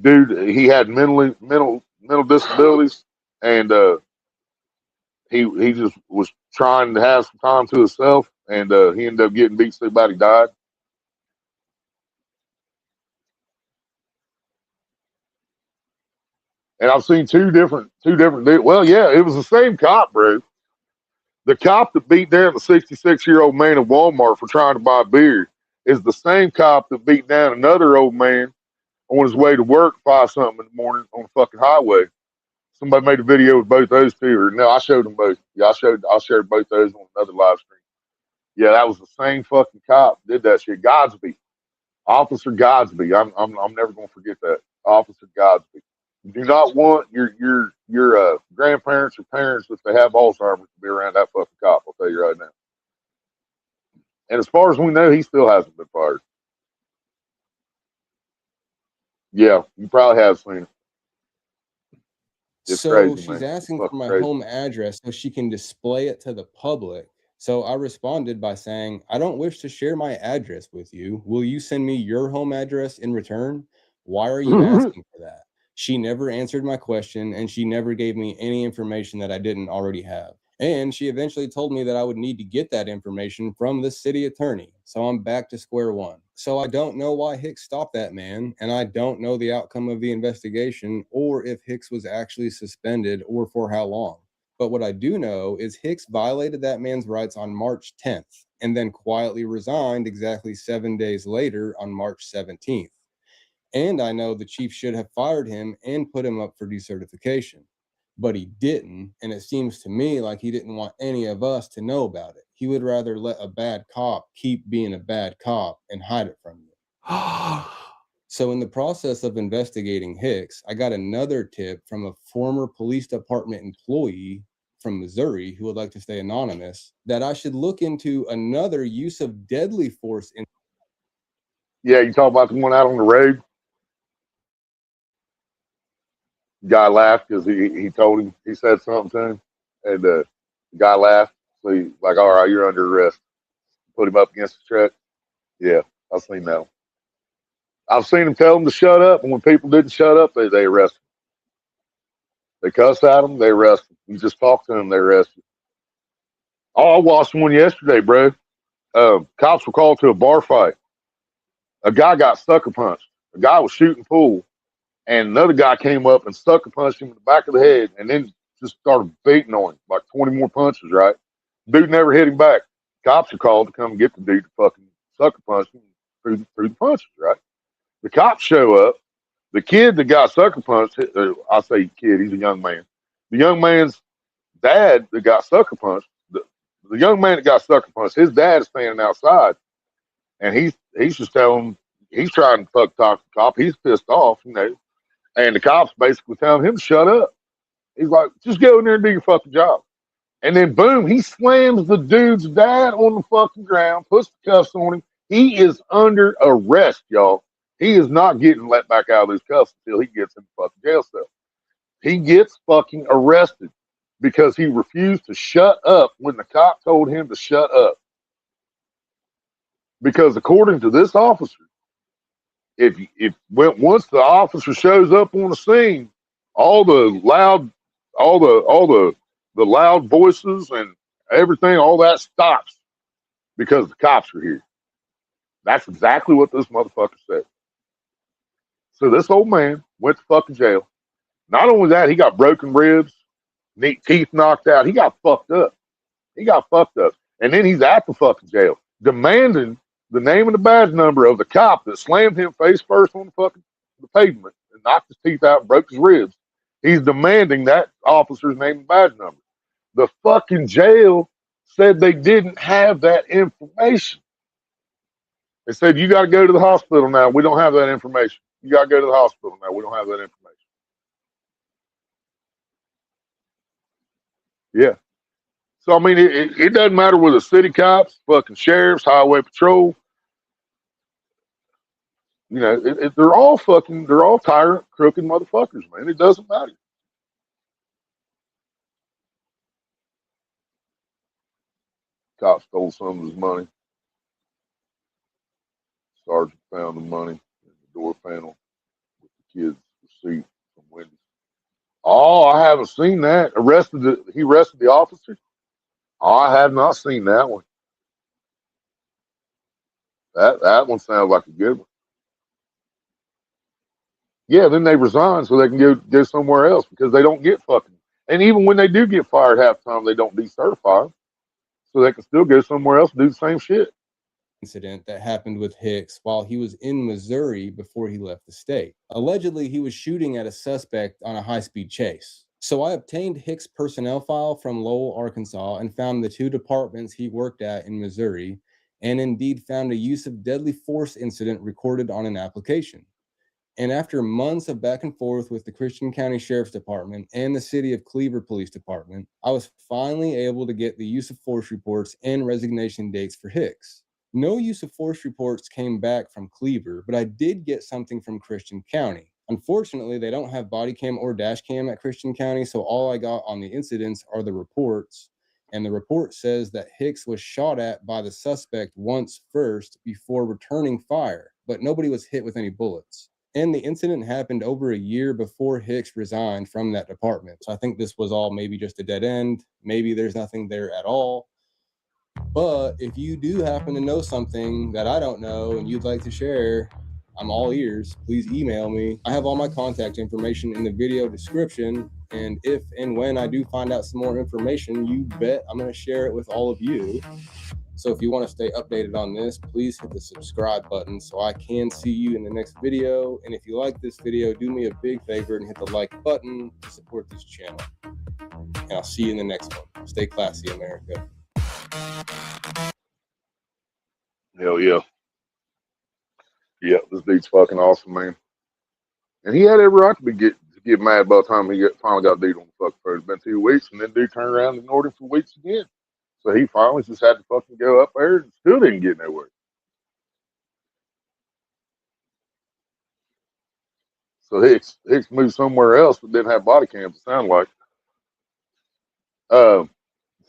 Dude, he had mental disabilities, and he just was trying to have some time to himself, and he ended up getting beat so bad he died. And I've seen two different. Well, yeah, it was the same cop, bro. The cop that beat down the 66-year-old man in Walmart for trying to buy beer is the same cop that beat down another old man on his way to work 5-something in the morning on the fucking highway. Somebody made a video with both those two. Or no, I showed them both. Yeah, I shared both those on another live stream. Yeah, that was the same fucking cop that did that shit. Godsby, Officer Godsby. I'm never gonna forget that. Officer Godsby. You do not want your grandparents or parents, if they have Alzheimer's, to be around that fucking cop. I'll tell you right now. And as far as we know, he still hasn't been fired. Yeah, you probably have seen it. It's So crazy, she's man. It's asking for fucking my crazy. home address so she can display it to the public. So I responded by saying, I don't wish to share my address with you. Will you send me your home address in return? Why are you asking for that? She never answered my question, and she never gave me any information that I didn't already have. And she eventually told me that I would need to get that information from the city attorney. So I'm back to square one. So I don't know why Hicks stopped that man, and I don't know the outcome of the investigation or if Hicks was actually suspended or for how long. But what I do know is Hicks violated that man's rights on March 10th and then quietly resigned exactly 7 days later on March 17th. And I know the chief should have fired him and put him up for decertification. But he didn't, and it seems to me like he didn't want any of us to know about it. He would rather let a bad cop keep being a bad cop and hide it from you. So in the process of investigating Hicks, I got another tip from a former police department employee from Missouri who would like to stay anonymous that I should look into another use of deadly force in. Yeah, you talk about the one out on the road. Guy laughed because he told him, he said something to him, and the guy laughed. So he's like, all right, you're under arrest. Put him up against the truck. Yeah, I've seen that one. I've seen him tell him to shut up, and when people didn't shut up, they arrest him. They cuss at him, they arrest him. You just talk to him, they arrest him. Oh, I watched one yesterday, bro. Cops were called to a bar fight. A guy got sucker punched. A guy was shooting pool, and another guy came up and sucker punched him in the back of the head, and then just started beating on him, like 20 more punches, right? Dude never hit him back. Cops are called to come get the dude to fucking sucker punch him through the punches, right? The cops show up. The kid that got sucker punched, I say kid, he's a young man. The young man's dad that got sucker punched, the young man that got sucker punched, his dad is standing outside, and he's just telling him, he's trying to talk to the cop. He's pissed off, you know, and the cops basically telling him to shut up. He's like, just go in there and do your fucking job. And then boom, he slams the dude's dad on the fucking ground, puts the cuffs on him. He is under arrest, y'all. He is not getting let back out of those cuffs until he gets in the fucking jail cell. He gets fucking arrested because he refused to shut up when the cop told him to shut up. Because according to this officer, if once the officer shows up on the scene, all the loud voices and everything, all that stops because the cops are here. That's exactly what this motherfucker said. So this old man went to fucking jail. Not only that, he got broken ribs, teeth knocked out. He got fucked up. And then he's at the fucking jail demanding the name and the badge number of the cop that slammed him face first on the pavement and knocked his teeth out and broke his ribs. He's demanding that officer's name and badge number. The fucking jail said they didn't have that information. They said, you got to go to the hospital now. We don't have that information. You got to go to the hospital now. We don't have that information. Yeah. So, I mean, it doesn't matter whether city cops, fucking sheriffs, highway patrol. You know, they're all tyrant, crooked motherfuckers, man. It doesn't matter. Cop stole some of his money. Sergeant found the money in the door panel with the kids' See from Wendy's. Oh, I haven't seen that. He arrested the officer? Oh, I have not seen that one. That one sounds like a good one. Yeah, then they resign so they can go somewhere else because they don't get fucking. And even when they do get fired half the time, they don't decertify them. So they can still go somewhere else and do the same shit. Incident that happened with Hicks while he was in Missouri before he left the state. Allegedly, he was shooting at a suspect on a high-speed chase. So I obtained Hicks' personnel file from Lowell, Arkansas, and found the 2 departments he worked at in Missouri, and indeed found a use of deadly force incident recorded on an application. And after months of back and forth with the Christian County Sheriff's Department and the City of Cleaver Police Department, I was finally able to get the use of force reports and resignation dates for Hicks. No use of force reports came back from Cleaver, but I did get something from Christian County. Unfortunately, they don't have body cam or dash cam at Christian County, so all I got on the incidents are the reports. And the report says that Hicks was shot at by the suspect once first before returning fire, but nobody was hit with any bullets. And the incident happened over a year before Hicks resigned from that department. So I think this was all maybe just a dead end. Maybe there's nothing there at all. But if you do happen to know something that I don't know and you'd like to share, I'm all ears. Please email me. I have all my contact information in the video description. And if and when I do find out some more information, you bet I'm going to share it with all of you. So if you want to stay updated on this, please hit the subscribe button so I can see you in the next video. And if you like this video, do me a big favor and hit the like button to support this channel. And I'll see you in the next one. Stay classy, America. Hell yeah. Yeah, this dude's fucking awesome, man. And he had every right to get mad by the time he finally got dude on the fucking phone. It's been 2 weeks, and then dude turned around and ignored him for weeks again. So he finally just had to fucking go up there and still didn't get nowhere. So Hicks moved somewhere else but didn't have body cams, it sounded like.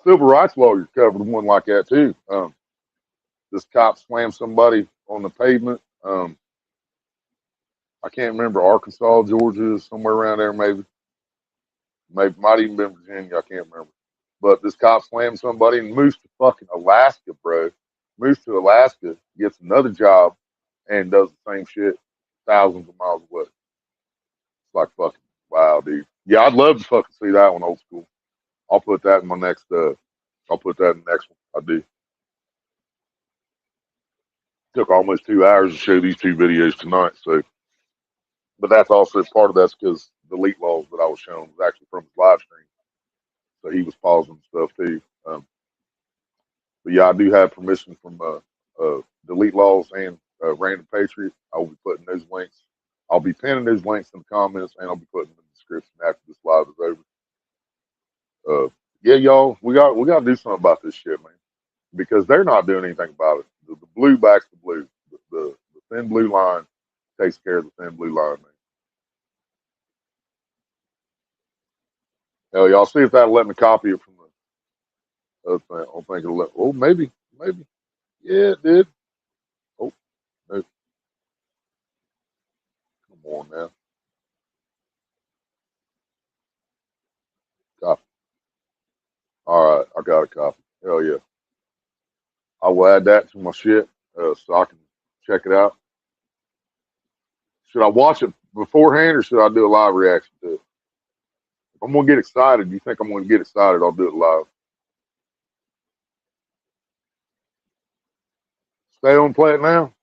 Civil rights lawyers covered one like that too. This cop slammed somebody on the pavement. I can't remember, Arkansas, Georgia, somewhere around there maybe. Might even been Virginia, I can't remember. But this cop slammed somebody and moves to fucking Alaska, bro. Moves to Alaska, gets another job, and does the same shit thousands of miles away. It's like fucking wow, dude. Yeah, I'd love to fucking see that one old school. I'll put that in my next I'll put that in the next one. I do. Took almost 2 hours to show these 2 videos tonight, so but that's also part of that's because the delete laws that I was showing was actually from his live stream. So he was pausing stuff too. But yeah, I do have permission from delete laws and Random Patriot. I will be putting those links. I'll be pinning those links in the comments, and I'll be putting them in the description after this live is over. Yeah, y'all, we got to do something about this shit, man, because they're not doing anything about it. The blue backs the blue. The thin blue line takes care of the thin blue line, man. Hell, y'all see if that'll let me copy it from the other thing. I don't think it'll let. Oh, maybe. Yeah, it did. Oh, no. Come on now. Copy. All right, I got a copy. Hell yeah. I will add that to my shit so I can check it out. Should I watch it beforehand or should I do a live reaction to it? If I'm gonna get excited, you think I'm gonna get excited, I'll do it live. Stay on, play it now.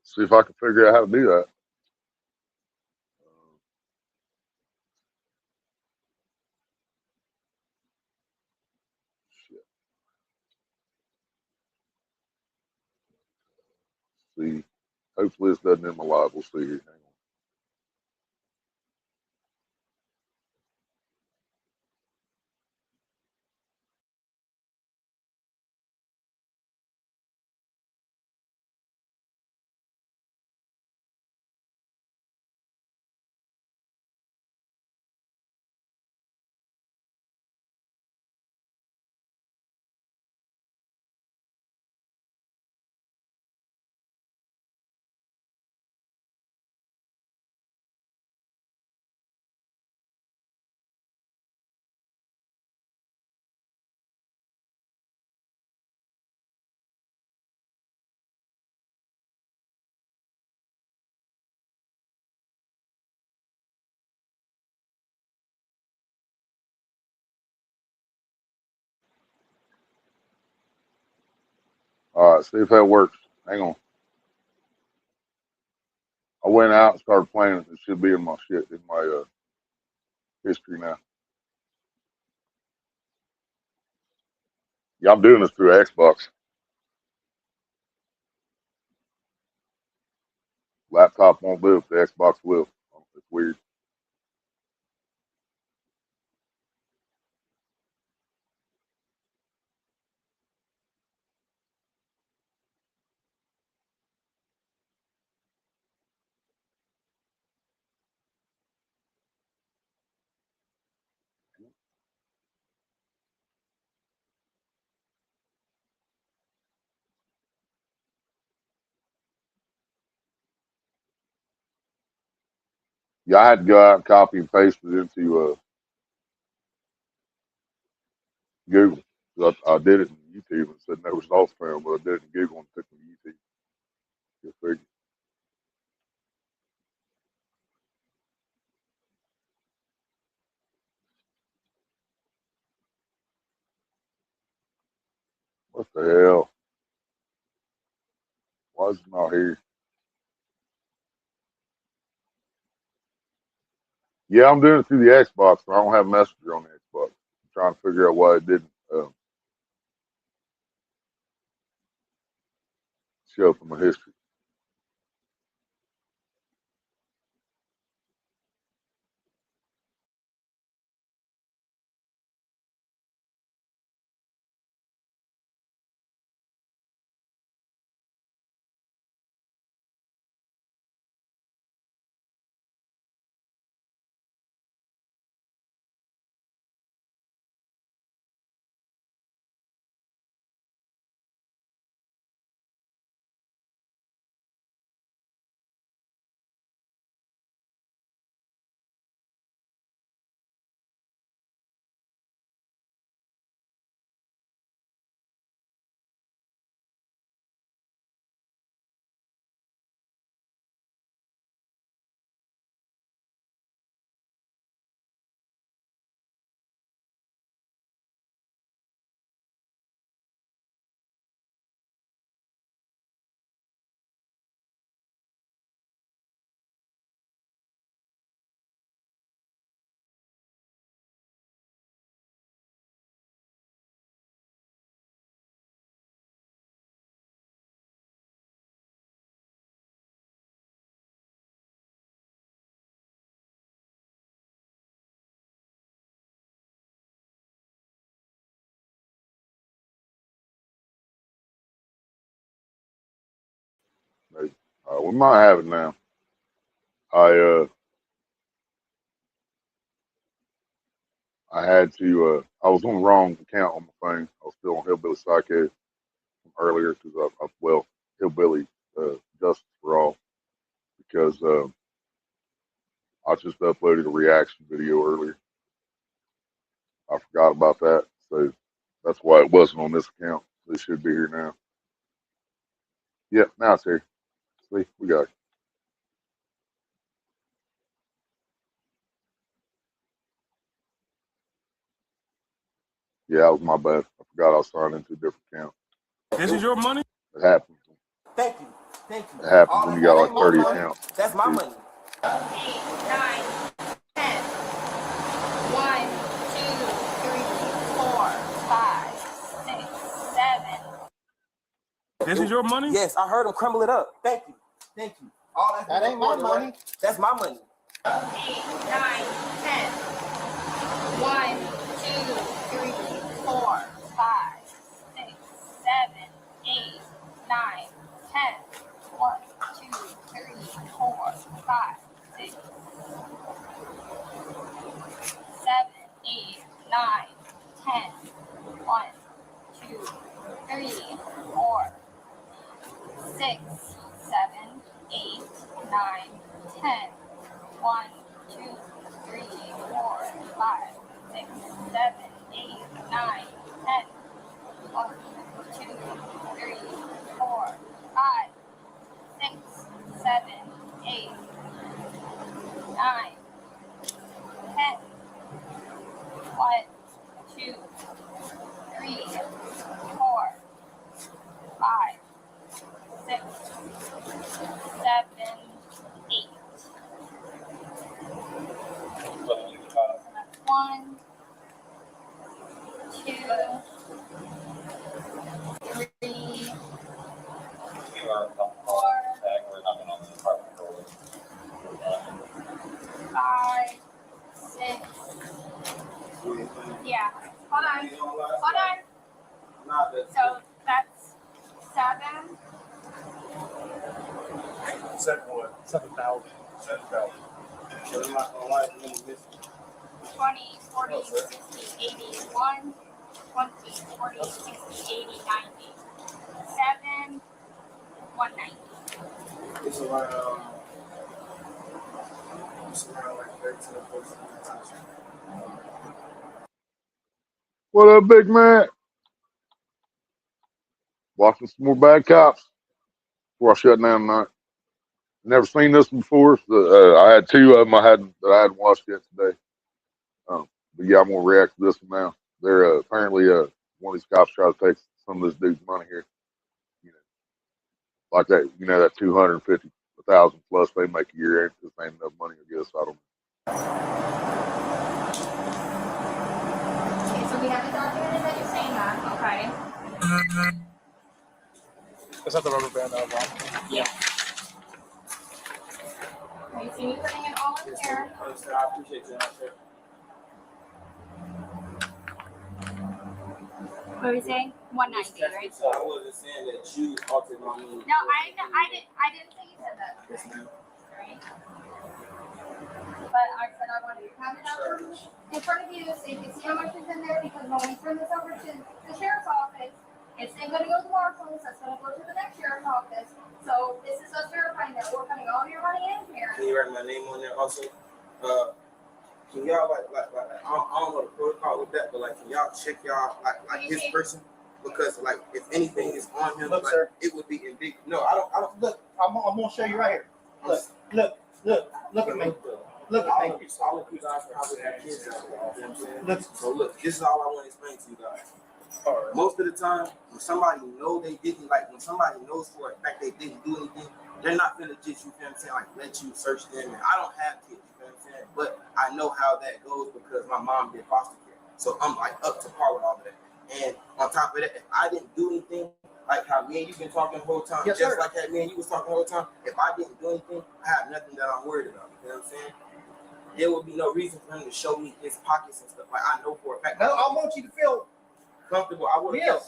See if I can figure out how to do that. Shit. See. Hopefully this doesn't end my live. We'll see here. Hang on. All right, see if that works. Hang on. I went out and started playing it. It should be in my history now. Yeah, I'm doing this through Xbox. Laptop won't live. The Xbox will. It's weird. Yeah, I had to go out and copy and paste it into Google. I did it in YouTube and said no results found, but I did it in Google and took it to YouTube. Just figured. What the hell? Why is it not here? Yeah, I'm doing it through the Xbox, but I don't have Messenger on the Xbox. I'm trying to figure out why it didn't show up in my history. We might have it now. I had to. I was on the wrong account on my phone. I was still on Hillbilly Psycho from earlier because Hillbilly Justice for All because I just uploaded a reaction video earlier. I forgot about that, so that's why it wasn't on this account. It should be here now. Yep, now it's here. See, we got it. Yeah, that was my bad. I forgot I was signed into a different account. This is your money? It happens. Thank you. Thank you. It happens when you got like 30 money. accounts. That's my money. 8, 9, 10. 1, 2, 3, 4, 5, 6, 7. This is your money? Yes, I heard him crumble it up. Thank you. Thank you. All that ain't my money. Right? That's my money. 8, 9, 10. 1, 2, 3, 4, 5, 6, 7, 8, 9, 10. 1, 2, 3, 4, 5, 6, 7, 8, 9, 10. 1, 2, 3, 4, 6, 7, 8, 9, 10. 1, 2, 3, 4, 5, 6, 7, 8, 9, 10. 1, 2, 3, 4, 5, 6, 7, 8, 9, 10. 1, 2, 3, 4, 5, 6, 7, 8. So that's 1, 2, 3, 4, 5, 6. Yeah. Hold on. Hold on. So that's 7. 7,000. 7,000. So I'm not gonna lie, I'm missing. 20, 40, 60, 80, 1, 20, 40, 60, 80, 90. 7, 190. It's around like 13 or 14. What up, big man? Watching some more bad cops before I shut down tonight. Never seen this before. I had 2 of them I hadn't watched yet today. But yeah, I'm gonna react to this one now. They're apparently one of these cops tried to take some of this dude's money here. You know, like that. You know that 250,000 plus they make a year. This ain't enough money, I guess. I don't. Okay, so we haven't documented that you're saying that. Okay. Is that the rubber band that I bought? Yeah. Okay, so you're putting it all in here. I appreciate that. What were you saying? 190, right? So I wasn't saying that you altered my money. No, I didn't think you said that. Yes, ma'am. Right? But I said I wanted to have it out in front of you so you can see how much is in there, because when we turn this over to the sheriff's office, it's then going to go to the marshal's, that's going to go to the next sheriff's office. So this is us verifying that we're putting all your money in here. Can you write my name on there also? Can y'all like I don't know the protocol with that, but like can y'all check y'all like his person? Because like if anything is on him, look, like, sir, it would be in big. No, I don't look. I'm gonna show you right here. Look at me. Look at me. All of you guys are having their kids out there. You know what I'm saying? Look. So look, this is all I want to explain to you guys. Most of the time, when somebody know they didn't, like when somebody knows for a fact they didn't do anything, they're not gonna just, you know what I'm saying, like let you search them. And I don't have kids, you know what I'm saying, but I know how that goes because my mom did foster care, so I'm like up to par with all of that. And on top of that, if I didn't do anything, like how me and you been talking the whole time, yes, just sir, like how me and you was talking the whole time, if I didn't do anything, I have nothing that I'm worried about. You know what I'm saying? There would be no reason for him to show me his pockets and stuff. Like I know for a fact. No, I want you to feel comfortable. I would have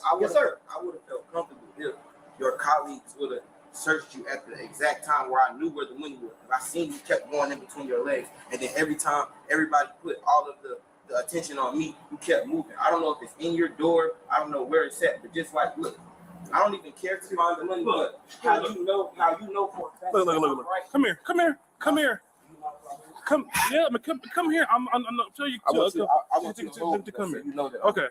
felt comfortable if your colleagues would have searched you at the exact time where I knew where the money was. I seen you kept going in between your legs, and then every time everybody put all of the attention on me, you kept moving. I don't know if it's in your door, I don't know where it's at, but just like look, I don't even care to find the money, but how you know for a fact. Look. Right. Come here. Come here. I'm not tell you. I want you to come here. You know that. Okay.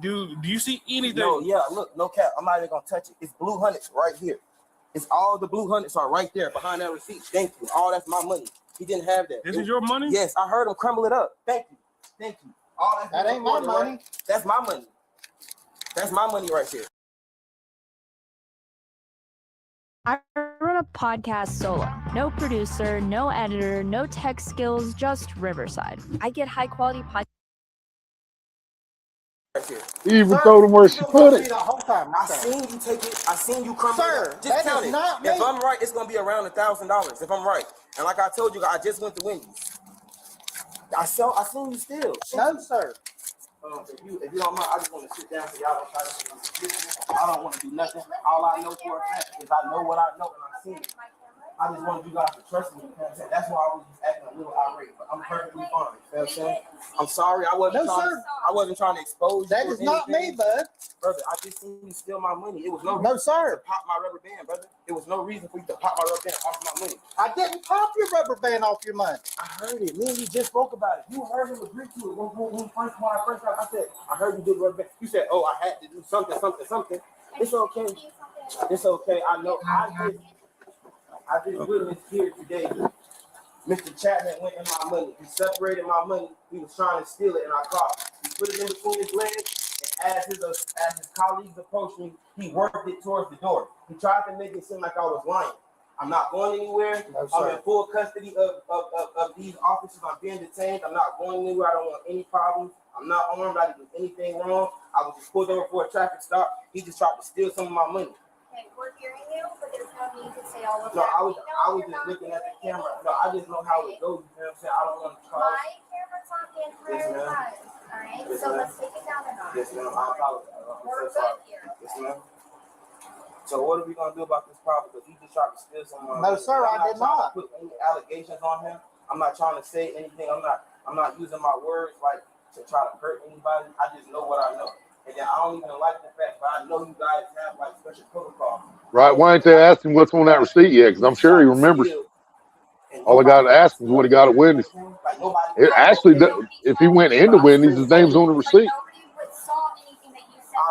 Do you see anything? No, yeah, look, no cap. I'm not even gonna touch it. It's blue hundreds right here. It's all the blue hundreds are right there behind that receipt. Thank you. All that's my money. He didn't have that. This is your money? Yes, I heard him crumble it up. Thank you. All that ain't my money. Right? That's my money. That's my money right there. I run a podcast solo. No producer, no editor, no tech skills, just Riverside. I get high quality podcasts. He even told him where she put it. I seen you take it. I seen you crumble it up. Just count it. If I'm right, it's gonna be around $1,000. If I'm right, and like I told you, I just went to Wendy's. I seen you still. No, sir. If you don't mind, I just want to sit down so y'all don't try to. I don't want to do nothing. All I know for a fact is I know what I know and I seen it. I just wanted you guys to trust me. That's why I was just acting a little irate, but I'm perfectly fine. You know what I'm saying? I'm sorry. I wasn't trying to expose you. That is not me, bud. Brother, I just seen you steal my money. It was no reason to pop my rubber band, brother. It was no reason for you to pop my rubber band off my money. I didn't pop your rubber band off your money. I heard it. Me and you just spoke about it. You heard him agree to it when I first got. I said, I heard you did rubber band. You said, oh, I had to do something. It's okay. It's okay. I know. I just witnessed here today. Mr. Chapman went in my money. He separated my money. He was trying to steal it, and I caught him. He put it in between his legs, as his colleagues approached me, he worked it towards the door. He tried to make it seem like I was lying. I'm not going anywhere. I'm in full custody of these officers. I'm being detained. I'm not going anywhere. I don't want any problems. I'm not armed. I didn't do anything wrong. I was just pulled over for a traffic stop. He just tried to steal some of my money. Okay, we're hearing you, but there's no need to say all of No, that. I was just looking at the camera. No, I just know how it goes. You know what I'm saying? I don't want to charge. My camera's on the entire time. All right, so let's take it down a notch. Yes, ma'am. I apologize. We're good here. Yes, ma'am. So what are we gonna do about this problem? Because he just tried to steal some money. No, sir, I did not. Put any allegations on him. I'm not trying to say anything. I'm not using my words like to try to hurt anybody. I just know what I know. And then I don't even like the fact, but I know you guys have like special protocol. Right? Why ain't they asking what's on that receipt yet? Because I'm sure he remembers. All I got to ask him is what he got at Wendy's. It actually, if he went into Wendy's, his name's on the receipt. I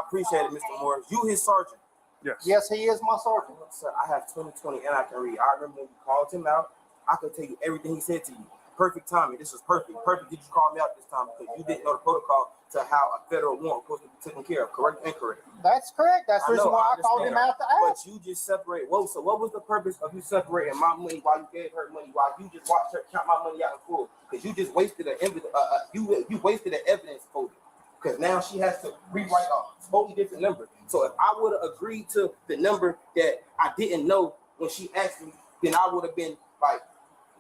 appreciate it, Mr. Morris. You his sergeant. Yes. Yes, he is my sergeant. Sir, I have 20/20 and I can read. I remember when you called him out. I could tell you everything he said to you. Perfect timing. This was perfect. Perfect. Did you call me out this time because you didn't know the protocol to how a federal warrant was supposed to be taken care of? Correct or incorrect? That's correct. That's the reason why I called him out to ask. But you just separate. Whoa. So what was the purpose of you separating my money while you gave her money while you just watched her count my money out in full? Because you just wasted you wasted an evidence folder. Because now she has to rewrite a totally different number. So if I would have agreed to the number that I didn't know when she asked me, then I would have been like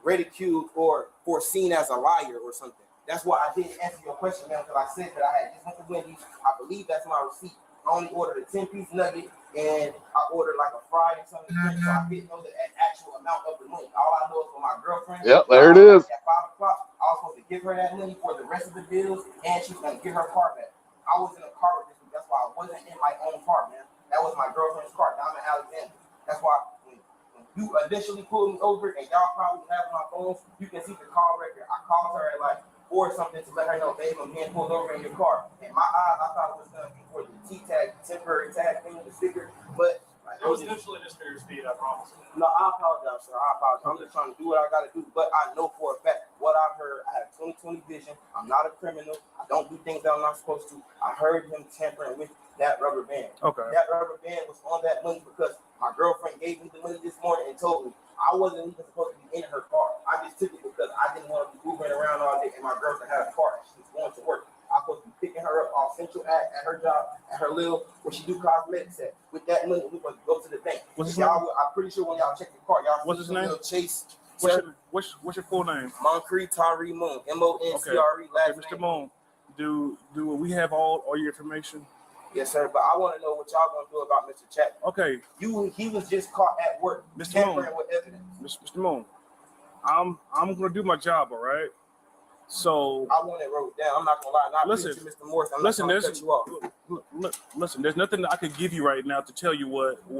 ridiculed or seen as a liar or something. That's why I didn't answer your question, man, because I said that I had just went to Wendy's. I believe that's my receipt. I only ordered a 10-piece nugget and I ordered like a fry and something. So I didn't know the actual amount of the money. All I know is for my girlfriend. Yep, there it is. At 5 o'clock, I was supposed to give her that money for the rest of the bills, and she was going to get her car back. I was in a car with this week. That's why I wasn't in my own car, man. That was my girlfriend's car down in Alexander. That's why when you initially pulled me over, and y'all probably have my phones, you can see the call record. I called her at like 4 something to let her know, babe, I'm being pulled over in your car. In my eyes, I thought it was going to be for the T-tag, temporary tag thing, the sticker, but like, It was initially just for your speed, I promise. no, I apologize, sir. I apologize. I'm just trying to do what I got to do. But I know for a fact what I heard. I have 20/20 vision. I'm not a criminal. I don't do things that I'm not supposed to. I heard him tampering with that rubber band. Okay. That rubber band was on that money because my girlfriend gave me the money this morning and told me I wasn't even supposed to be in her car. I just took it because I didn't want to be moving around all day and my girlfriend had a car. She was going to work. I'm supposed to be picking her up off Central at her job, at her little, where she do cosmetics at. With that money, we're supposed to go to the bank. What's his y'all, name? I'm pretty sure when y'all check the car, y'all What's his see name? little Chase. What's your full name? Moncrief Tyree Moon. Moncre. Okay, Last Mr. name. Moon, do we have all your information? Yes, sir. But I want to know what y'all gonna do about Mr. Chapman. Okay. He was just caught at work, Mr. tampering Moon. with evidence. Mr. Moon, I'm gonna do my job, all right? So I want it wrote down. I'm not gonna lie. Not listen, Mr. Morris. I'm listen, not gonna there's cut you off. listen, there's nothing that I could give you right now to tell you what I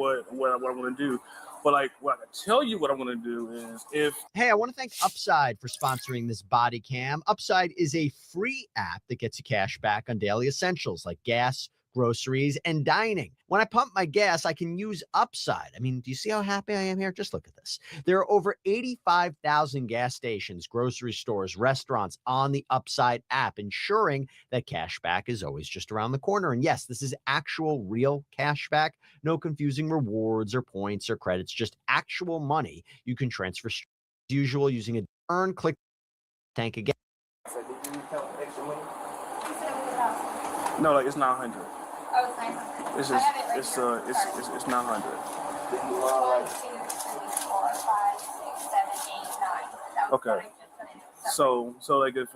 want to do. But like what I can tell you what I want to do is Hey, I want to thank Upside for sponsoring this body cam. Upside is a free app that gets you cash back on daily essentials like gas, groceries, and dining. When I pump my gas, I can use Upside. I mean, do you see how happy I am here? Just look at this. There are over 85,000 gas stations, grocery stores, restaurants on the Upside app, ensuring that cash back is always just around the corner. And yes, this is actual real cash back. No confusing rewards or points or credits, just actual money you can transfer as usual using a earn click tank again. So did you count extra money? no, like it's 900. Oh, it's 900. It's I just have it right it's here. it's 900. 1, 2, 3, 4, 5, 6, 7, 8, 9. That was Okay. what I just put in. So like if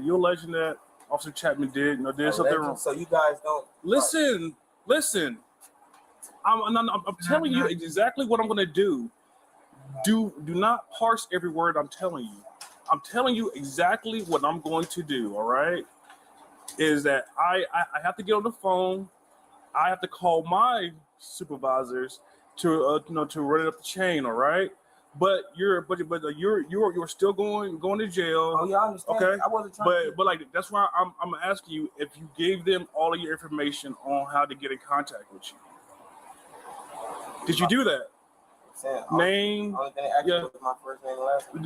you're alleging that Officer Chapman did something wrong. So you guys don't Listen. I'm telling you exactly what I'm gonna do. Do not parse every word I'm telling you. I'm telling you exactly what I'm going to do. All right, is that I have to get on the phone. I have to call my supervisors to to run it up the chain. All right, but you're still going to jail. Oh yeah, I understand. Okay, I wasn't trying but like that's why I'm asking you if you gave them all of your information on how to get in contact with you. Did you do that? Name, yeah. My first name and last name.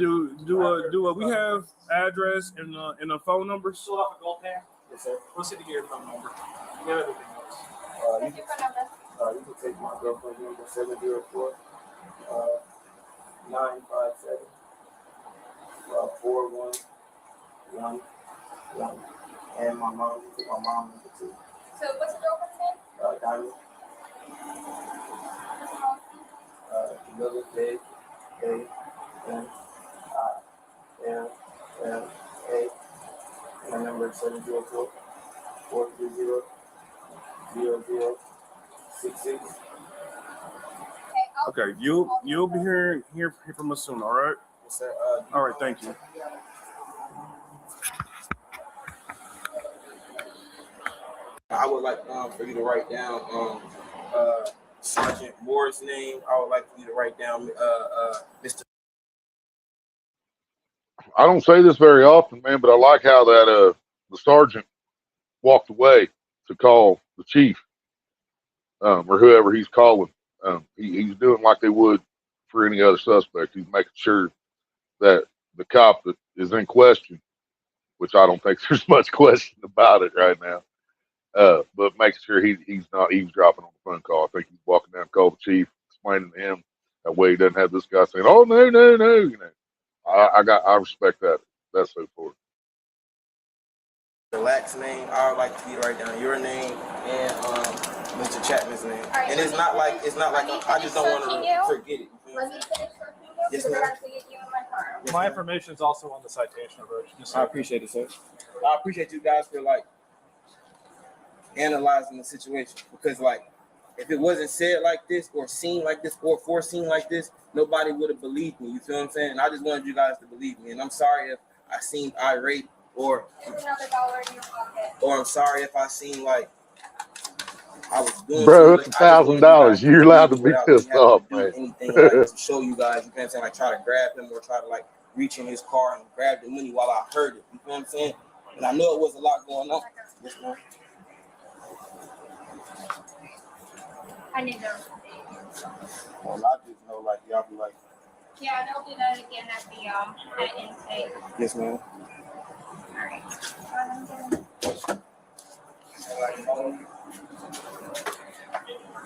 We have address and a phone number? Fill out a gold pen. Yes, sir. Proceed to get your phone number. You have everything else. You can take my girlfriend's number 704 957 4111, and my mom. You take my mom number too. So what's your girlfriend's name? Diamond. Camilla J A N I L L A. And my number is 704 430 0066. Okay, you'll be hear from us soon. All right. Yes, sir. All right. Thank you. I would like for you to write down Sergeant Moore's name. I would like for you to write down Mr. I don't say this very often, man, but I like how that the sergeant walked away to call the chief or whoever he's calling. He's doing like they would for any other suspect. He's making sure that the cop that is in question, which I don't think there's much question about it right now, but making sure he's not eavesdropping on the phone call. I think he's walking down to call the chief, explaining to him that way he doesn't have this guy saying, "Oh no, no, no," you know. I respect that. That's so cool. Relax name. I would like for you to write down your name and Mr. Chapman's name. Right, and it's not like I just don't want to forget it. Let me finish searching you Yes, because we're ma'am. going to get you in my car. My information is also on the citation approach. I appreciate it, sir. I appreciate you guys for like analyzing the situation, because like if it wasn't said like this or seen like this or foreseen like this, nobody would have believed me. You feel what I'm saying? And I just wanted you guys to believe me. And I'm sorry if I seemed irate or There's another $1 in your pocket. or I'm sorry if I seemed like I was doing Bro, it's $1,000. You're allowed to be pissed off, man. anything like to show you guys, you know what I'm saying, like try to grab him or try to like reach in his car and grab the money while I heard it. You know what I'm saying? And I know it was a lot going on. Yes, ma'am. I need to. Well, I just know like y'all be like, Yeah, they'll do that again at the at intake. yes, ma'am. Alright.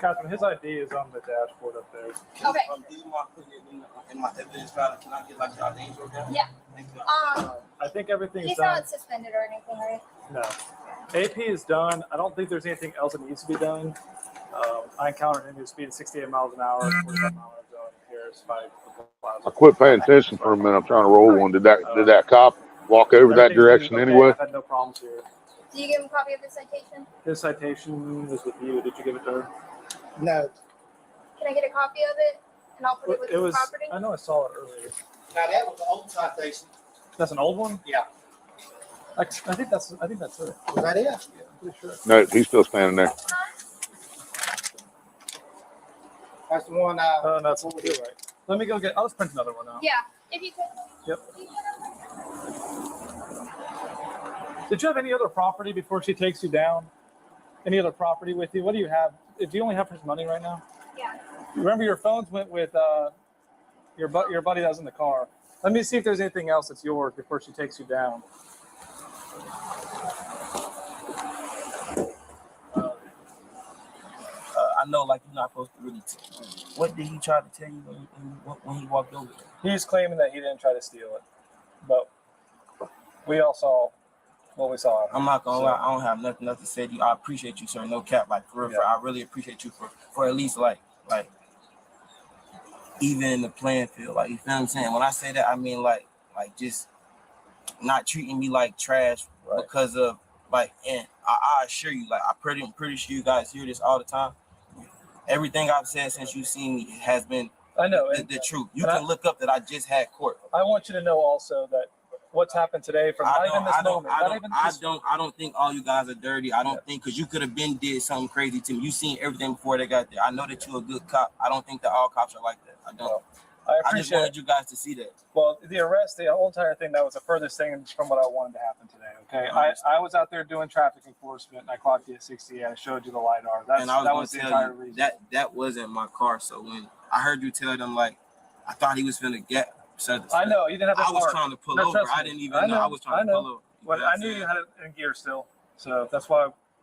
Catherine, his ID is on the dashboard up there. Okay. Do you mind putting it in my evidence file? Can I get like y'all names or whatever? Yeah. I think everything's He's done. not suspended or anything, right? No. AP is done. I don't think there's anything else that needs to be done. I encountered him. He was speeding 68 miles an hour, 45 mile an hour here. I quit paying attention for a minute. I'm trying to roll one. Did that cop walk over that direction anyway? I've had no problems here. Do you give him a copy of the citation? His citation was with you. Did you give it to her? No. Can I get a copy of it? And I'll put it with It the was. property? I know I saw it earlier. Now that was the old citation. That's an old one. Yeah. I think that's it. Was that it? Yeah, I'm pretty sure. No, he's still standing there. That's the one. Oh, no, that's what we'll do, right? Let me go get. I'll just print another one out. Yeah. If you could. Yep. Did you have any other property before she takes you down? Any other property with you? What do you have? Do you only have his money right now? Yeah. Remember, your phones went with your buddy that was in the car. Let me see if there's anything else that's yours before she takes you down. I know, like, you're not supposed to really. What did he try to tell you when he walked over there? He's claiming that he didn't try to steal it, but we all saw what we saw. I'm not gonna lie, I don't have nothing else to say to you. I appreciate you, sir. No cap, like for real. Yeah. I really appreciate you for at least like even in the playing field. Like, you feel what I'm saying? When I say that, I mean like just not treating me like trash because of like. And I assure you, like I'm pretty sure you guys hear this all the time. Everything I've said since you've seen me has been the truth. You can look up that I just had court. I want you to know also that what's happened today from not even this moment. I don't think all you guys are dirty. I don't think, because you could have been did something crazy to me. You seen everything before they got there. I know that you're a good cop. I don't think that all cops are like that. I don't. I just wanted you guys to see that. Well, the arrest, the whole entire thing, that was the furthest thing from what I wanted to happen today. Okay, I was out there doing traffic enforcement, and I clocked you at 68. I showed you the LiDAR. That was the entire reason. That wasn't my car. So when I heard you tell them, like, I thought he was finna get. I know you didn't have. I was trying to pull over. I didn't even know I was trying to pull over. But I knew you had it in gear still, so that's why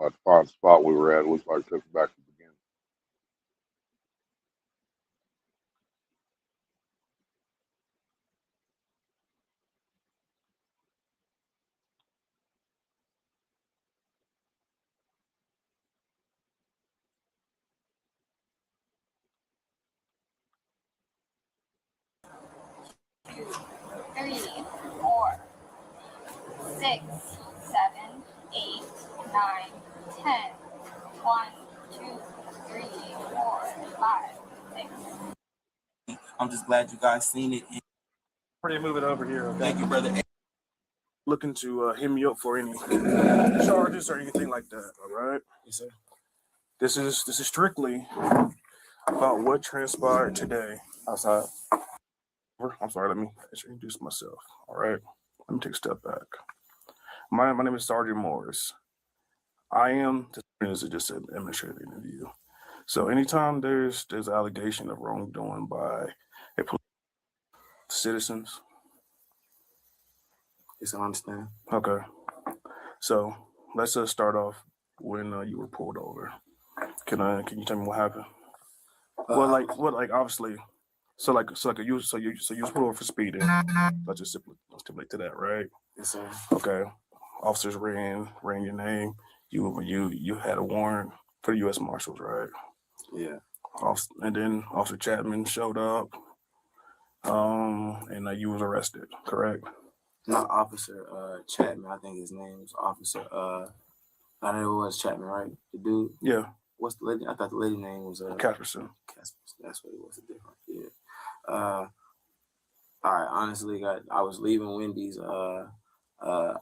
Like, find the spot we were at. It looks like took it back to the beginning. Three, 4, 6, 7, 8, 9, 10. 1, 2, 3, 4, 5, 6. I'm just glad you guys seen it. Ready to move it over here. Okay? Thank you, brother. Looking to hit me up for any charges or anything like that. All right. Yes, sir. This is strictly about what transpired today outside. I'm sorry. Let me introduce myself. All right. Let me take a step back. My name is Sergeant Morris. I am this is just an administrative interview. So anytime there's allegation of wrongdoing by a citizens. Yes, I understand. Okay. So let's just start off when you were pulled over. Can you tell me what happened? Obviously. So you was pulled over for speeding. Let's just stipulate to that, right? Yes, sir. Okay. Officers ran your name. You had a warrant for the U.S. Marshals, right? Yeah. And then Officer Chapman showed up. And you was arrested, correct? Not Officer Chapman. I think his name was Officer. I know it was Chapman, right? The dude. Yeah. What's the lady? I thought the lady name was Catherson. That's what it was. Different. Yeah. All right. Honestly, I was leaving Wendy's. I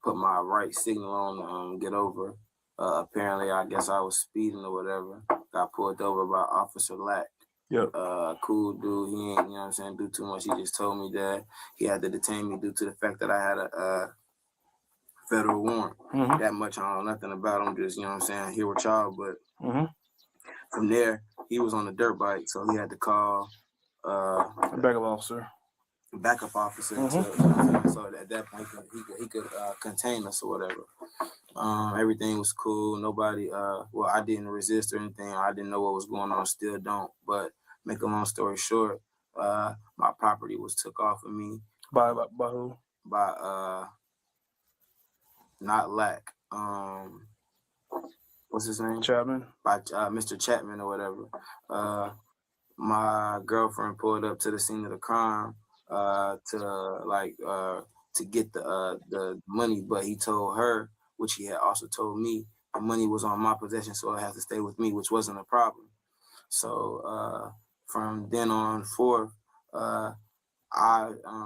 put my right signal on get over. Apparently, I guess I was speeding or whatever. Got pulled over by Officer Lack. Yep. Cool dude. He ain't, you know what I'm saying, do too much. He just told me that he had to detain me due to the fact that I had a federal warrant. Mm-hmm. That much I don't know nothing about him. Just, you know what I'm saying, here with y'all. But from there, he was on a dirt bike, so he had to call a backup officer. So at that point he could contain us or whatever. Everything was cool. Nobody I didn't resist or anything. I didn't know what was going on, still don't. But make a long story short, my property was took off of me. By who? By not Lack. What's his name? Chapman. By Mr. Chapman or whatever. My girlfriend pulled up to the scene of the crime to get the money, but he told her, which he had also told me, the money was on my possession, so it had to stay with me, which wasn't a problem. So from then on forth, I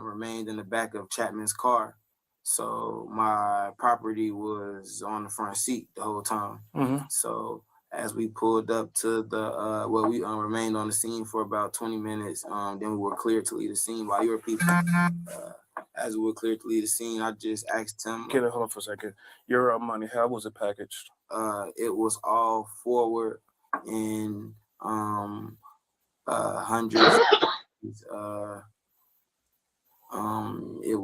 remained in the back of Chapman's car. So my property was on the front seat the whole time. Mm-hmm. So as we pulled up to the, we remained on the scene for about 20 minutes. Then we were cleared to leave the scene while you were people. As we were cleared to leave the scene, I just asked him. Hold on for a second. Your money, how was it packaged? It was all forward in hundreds. It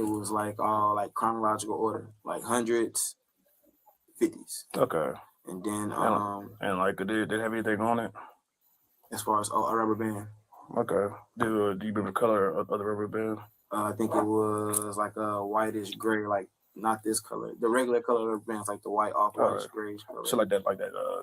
was like all like chronological order, like hundreds, 50s. Okay. And then and like did it have anything on it? As far as a rubber band. Okay. Do you remember the color of the rubber band? I think it was like a whitish gray, like not this color. The regular color of the band is like the white off whitish grayish color. So like that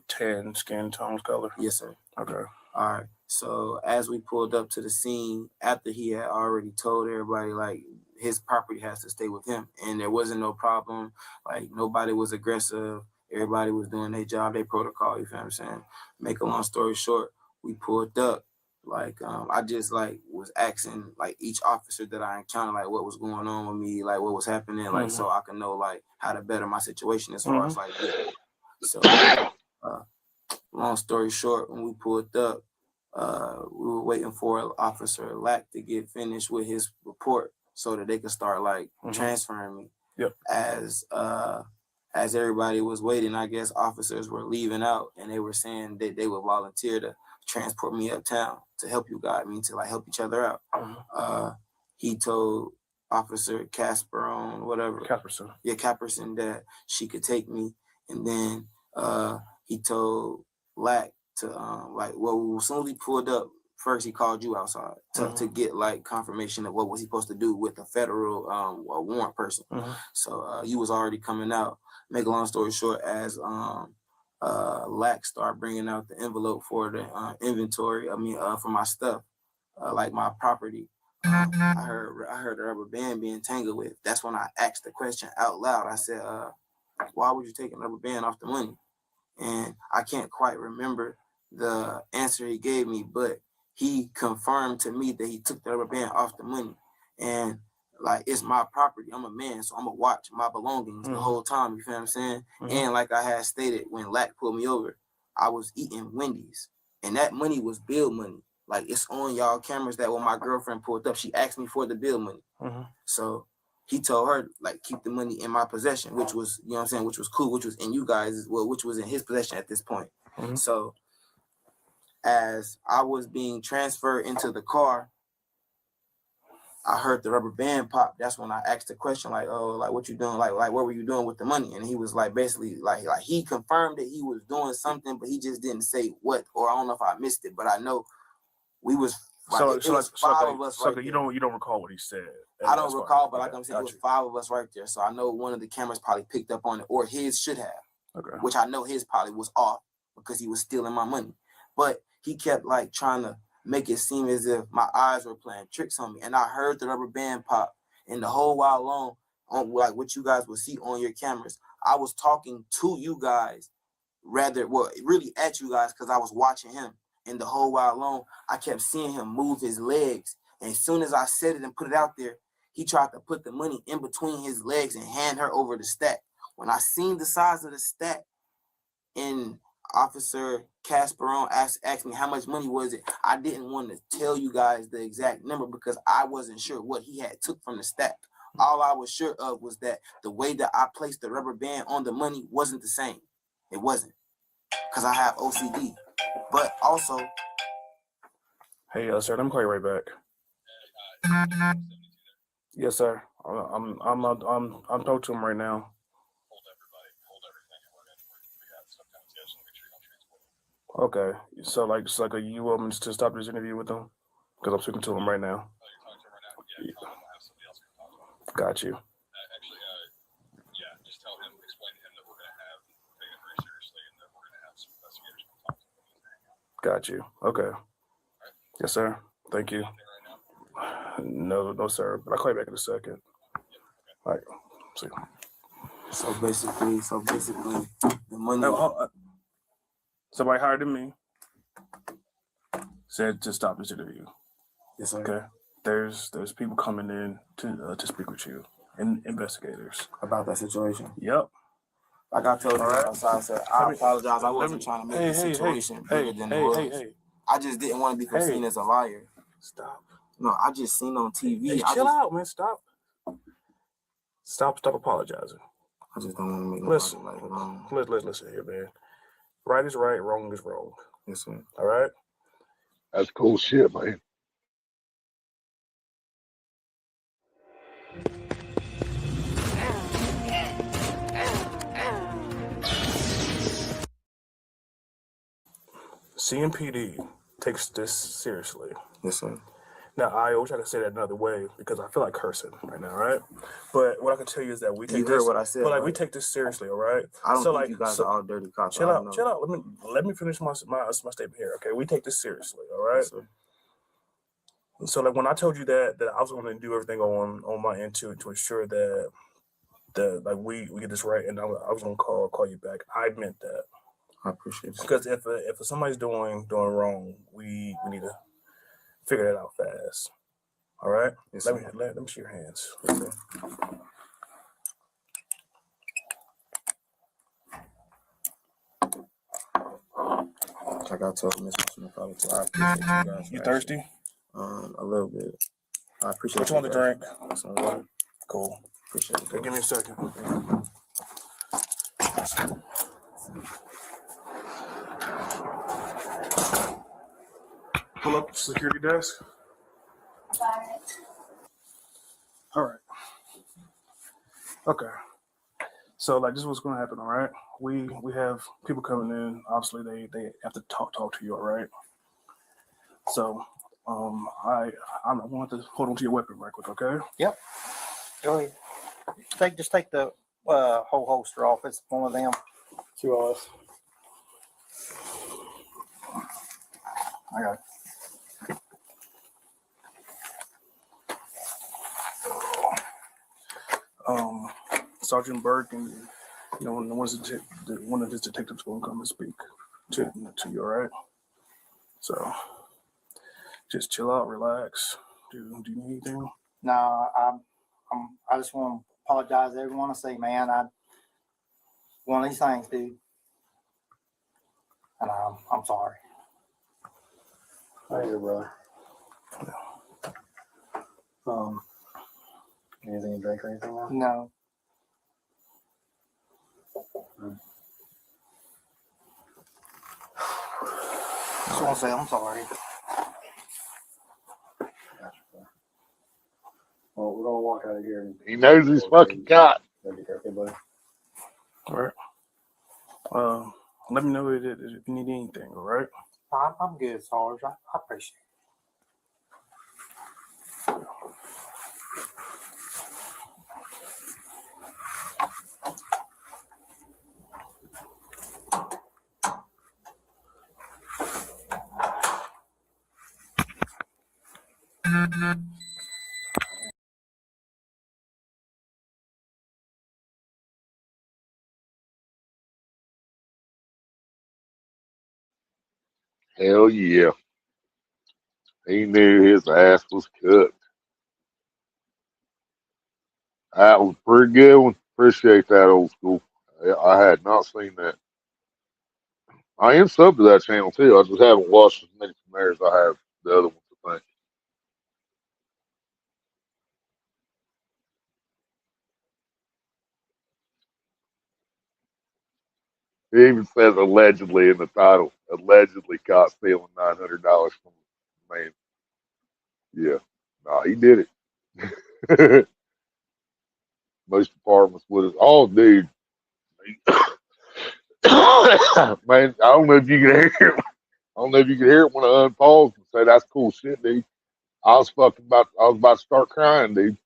tan skin tones color? Yes, sir. Okay. All right. So as we pulled up to the scene, after he had already told everybody like his property has to stay with him, and there wasn't no problem. Like nobody was aggressive. Everybody was doing their job, their protocol. You feel what I'm saying? Make a long story short, we pulled up. Like I just like was asking like each officer that I encountered like what was going on with me, like what was happening, like so I can know like how to better my situation as far as like yeah. So long story short, when we pulled up, we were waiting for Officer Lack to get finished with his report so that they could start like transferring me. Yep. As everybody was waiting, I guess officers were leaving out and they were saying that they would volunteer to transport me uptown to help you guys, to like help each other out. He told Officer Casperon, whatever. Casperson. Yeah, Casperson, that she could take me. And then he told Lack to as soon as we pulled up, first he called you outside to get like confirmation of what was he supposed to do with a federal warrant person. So you was already coming out. Make a long story short, as Lack started bringing out the envelope for the inventory, for my stuff, like my property. I heard the rubber band being tangled with. That's when I asked the question out loud. I said, why would you take a rubber band off the money? And I can't quite remember the answer he gave me, but he confirmed to me that he took the rubber band off the money. And like, it's my property. I'm a man, so I'm gonna watch my belongings the whole time. You feel what I'm saying? And like I had stated, when Lack pulled me over, I was eating Wendy's, and that money was bill money. Like, it's on y'all cameras that when my girlfriend pulled up, she asked me for the bill money. So he told her, like, keep the money in my possession, which was, you know what I'm saying, which was cool, which was in you guys, well, which was in his possession at this point. So as I was being transferred into the car, I heard the rubber band pop. That's when I asked the question, like, oh, like, what you doing? Like, what were you doing with the money? And he was like, basically, like he confirmed that he was doing something, but he just didn't say what, or I don't know if I missed it, but I know we was like, it was five of us right there. You don't recall what he said. I don't recall, but like I'm saying, it was five of us right there. So I know one of the cameras probably picked up on it, or his should have. Okay. Which I know his probably was off because he was stealing my money. But he kept like trying to make it seem as if my eyes were playing tricks on me. And I heard the rubber band pop. And the whole while long, on like what you guys will see on your cameras, I was talking to you guys, really at you guys, because I was watching him. And the whole while long, I kept seeing him move his legs. And as soon as I said it and put it out there, he tried to put the money in between his legs and hand her over the stack. When I seen the size of the stack, and Officer Casperon asked me how much money was it, I didn't want to tell you guys the exact number because I wasn't sure what he had took from the stack. All I was sure of was that the way that I placed the rubber band on the money wasn't the same. It wasn't, because I have OCD. But also, hey, sir, let me call you right back. Yes, sir. I'm talking to him right now. Okay, so are you want me to stop this interview with him? Because I'm speaking to him right now. Got you. Just tell him, explain to him that we're going to have take it very seriously and that we're going to have some investigators come talk to him. Got you. Okay. Yes, sir. Thank you. No, sir. But I'll call you back in a second. All right. See. So basically, the money. Somebody higher than me said to stop this interview. Yes, sir. Okay. There's people coming in to speak with you, and investigators about that situation. Yep. Like I told you outside, I said, I apologize. I wasn't trying to make the situation bigger than it was. I just didn't want to be seen as a liar. Stop. No, I just seen on TV. Chill out, man. Stop apologizing. I just don't want to make listen here, man. Right is right, wrong is wrong. Yes, sir. All right? That's cool shit, man. CMPD takes this seriously. Yes, sir. Now, I always try to say that another way because I feel like cursing right now, right? But what I can tell you is that we take you this. Heard what I said, but right? We take this seriously, all right? I don't think you guys are all dirty cops. Chill out. Let me finish my statement here, okay? We take this seriously, all right? Yes, so, like when I told you that I was going to do everything on my end to ensure that like we get this right, and I was going to call you back. I meant that. I appreciate it. Because if somebody's doing wrong, we need to figure that out fast. All right? Yes, let me see your hands. Yes, sir. Like I told Miss probably too. I appreciate you guys. You thirsty? A little bit. I appreciate. What you want to drink? Some water. Cool. Appreciate it. Okay, give me a second. Pull up security desk. All right. Okay. So like this is what's gonna happen, all right? We have people coming in. Obviously, they have to talk to you, all right? So I'm going to hold on to your weapon right quick, okay? Yep. Go ahead. Just take the whole holster off. It's one of them. 2 Rs. I got it. Sergeant Burke and one of his detectives going to come and speak to you, all right? So just chill out, relax. Do you need anything? No, I just want to apologize to everyone. I say, man, one of these things, dude, and I'm sorry. Thank you, brother. Anything to drink or anything like that? No. Just want to say I'm sorry. Well, we're gonna walk out of here. He knows he's fucking caught. Be careful, buddy. All right. Let me know if you need anything, all right? I'm good, Sarge. I appreciate it. Hell yeah. He knew his ass was cooked. That was a pretty good one. Appreciate that, old school. I had not seen that. I am subbed to that channel too. I just haven't watched as many from there as I have the other ones, I think. He even says allegedly in the title. Allegedly caught stealing $900 from a man. Yeah. Nah, he did it. Most departments would have. Oh, dude. Man, I don't know if you can hear it. I don't know if you can hear it when I unpause and say that's cool shit, dude. I was about to start crying, dude.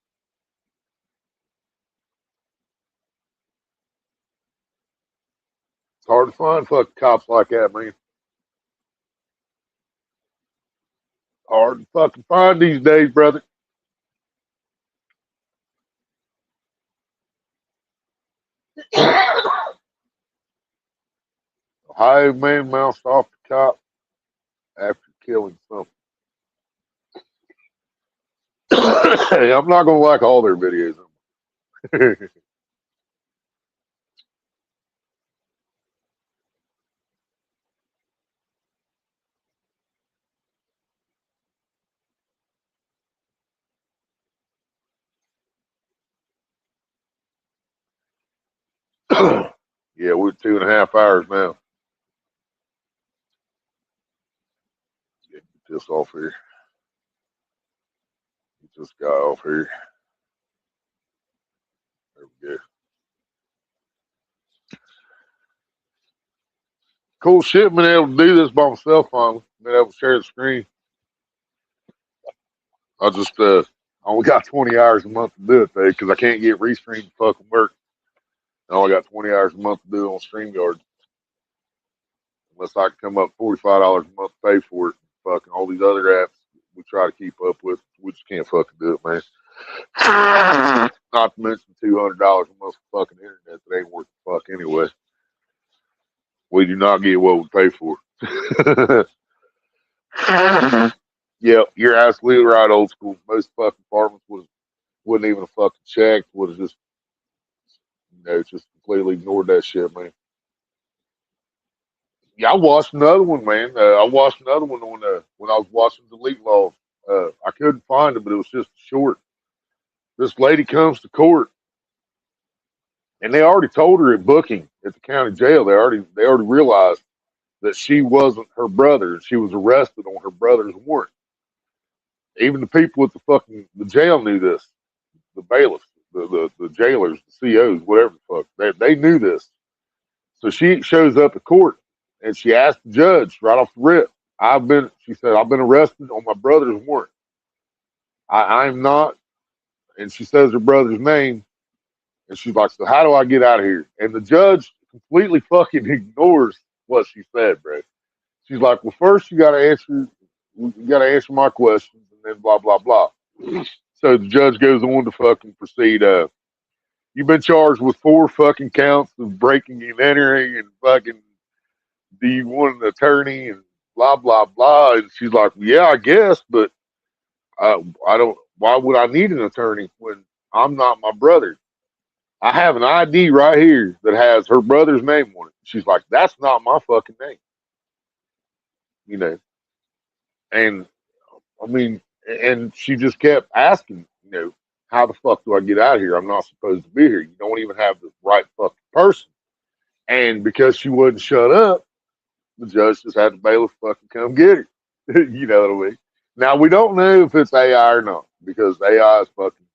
It's hard to find fucking cops like that, man. Hard to fucking find these days, brother. Ohio man moused off the cop after killing something. Hey, I'm not gonna like all their videos. Yeah, we're 2.5 hours now. Get this off here. Get this guy off here. There we go. Cool shit, been able to do this by myself finally. Been able to share the screen. I just only got 20 hours a month to do it though, because I can't get restream to fucking work. I only got 20 hours a month to do it on StreamYard. Unless I can come up $45 a month to pay for it. Fucking all these other apps we try to keep up with, we just can't fucking do it, man. Not to mention $200 a month for fucking internet that ain't worth the fuck anyway. We do not get what we pay for. Yeah, you're absolutely right, old school. Most fucking apartments wouldn't even have fucking checked, would have just just completely ignored that shit, man. Yeah, I watched another one, man. I watched another one on when I was watching Delete Laws. I couldn't find it, but it was just short. This lady comes to court, and they already told her at booking at the county jail. They already realized that she wasn't her brother. She was arrested on her brother's warrant. Even the people at the jail knew this. the bailiffs, the jailers, the COs, whatever the fuck. They knew this. So she shows up at court and she asked the judge right off the rip, she said, I've been arrested on my brother's warrant. I'm not. And she says her brother's name. And she's like, so how do I get out of here? And the judge completely fucking ignores what she said, bro. She's like, well, first you got to answer my questions and then blah, blah, blah. So the judge goes on to fucking proceed. You've been charged with 4 fucking counts of breaking and entering and fucking, do you want an attorney and blah, blah, blah. And she's like, well, yeah, I guess, but I don't, why would I need an attorney when I'm not my brother? I have an ID right here that has her brother's name on it. She's like, that's not my fucking name. You know, and I mean, and she just kept asking, you know, how the fuck do I get out of here? I'm not supposed to be here. You don't even have the right fucking person. And because she wouldn't shut up, the judge just had the bailiff fucking come get her. You know what I mean? Now, we don't know if it's AI or not because AI is fucking,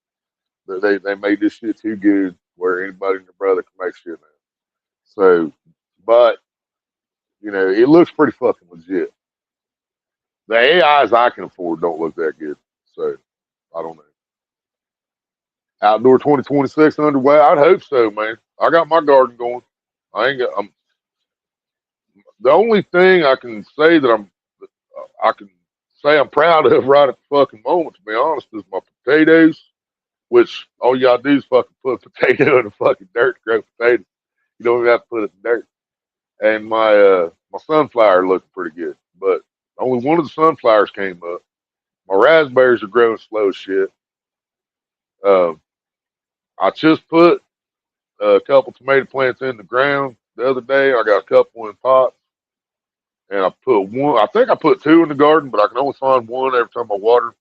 they made this shit too good where anybody and their brother can make shit now. So, but, you know, it looks pretty fucking legit. The AIs I can afford don't look that good. So, I don't know. Outdoor 2026 underway? I'd hope so, man. I got my garden going. The only thing I can say that I'm proud of right at the fucking moment, to be honest, is my potatoes, which all you gotta do is fucking put a potato in the fucking dirt to grow potatoes. You don't even have to put it in dirt. And my sunflower looking pretty good, but only one of the sunflowers came up. My raspberries are growing slow as shit. I just put a couple tomato plants in the ground the other day. I got a couple in pots, and I put one. I think I put 2 in the garden, but I can only find one every time I water.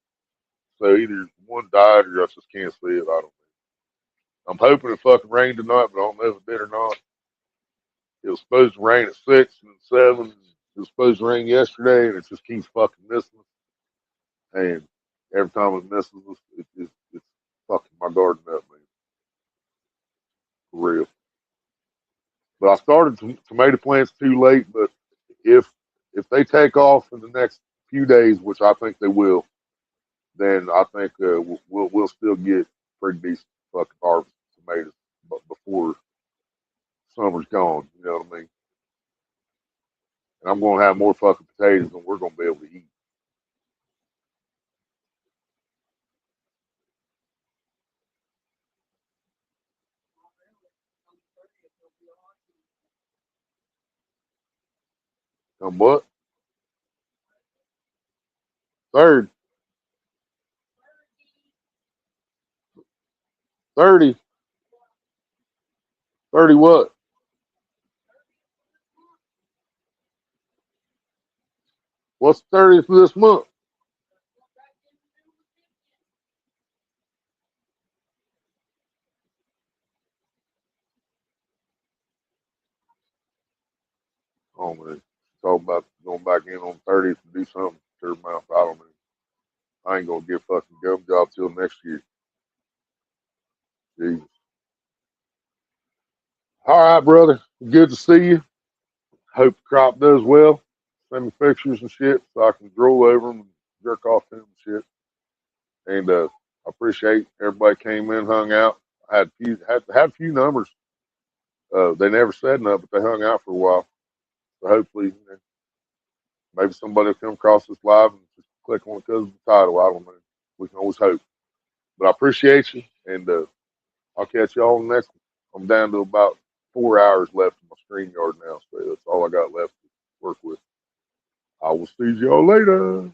So either one died or I just can't see it. I don't know. I'm hoping it fucking rained tonight, but I don't know if it did or not. It was supposed to rain at 6 and 7. It was supposed to rain yesterday, and it just keeps fucking missing us. And every time it misses us, it's fucking my garden up, man. For real. But I started tomato plants too late. But if they take off in the next few days, which I think they will, then I think we'll still get pretty decent fucking harvest of tomatoes, but before summer's gone. You know what I mean? And I'm gonna have more fucking potatoes than we're gonna be able to eat. What? 3rd. 30. 30 what? What's the 30th of this month? Oh man, talking about going back in on 30th to do something to her mouth. I don't know. I ain't gonna get a fucking gum job till next year. Jesus. All right, brother. Good to see you. Hope the crop does well. Send me pictures and shit so I can drool over them and jerk off to them and shit. And I appreciate everybody came in, hung out. I had a few numbers. They never said nothing, but they hung out for a while. So hopefully, you know, maybe somebody will come across this live and just click on it because of the title. I don't know. We can always hope. But I appreciate you, and I'll catch y'all on the next one. I'm down to about 4 hours left in my StreamYard now, so that's all I got left to work with. I will see y'all later.